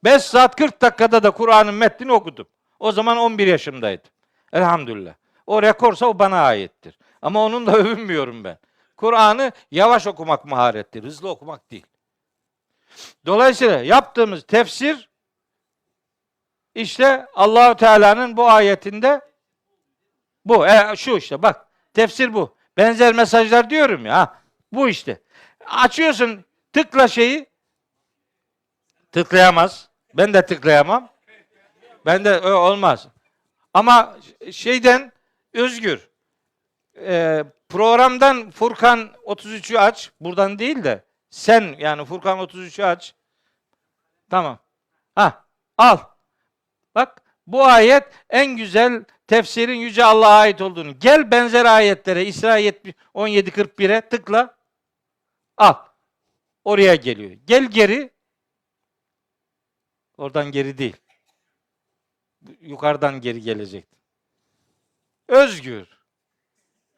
5 saat 40 dakikada da Kur'an'ın metnini okudum. O zaman 11 yaşımdaydım. Elhamdülillah. O rekorsa o bana aittir. Ama onunla övünmüyorum ben. Kur'an'ı yavaş okumak maharettir. Hızlı okumak değil. Dolayısıyla yaptığımız tefsir işte Allahu Teala'nın bu ayetinde bu. Şu işte bak. Tefsir bu. Benzer mesajlar diyorum ya. Bu işte. Açıyorsun tıkla şeyi. Tıklayamaz. Ben de tıklayamam. Ben de olmaz. Ama şeyden Özgür programdan Furkan 33'ü aç. Buradan değil de sen yani Furkan 33'ü aç. Tamam. Ha, al. Bak bu ayet en güzel tefsirin Yüce Allah'a ait olduğunu. Gel benzer ayetlere İsra 17:41'e tıkla. Al. Oraya geliyor. Gel geri. Oradan geri değil. Yukarıdan geri gelecekti. Özgür.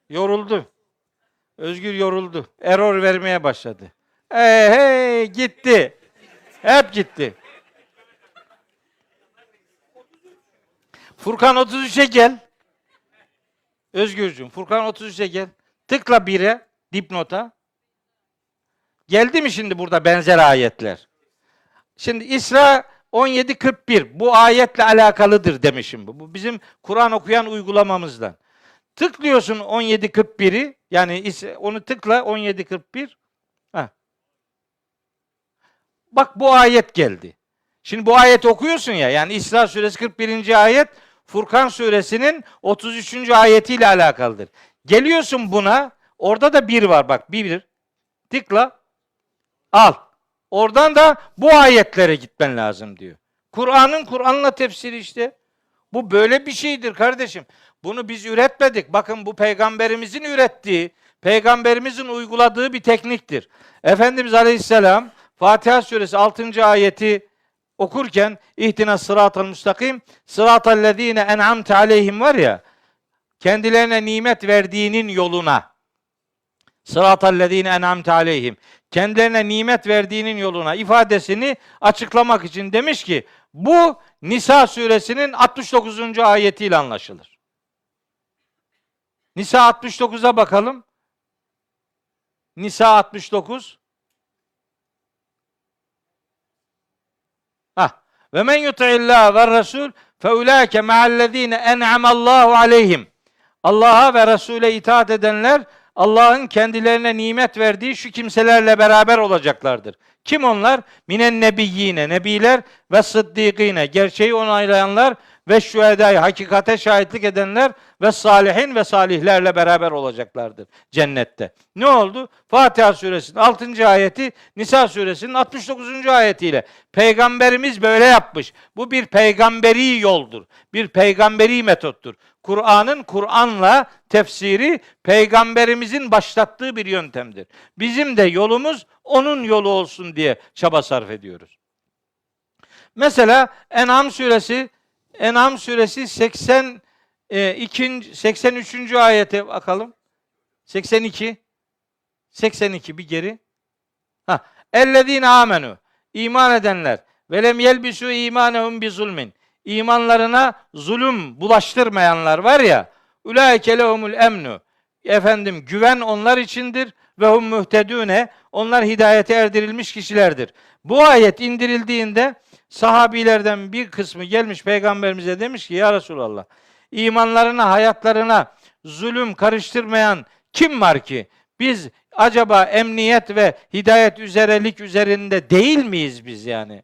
Yoruldu. Özgür yoruldu. Error vermeye başladı. Hey gitti. Hep gitti. Furkan 33'e gel. Özgürcüğüm Furkan 33'e gel. Tıkla 1'e dipnota. Geldi mi şimdi burada benzer ayetler? Şimdi İsra 17:41 bu ayetle alakalıdır demişim bu. Bu bizim Kur'an okuyan uygulamamızdan. Tıklıyorsun 17:41'i yani onu tıkla 17:41. Ha. Bak bu ayet geldi. Şimdi bu ayeti okuyorsun ya yani İsra suresi 41. ayet Furkan suresinin 33. ayetiyle alakalıdır. Geliyorsun buna orada da 1 var bak 1. Tıkla al. Oradan da bu ayetlere gitmen lazım diyor. Kur'an'la tefsiri işte. Bu böyle bir şeydir kardeşim. Bunu biz üretmedik. Bakın bu peygamberimizin ürettiği, peygamberimizin uyguladığı bir tekniktir. Efendimiz Aleyhisselam Fatiha suresi 6. ayeti okurken ihtina sıratal müstakim sıratal lezine en'amte aleyhim var ya kendilerine nimet verdiğinin yoluna sıratal lezine en'amte aleyhim kendilerine nimet verdiğinin yoluna ifadesini açıklamak için demiş ki bu Nisa suresinin 69. ayetiyle anlaşılır. Nisa 69'a bakalım. Nisa 69. Ve men yuti'illah ve Resul fe ulaike ma'allezine en'amallahu aleyhim. Allah'a ve Resul'e itaat edenler Allah'ın kendilerine nimet verdiği şu kimselerle beraber olacaklardır. Kim onlar? Minen nebiyyine, nebiler ve sıddîkîne, gerçeği onaylayanlar ve şühedâ, hakikate şahitlik edenler ve salihin ve salihlerle beraber olacaklardır cennette. Ne oldu? Fatiha suresinin 6. ayeti Nisa suresinin 69. ayetiyle. Peygamberimiz böyle yapmış. Bu bir peygamberi yoldur. Bir peygamberi metottur. Kur'an'ın Kur'an'la tefsiri peygamberimizin başlattığı bir yöntemdir. Bizim de yolumuz onun yolu olsun diye çaba sarf ediyoruz. Mesela En'am suresi 83. ayete bakalım. 82 bir geri. Ellezine amenu, iman edenler ve lem yelbisu imanehum bi zulmin, imanlarına zulüm bulaştırmayanlar var ya, ulaike lehumul emnu, efendim güven onlar içindir ve hum muhtedune, onlar hidayete erdirilmiş kişilerdir. Bu ayet indirildiğinde sahabilerden bir kısmı gelmiş peygamberimize demiş ki ya Resulallah, imanlarına, hayatlarına zulüm karıştırmayan kim var ki? Biz acaba emniyet ve hidayet üzerelik üzerinde değil miyiz biz yani?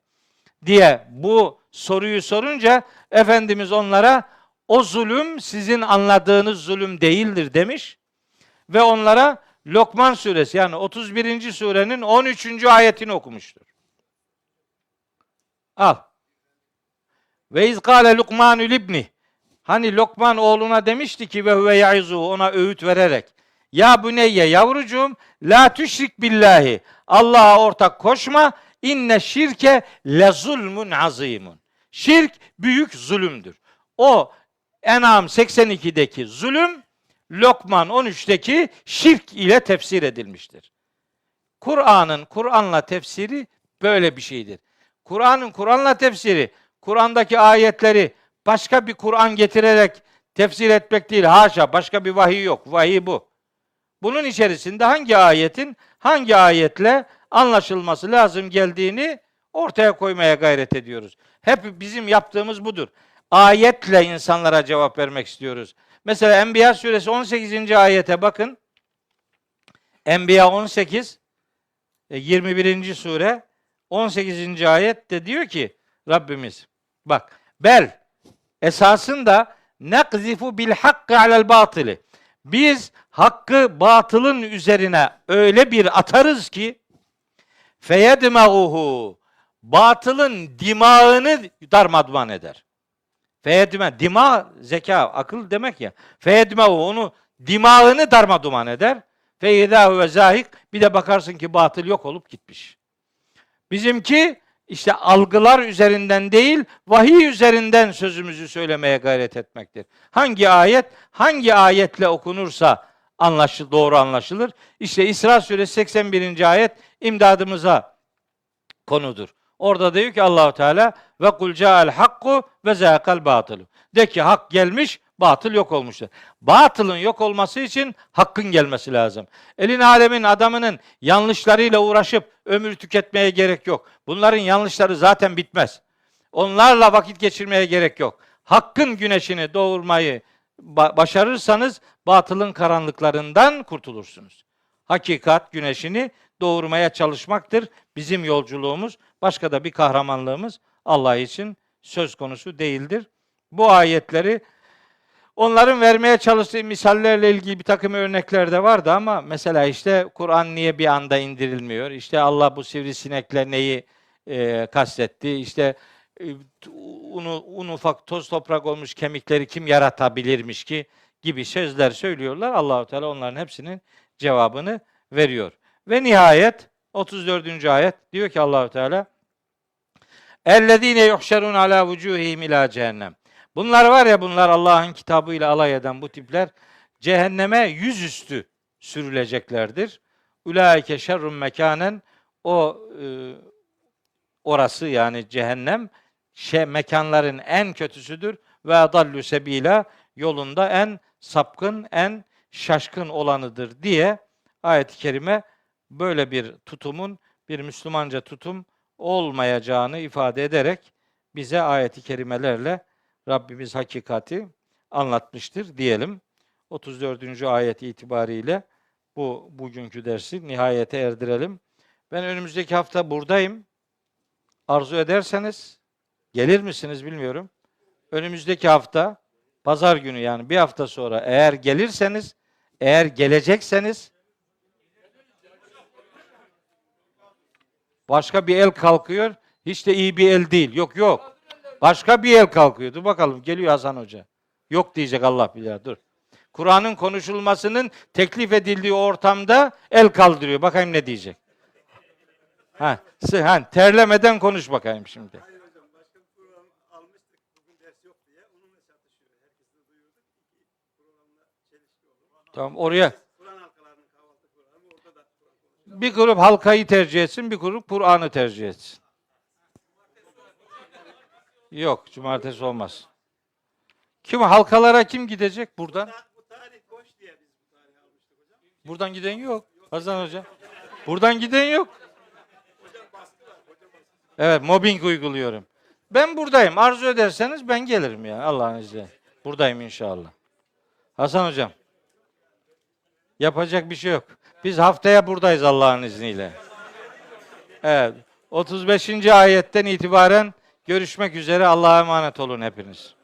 Diye bu soruyu sorunca Efendimiz onlara o zulüm sizin anladığınız zulüm değildir demiş ve onlara Lokman suresi yani 31. surenin 13. ayetini okumuştur. Al. Ve iz kâle Lukmanu libni. Hani Lokman oğluna demişti ki ve huve yaizu, ona öğüt vererek. Ya buneyye, yavrucuğum, la tüşrik billahi. Allah'a ortak koşma. İnne şirke le zulmun azimun. Şirk büyük zulümdür. O En'am 82'deki zulüm Lokman 13'teki şirk ile tefsir edilmiştir. Kur'an'ın Kur'an'la tefsiri böyle bir şeydir. Kur'an'ın Kur'an'la tefsiri, Kur'an'daki ayetleri başka bir Kur'an getirerek tefsir etmek değil. Haşa, başka bir vahiy yok. Vahiy bu. Bunun içerisinde hangi ayetin hangi ayetle anlaşılması lazım geldiğini ortaya koymaya gayret ediyoruz. Hep bizim yaptığımız budur. Ayetle insanlara cevap vermek istiyoruz. Mesela Enbiya suresi 18. ayete bakın. Enbiya 18 21. sure 18. ayette diyor ki Rabbimiz bak esasında nekzifu bil hakkı alel batili. Biz hakkı batılın üzerine öyle bir atarız ki feyedmeguhu, batılın dimağını darmadağın eder. Dima zeka, akıl demek ya. Feyedmeguhu, onu dimağını darmadağın eder. Feyedâhu ve zahik, bir de bakarsın ki batıl yok olup gitmiş. Bizimki işte algılar üzerinden değil, vahiy üzerinden sözümüzü söylemeye gayret etmektir. Hangi ayetle okunursa doğru anlaşılır. İşte İsra suresi 81. ayet imdadımıza konudur. Orada diyor ki Allahu Teala ve kul ca'al hakku ve zâkal batılu. De ki hak gelmiş, batıl yok olmuştur. Batılın yok olması için hakkın gelmesi lazım. Elin alemin adamının yanlışlarıyla uğraşıp ömür tüketmeye gerek yok. Bunların yanlışları zaten bitmez. Onlarla vakit geçirmeye gerek yok. Hakkın güneşini doğurmayı başarırsanız batılın karanlıklarından kurtulursunuz. Hakikat güneşini doğurmaya çalışmaktır bizim yolculuğumuz. Başka da bir kahramanlığımız Allah için söz konusu değildir. Bu ayetleri onların vermeye çalıştığı misallerle ilgili bir takım örnekler de vardı ama mesela işte Kur'an niye bir anda indirilmiyor? İşte Allah bu sivrisinekle neyi kastetti? İşte un ufak toz toprak olmuş kemikleri kim yaratabilirmiş ki gibi sözler söylüyorlar. Allahu Teala onların hepsinin cevabını veriyor. Ve nihayet 34. ayet diyor ki Allahu Teala ellezine yuhşerun ala vucuhihim ila cehennem. Bunlar var ya, bunlar Allah'ın kitabıyla alay eden bu tipler cehenneme yüzüstü sürüleceklerdir. Ulaike şerrun mekanen, orası yani cehennem mekanların en kötüsüdür ve adallu sebila, yolunda en sapkın, en şaşkın olanıdır diye ayet-i kerime böyle bir tutumun, bir Müslümanca tutum olmayacağını ifade ederek bize ayet-i kerimelerle Rabbimiz hakikati anlatmıştır diyelim. 34. ayet itibariyle bugünkü dersi nihayete erdirelim. Ben önümüzdeki hafta buradayım. Arzu ederseniz gelir misiniz bilmiyorum. önümüzdeki hafta pazar günü, yani bir hafta sonra eğer gelirseniz, eğer gelecekseniz başka bir el kalkıyor. Hiç de iyi bir el değil. Yok yok. Başka bir el kalkıyor. Dur bakalım, geliyor Hasan Hoca. Yok diyecek, Allah bilir. Dur. Kur'an'ın konuşulmasının teklif edildiği ortamda el kaldırıyor. Bakayım ne diyecek. Terlemeden konuş bakayım şimdi. Hayır hocam, başka bir program almıştık. Bugün ders yok diye. Onunla çatışıyor. Herkese duyurduk. İki programla çelişki olur. Tamam, oraya Kur'an halkalarının kahvaltı programı, orada da Kur'an konuşuyor. bir grup halkayı tercih etsin, bir grup Kur'an'ı tercih etsin. Yok, cumartesi olmaz. Halkalara kim gidecek buradan? Bu tarih boş diye biz bu tarihi almıştık hocam. Buradan giden yok. Hasan Hoca. Buradan giden yok. Evet, mobbing uyguluyorum. Ben buradayım. Arzu ederseniz ben gelirim ya, Allah'ın izniyle. Buradayım inşallah. Hasan Hocam. Yapacak bir şey yok. Biz haftaya buradayız Allah'ın izniyle. Evet. 35. ayetten itibaren görüşmek üzere. Allah'a emanet olun hepiniz.